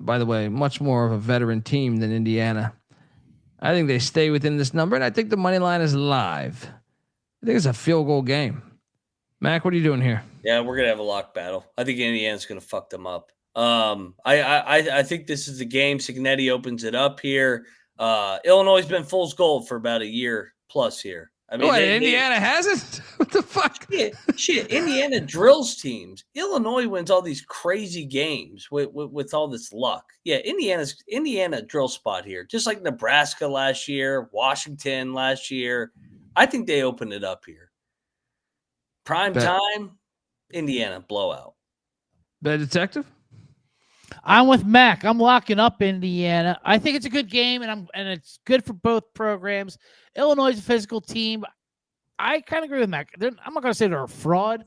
by the way, much more of a veteran team than Indiana. I think they stay within this number, and I think the money line is live. I think it's a field goal game. Mac, what are you doing here? Yeah, we're gonna have a lock battle. I think Indiana's gonna fuck them up. I think this is the game. Cignetti opens it up here. Illinois has been fool's gold for about a year plus here. I mean, Indiana hasn't? What the fuck? Shit. Indiana drills teams. Illinois wins all these crazy games with all this luck. Yeah, Indiana drill spot here, just like Nebraska last year, Washington last year. I think they open it up here. Prime time, Indiana blowout. Bet Detective? I'm with Mac. I'm locking up Indiana. I think it's a good game, and it's good for both programs. Illinois is a physical team. I kind of agree with Mac. I'm not going to say they're a fraud,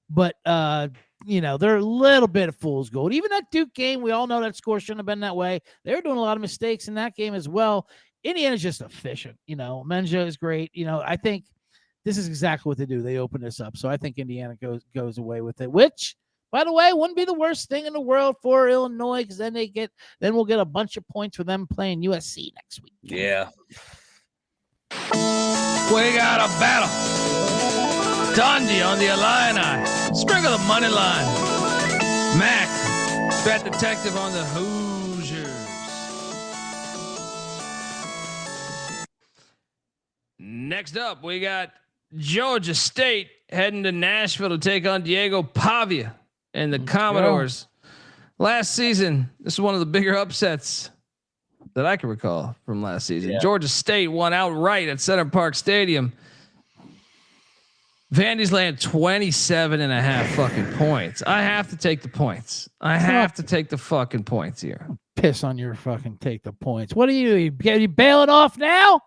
but they're a little bit of fool's gold. Even that Duke game, we all know that score shouldn't have been that way. They were doing a lot of mistakes in that game as well. Indiana's just efficient. Menja is great. I think this is exactly what they do. They open this up, so I think Indiana goes away with it, which, by the way, wouldn't be the worst thing in the world for Illinois because then we'll get a bunch of points for them playing USC next week. Yeah. We got a battle. Dundee on the Illini. Sprinkle the money line. Mac, Bet Detective on the Hoosiers. Next up, we got Georgia State heading to Nashville to take on Diego Pavia and the Commodores. Last season, this is one of the bigger upsets that I can recall from last season. Yeah. Georgia State won outright at Center Park Stadium. Vandy's laying 27.5 fucking points. I have to take the points. I have to take the fucking points here. Piss on your fucking take the points. What are you bailing off now?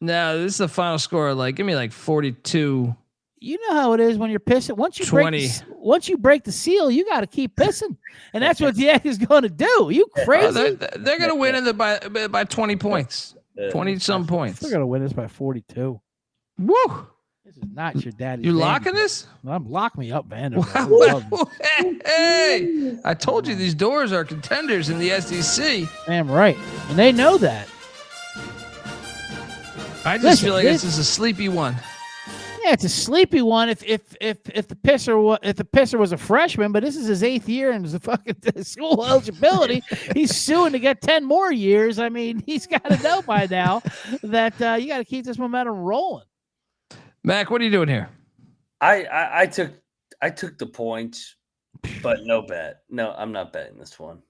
No, this is the final score. Like, give me like 42. You know how it is when you're pissing. Once you break the seal, you got to keep pissing, and that's what the Egg is going to do. You crazy? They're going to win by 20 points, 20 some points. They're going to win this by 42. Woo! This is not your daddy's. You locking this? Lock me up, man. Hey, I told you these doors are contenders in the SEC. Damn right, and they know that. I just feel like this is a sleepy one. Yeah, it's a sleepy one. If the pisser was a freshman, but this is his 8th year and his fucking school eligibility, he's suing to get 10 more years. I mean, he's got to know by now that you got to keep this momentum rolling. Mac, what are you doing here? I took the points, but no bet. No, I'm not betting this one.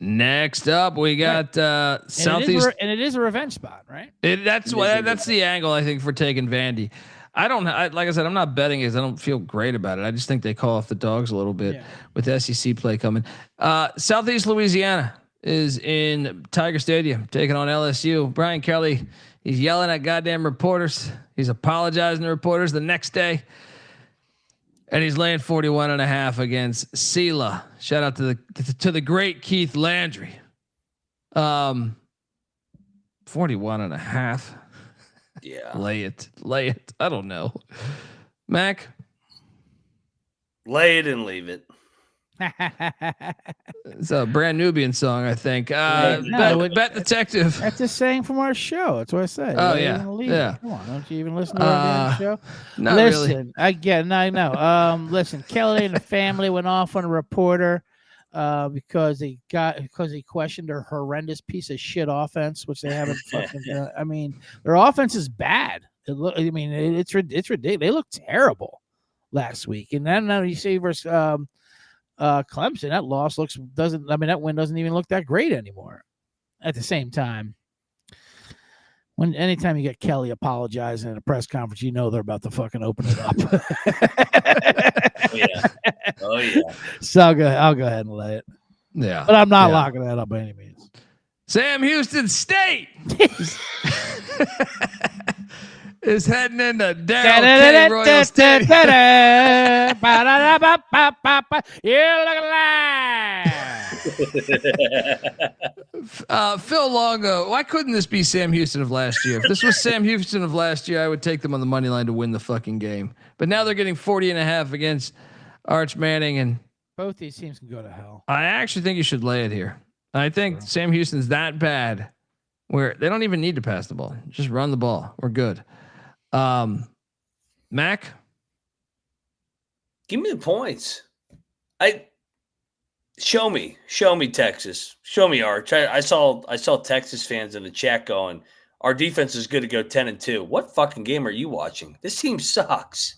Next up, we got Southeast, and it is a revenge spot, right? That's the angle I think for taking Vandy. Like I said, I'm not betting because I don't feel great about it. I just think they call off the dogs a little bit with SEC play coming. Southeast Louisiana is in Tiger Stadium taking on LSU. Brian Kelly, he's yelling at goddamn reporters. He's apologizing to reporters the next day. And he's laying 41.5 against Sela. Shout out to the great Keith Landry. 41.5. Yeah. Lay it. I don't know. Mac. Lay it and leave it. It's a brand Nubian song, I think. Bet Detective. That's a saying from our show. That's what I said. Oh, yeah. Come on, don't you even listen to our show? Not listen, really. I know. Listen, Kelly and the family went off on a reporter because he questioned their horrendous piece of shit offense, which they haven't fucking done. I mean, their offense is bad. It's ridiculous. They look terrible last week, and then you see versus Clemson, that win doesn't even look that great anymore. At the same time, anytime you get Kelly apologizing at a press conference, you know they're about to fucking open it up. Oh yeah. So I'll go ahead and lay it. Yeah. But I'm not locking that up by any means. Sam Houston State is heading into Darrell K. Royal Stadium. You look alive. Phil Longo, why couldn't this be Sam Houston of last year? If this was Sam Houston of last year, I would take them on the money line to win the fucking game. But now they're getting 40.5 against Arch Manning, and both these teams can go to hell. I actually think you should lay it here. I think Sam Houston's that bad where they don't even need to pass the ball. Just run the ball. We're good. Mac, give me the points. Show me Texas. Show me Arch. I saw Texas fans in the chat going, our defense is good to go 10-2. What fucking game are you watching? This team sucks.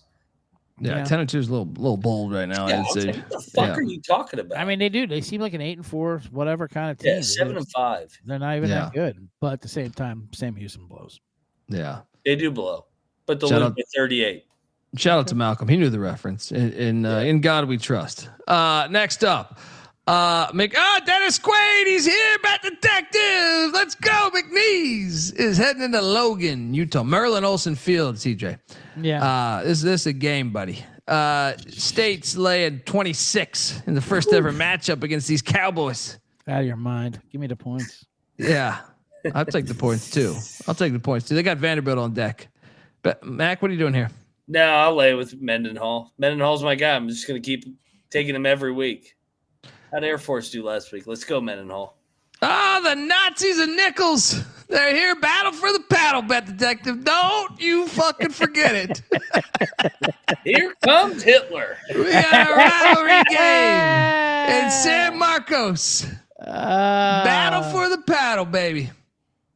Yeah. 10-2 is a little bold right now. Yeah, what the fuck are you talking about? I mean, they do. They seem like an 8-4, whatever kind of team. Yeah, 7-5. They're not even that good. But at the same time, Sam Houston blows. Yeah, they do blow, but they'll lose by 38. Shout out to Malcolm. He knew the reference. In God we trust. Next up, Dennis Quaid. He's here, Bat Detective. Let's go. McNeese is heading into Logan, Utah. Merlin Olsen Field, CJ. Yeah. Is this a game, buddy? State's laying 26 in the first ever matchup against these Cowboys. Out of your mind. Give me the points. Yeah. I'll take the points too. They got Vanderbilt on deck. But Mac, what are you doing here? No, I'll lay with Mendenhall. Mendenhall's my guy. I'm just going to keep taking him every week. How'd Air Force do last week? Let's go, Mendenhall. The Nazis and Nichols. They're here. Battle for the paddle, Bet Detective. Don't you fucking forget it. Here comes Hitler. We got a rivalry game in San Marcos. Battle for the paddle, baby.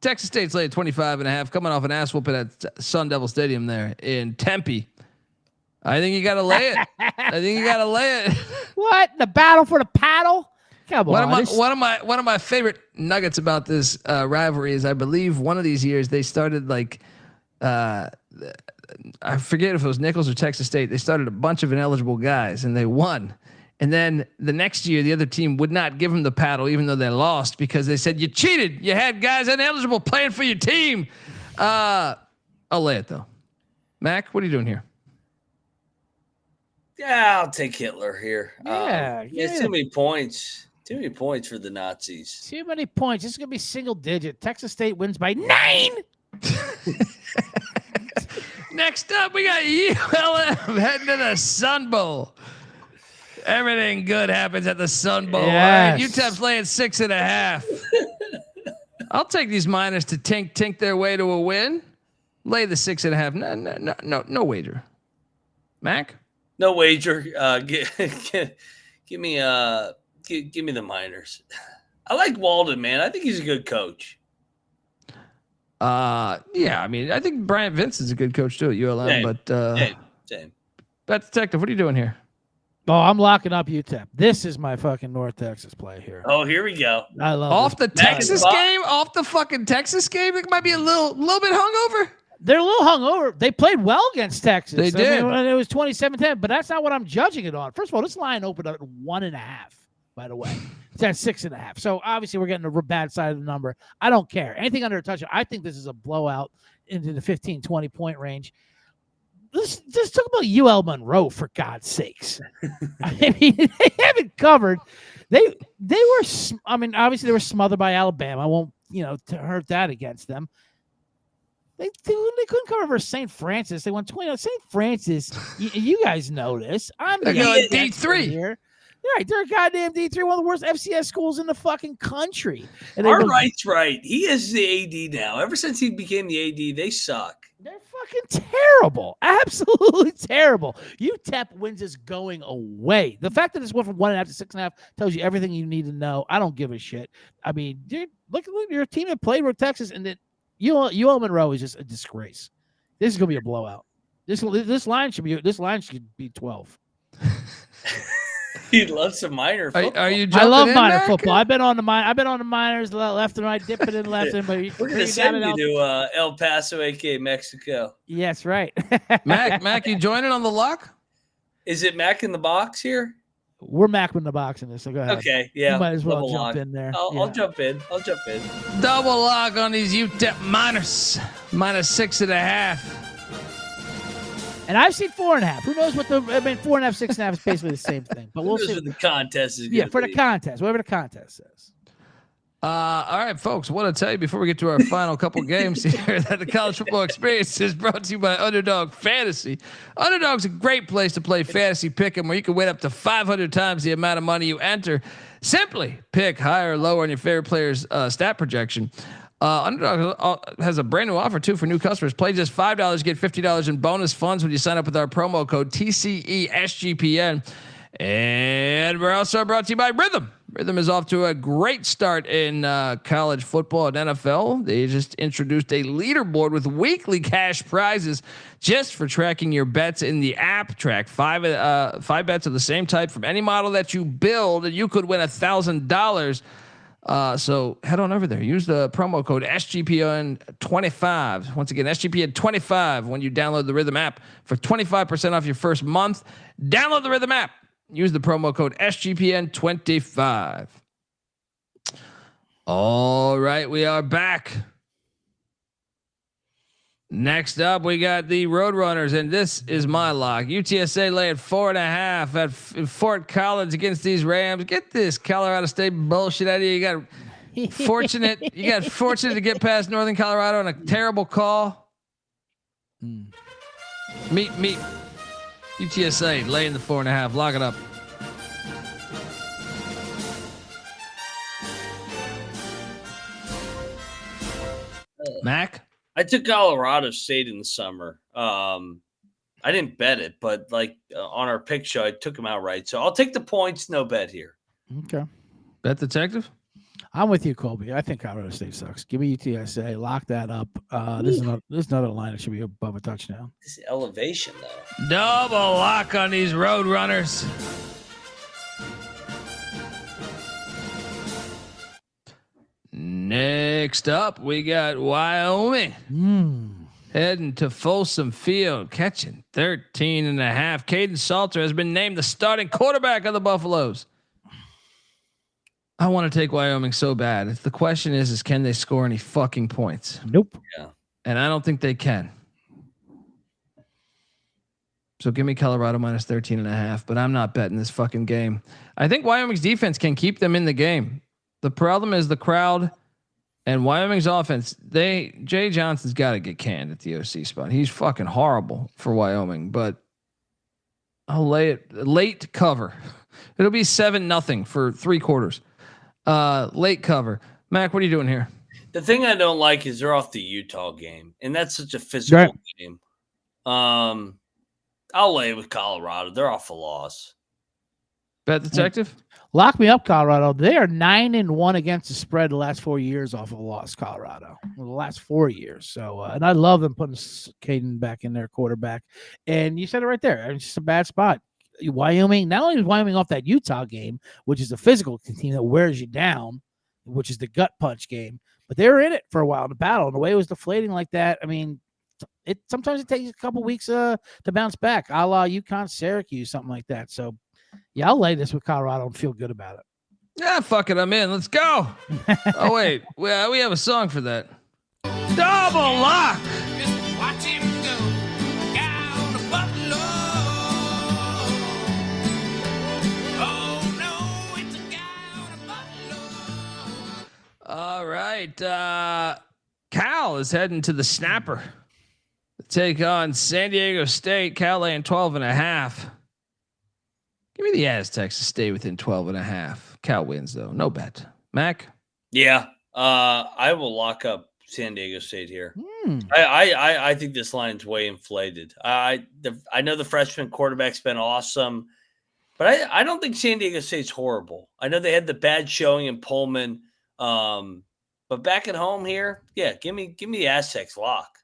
Texas State's laying 25.5, coming off an ass whooping at Sun Devil Stadium there in Tempe. I think you got to lay it. What? The battle for the paddle? Come on. One of my favorite nuggets about this rivalry is I believe one of these years they started like I forget if it was Nichols or Texas State. They started a bunch of ineligible guys and they won. And then the next year, the other team would not give them the paddle, even though they lost, because they said, you cheated. You had guys ineligible playing for your team. I'll lay it, though. Mac, what are you doing here? Yeah, I'll take Hitler here. Yeah. Too many points. Too many points for the Nazis. Too many points. This is going to be single digit. Texas State wins by 9. Next up, we got ULM heading to the Sun Bowl. Everything good happens at the Sun Bowl. Yes. All right, UTEP's laying 6.5. I'll take these miners to tink their way to a win. Lay the 6.5. No wager. Mac? No wager. Give me the Miners. I like Walden, man. I think he's a good coach. Yeah. I mean, I think Bryant Vince is a good coach too at ULM. Same. Same. Bet Detective, what are you doing here? Oh, I'm locking up UTEP. This is my fucking North Texas play here. Oh, here we go. I love off this. the Texas game, off the fucking Texas game. It might be a little bit hungover. They're a little hungover. They played well against Texas. They did. I mean, it was 27-10, but that's not what I'm judging it on. First of all, this line opened up at 1.5. By the way, it's at 6.5. So obviously we're getting the bad side of the number. I don't care. Anything under a touchdown. I think this is a blowout into the 15-20 point range. Just talk about UL Monroe, for God's sakes. I mean, they haven't covered. They were. I mean, obviously they were smothered by Alabama. I won't to hurt that against them. They couldn't cover versus St. Francis. They won 20. St. Francis. You guys know this. I'm the D3 here. Right, they're a goddamn D3, one of the worst FCS schools in the fucking country. And All right's right. He is the AD now. Ever since he became the AD, they suck. They're fucking terrible. Absolutely terrible. UTEP wins is going away. The fact that it's went from 1.5 to 6.5 tells you everything you need to know. I don't give a shit. I mean, dude, look at your team that played with Texas, and then UL Monroe is just a disgrace. This is gonna be a blowout. This line should be 12. He loves some minor football. Are you? I love minor Mac? football. I've been on the minors left and right, dipping in left and. But we're gonna send you to El Paso, aka Mexico. Yes, right. Mac, you joining on the lock? Is it Mac in the box here? We're Mac in the box in this. So go ahead. Okay, yeah. You might as well Double jump lock. in there. I'll jump in. Double lock on these UTEP miners. Minus 6.5. And I've seen 4.5. Who knows what 4.5, 6.5 is basically the same thing. But we'll see what the contest is. For the contest, whatever the contest says. All right, folks. I want to tell you before we get to our final couple games here that the college football experience is brought to you by Underdog Fantasy. Underdog's a great place to play fantasy pick'em, where you can win up to 500 times the amount of money you enter. Simply pick higher or lower on your favorite player's stat projection. Underdog has a brand new offer too for new customers. Play just $5, get $50 in bonus funds when you sign up with our promo code TCESGPN. And we're also brought to you by Rhythm. Rhythm is off to a great start in college football and NFL. They just introduced a leaderboard with weekly cash prizes just for tracking your bets in the app. Track five bets of the same type from any model that you build, and you could win $1,000. So head on over there. Use the promo code SGPN25. Once again, SGPN25 when you download the Rhythm app for 25% off your first month. Download the Rhythm app. Use the promo code SGPN25. All right, we are back. Next up, we got the Roadrunners, and this is my lock. UTSA laying 4.5 at Fort Collins against these Rams. Get this Colorado State bullshit out of you. You got fortunate to get past Northern Colorado on a terrible call. Meet UTSA laying the 4.5. Lock it up. Mac? I took Colorado State in the summer. I didn't bet it, but on our pick show, I took them outright. So I'll take the points. No bet here. Okay. Bet Detective? I'm with you, Colby. I think Colorado State sucks. Give me UTSA. Lock that up. This is another line that should be above a touchdown. This is elevation, though. Double lock on these Roadrunners. Next up, we got Wyoming heading to Folsom Field, catching 13.5. Caden Salter has been named the starting quarterback of the Buffaloes. I want to take Wyoming so bad. The question is can they score any fucking points? Nope. Yeah. And I don't think they can. So give me Colorado minus 13.5, but I'm not betting this fucking game. I think Wyoming's defense can keep them in the game. The problem is the crowd and Wyoming's offense. Jay Johnson's got to get canned at the OC spot. He's fucking horrible for Wyoming, but I'll lay it late cover. It'll be 7-0 for 3 quarters. Late cover. Mac, what are you doing here? The thing I don't like is they're off the Utah game, and that's such a physical game. I'll lay with Colorado. They're off a loss. Bet detective? Lock me up, Colorado. They are 9-1 against the spread the last 4 years off of a loss, Colorado. Well, the last 4 years. So, and I love them putting Caden back in their quarterback. And you said it right there. It's just a bad spot. Wyoming, not only is Wyoming off that Utah game, which is a physical team that wears you down, which is the gut punch game, but they were in it for a while in the battle. And the way it was deflating like that, I mean, sometimes it takes a couple weeks to bounce back, a la UConn, Syracuse, something like that. So, yeah, I'll lay this with Colorado and feel good about it. Yeah, fuck it, I'm in. Let's go. Oh wait, we have a song for that. Double lock. Just watch him go down to Buffalo. Oh no, it's a guy on a Buffalo. All right, Cal is heading to the Snapper to take on San Diego State. Cal laying 12.5. Give me the Aztecs to stay within 12.5. Cal wins though. No bet. Mac? Yeah. I will lock up San Diego State here. I think this line's way inflated. I know the freshman quarterback's been awesome, but I don't think San Diego State's horrible. I know they had the bad showing in Pullman. But back at home here, yeah, give me the Aztecs lock.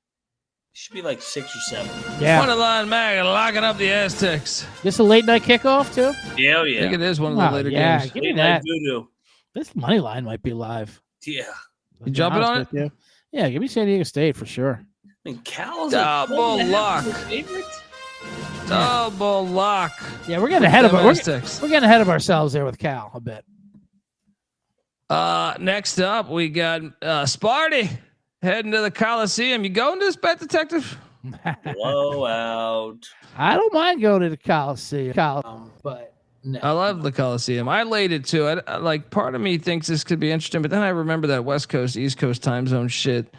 Should be like 6 or 7. Yeah. Money line Mag locking up the Aztecs. This a late night kickoff too? Yeah, I think it is one of the later games. Give me that. This money line might be live. Yeah. You jumping on it? You. Yeah, give me San Diego State for sure. I mean, Cal's double lock. Favorite? Double lock. Yeah, we're getting ahead of we're getting ahead of ourselves there with Cal a bit. Next up, we got Sparty heading to the Coliseum. You going to this bet detective? Blowout. I don't mind going to the Coliseum, but no. I love the Coliseum. I laid it too. I like part of me thinks this could be interesting, but then I remember that West Coast, East Coast time zone shit.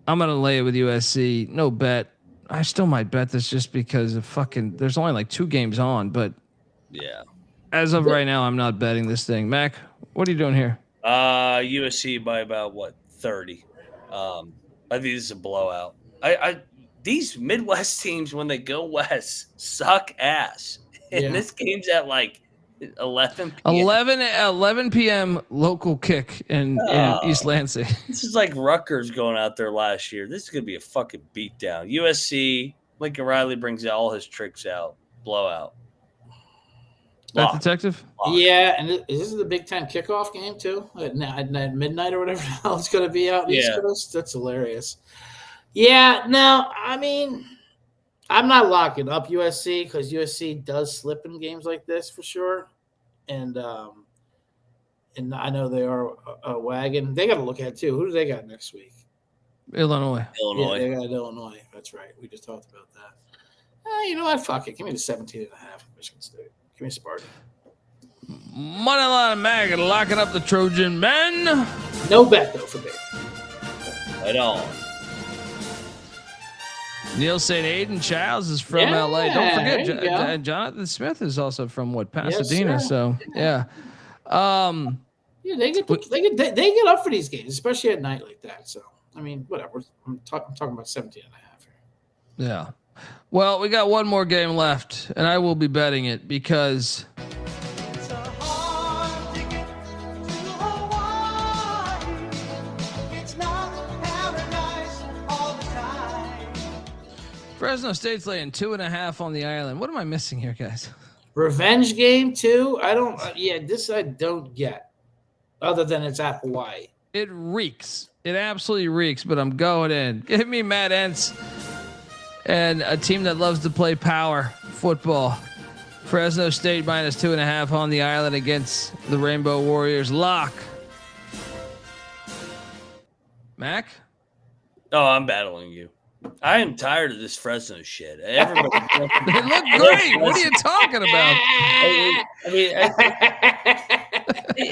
I'm gonna lay it with USC. No bet. I still might bet this just because of fucking. There's only like 2 games on, but yeah. As of right now, I'm not betting this thing. Mac, what are you doing here? USC by about 30. I think this is a blowout. These Midwest teams, when they go west, suck ass. And this game's at like 11 p.m. 11 p.m. local kick in East Lansing. This is like Rutgers going out there last year. This is going to be a fucking beatdown. USC, Lincoln Riley brings all his tricks out. Blowout. Bet detective? Yeah, and is this the Big Ten kickoff game too? At midnight or whatever it's going to be out in East Coast? That's hilarious. Yeah, no, I mean, I'm not locking up USC because USC does slip in games like this for sure. And I know they are a wagon. They got to look at too. Who do they got next week? Illinois. Illinois. Yeah, they got Illinois. That's right. We just talked about that. You know what? Fuck it. Give me the 17.5 Michigan State. Give me Spartan. Moneyline Mag locking up the Trojan men. No bet though for me. Right on. Neil St. Aiden Childs is from LA. Don't forget, Jonathan Smith is also from Pasadena. Yes, so yeah. They get up for these games, especially at night like that. So I mean, whatever. I'm talking about 17.5 here. Yeah. Well, we got one more game left, and I will be betting it because Fresno State's laying 2.5 on the island. What am I missing here, guys? Revenge game too? I don't. This I don't get. Other than it's at Hawaii. It reeks. It absolutely reeks, but I'm going in. Give me Matt Entz and a team that loves to play power football. Fresno State -2.5 on the island against the Rainbow Warriors. Lock. Mac? Oh, I'm battling you. I am tired of this Fresno shit. Everybody, they look great. What are you talking about? I mean,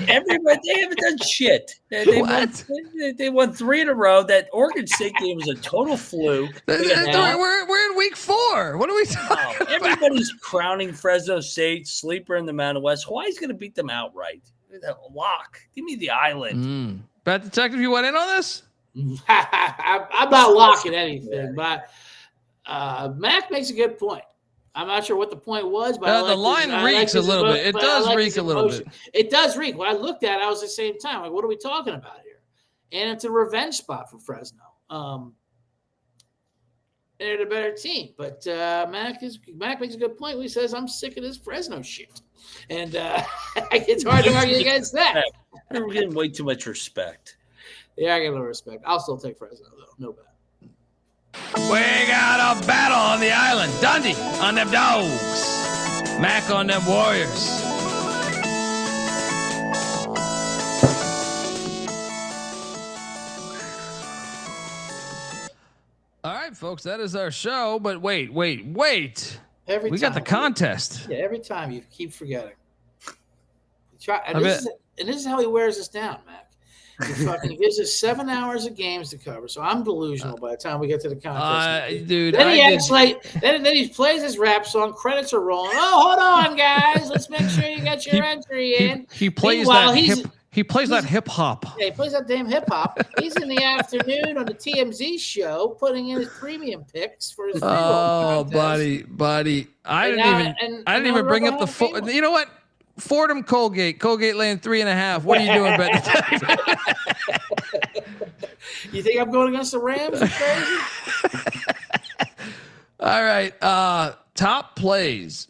everybody, they haven't done shit. They won 3 in a row. That Oregon State game was a total fluke. We're in week 4. What are we talking about? Everybody's crowning Fresno State sleeper in the Mountain West. Hawaii's going to beat them outright. Lock. Give me the island. Bet Detective, you went in on this? I'm not locking anything, but Mac makes a good point. I'm not sure what the point was, but the line reeks a little bit. It does reek a little bit. It does reek. When I looked at it, I was at the same time like, what are we talking about here? And it's a revenge spot for Fresno. And they're the better team, but Mac makes a good point when he says I'm sick of this Fresno shit, and it's hard to argue against that. We're getting way too much respect. Yeah, I get a little respect. I'll still take Fresno, though. No bad. We got a battle on the island. Dundee on them dogs. Mac on them Warriors. All right, folks, that is our show. But wait. We got the contest. Yeah, every time you keep forgetting. This is how he wears us down, Mac. He gives us 7 hours of games to cover, so I'm delusional by the time we get to the contest. Dude, then he plays his rap song. Credits are rolling. Oh, hold on, guys. Let's make sure you got your entry in. He plays that hip hop. Yeah, he plays that damn hip hop. He's in the afternoon on the TMZ show, putting in his premium picks for his. Oh, buddy, I didn't even bring up the. You know what? Fordham Colgate laying 3.5. What are you doing, Ben? You think I'm going against the Rams? You crazy? All right. Top plays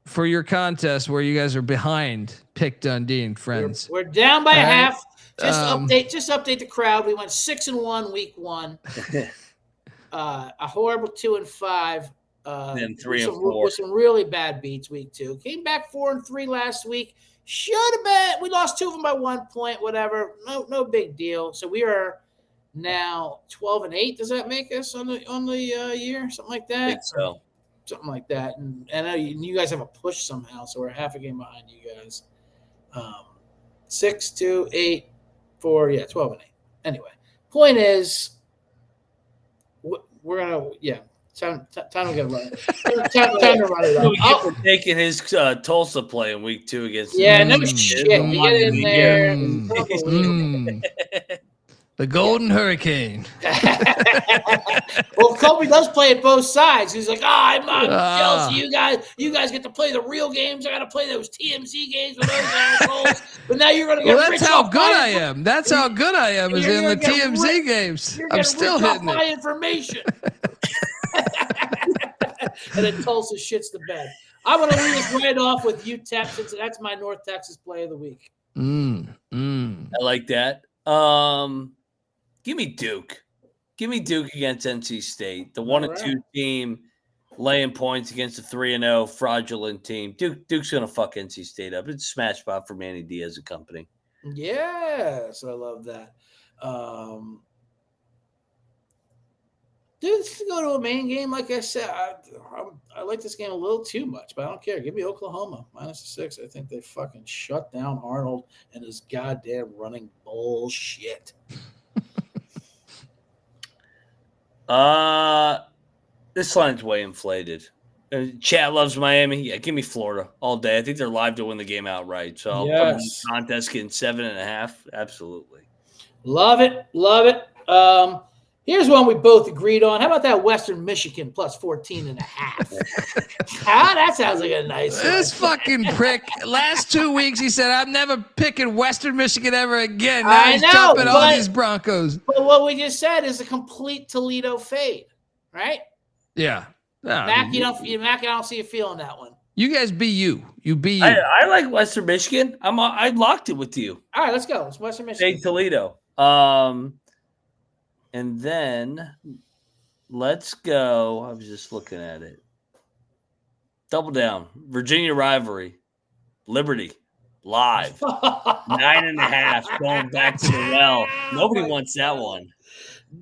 for your contest where you guys are behind. Pick Dundee and friends. We're down by half. Just update the crowd. We went 6-1 week 1. A horrible 2-5. Then 3 and 4 with some really bad beats week 2. Came back 4-3 last week. Should have been. We lost 2 of them by 1 point. Whatever. No big deal. So we are now 12-8. Does that make us on the year? Something like that. I think so. Something like that. And I know you guys have a push somehow, so we're half a game behind you guys. 6, 2, 8, 4. Yeah, 12-8. Anyway, point is, we're gonna Time to get run. Time to run it up. We're taking his Tulsa play in week 2 against. Yeah, no shit. You get in there. The Golden Hurricane. Well, Kobe does play at both sides. He's like, I'm jealous of you guys. You guys get to play the real games. I got to play those TMZ games with those assholes. But now you're going to get that's how good I am. That's how good I am is in the TMZ games. I'm still hitting my information. And then Tulsa shits the bed. I'm going to lead us right off with UTEP since that's my North Texas play of the week. I like that. Give me Duke. Give me Duke against NC State. The 1-2 team laying points against a 3-0 fraudulent team. Duke's going to fuck NC State up. It's a smash spot for Manny Diaz and company. Yes, I love that. Dude, let's go to a main game. Like I said, I like this game a little too much, but I don't care. Give me Oklahoma -6. I think they fucking shut down Arnold and his goddamn running bullshit. This line's way inflated. Chad loves Miami. Yeah, give me Florida all day. I think they're live to win the game outright. So I'll put them in the contest getting 7.5. Absolutely. Love it. Here's one we both agreed on. How about that Western Michigan plus 14.5? That sounds like a nice one. This fucking prick. Last 2 weeks, he said, I'm never picking Western Michigan ever again. Now he's jumping on these Broncos. But what we just said is a complete Toledo fade, right? Yeah. Mac, I don't see you feeling that one. You guys be you. You be you. I like Western Michigan. I locked it with you. All right, let's go. It's Western Michigan. Take Toledo. And then let's go. I was just looking at it. Double down. Virginia rivalry. Liberty. Live. 9.5 going back to the well. Nobody wants that one.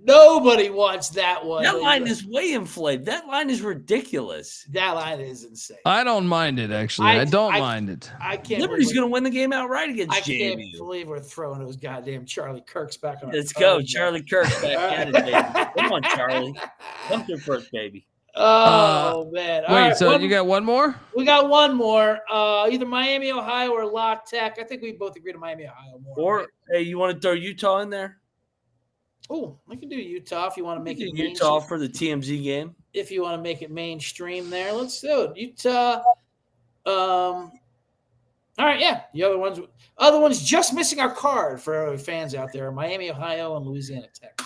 Nobody wants that one. That line is way inflated. That line is ridiculous. That line is insane. I don't mind it, actually. I don't mind it. I can't. Liberty's going to win the game outright against JMU. I can't believe we're throwing those goddamn Charlie Kirks back on. Let's go. Charlie Kirk's back at it, baby. Come on, Charlie. Come through first, baby. Oh, man. All Wait, right, so you got one more? We got one more. Either Miami, Ohio, or La Tech. I think we both agree to Miami, Ohio more. Or, hey, you want to throw Utah in there? Oh, we can do Utah if you want to make it Utah for the TMZ game. If you want to make it mainstream there, let's do it. Utah. All right, yeah. The other ones just missing our card for our fans out there. Miami, Ohio, and Louisiana Tech.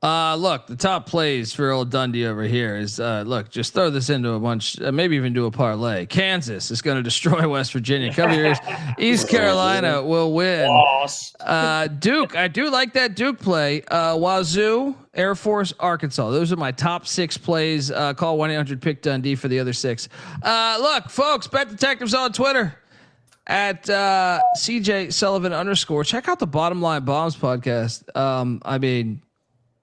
Look, the top plays for old Dundee over here is look, just throw this into a bunch, maybe even do a parlay. Kansas is going to destroy West Virginia. Cover yours. East Carolina will win. Duke, I do like that Duke play. Wazoo, Air Force, Arkansas. Those are my top 6 plays. Call 1-800-PICK-DUNDEE for the other 6. Look, folks, Bet Detectives on Twitter at CJ Sullivan _. Check out the Bottom Line Bombs podcast. I mean,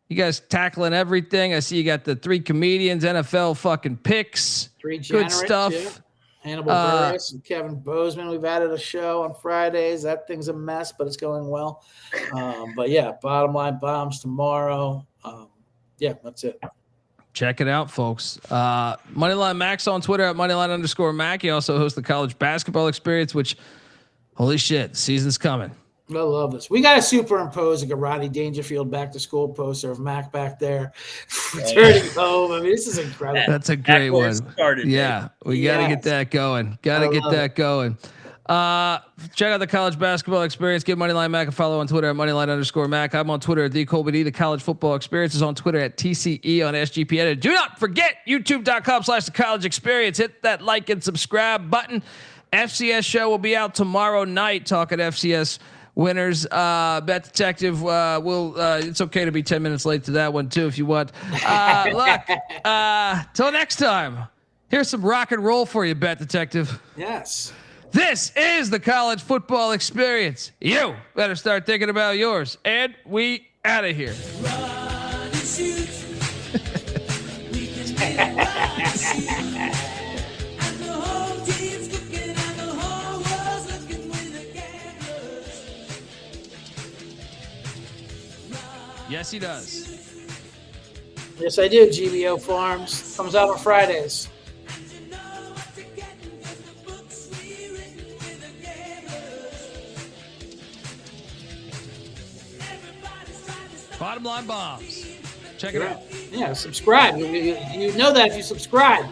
you guys tackling everything. I see you got the 3 comedians, NFL fucking picks. 3 good stuff. Yeah. Hannibal Buress and Kevin Bozeman. We've added a show on Fridays. That thing's a mess, but it's going well. But yeah, Bottom Line Bombs tomorrow. Yeah, that's it. Check it out, folks. Moneyline Max on Twitter at Moneyline_Mac. He also hosts the College Basketball Experience, which, holy shit, season's coming. I love this. We got to superimpose like a Rodney Dangerfield back to school poster of Mac back there returning home. I mean, this is incredible. That's a great one. Yeah, we got to get that going. Got to get that going. Check out the College Basketball Experience. Give Moneyline Mac a follow on Twitter at Moneyline_Mac. I'm on Twitter at @TheColby. The College Football Experience is on Twitter at TCE on SGPN. And do not forget YouTube.com/The College Experience. Hit that like and subscribe button. FCS show will be out tomorrow night. Talking FCS winners. Bet Detective will. It's okay to be 10 minutes late to that one too if you want. Look. Till next time. Here's some rock and roll for you, Bet Detective. Yes. This is the College Football Experience. You better start thinking about yours. And we out of here. Yes, he does. Yes, I do. GBO Farms comes out on Fridays. Bottom Line Bombs. Check it out. Yeah, subscribe. You know that if you subscribe.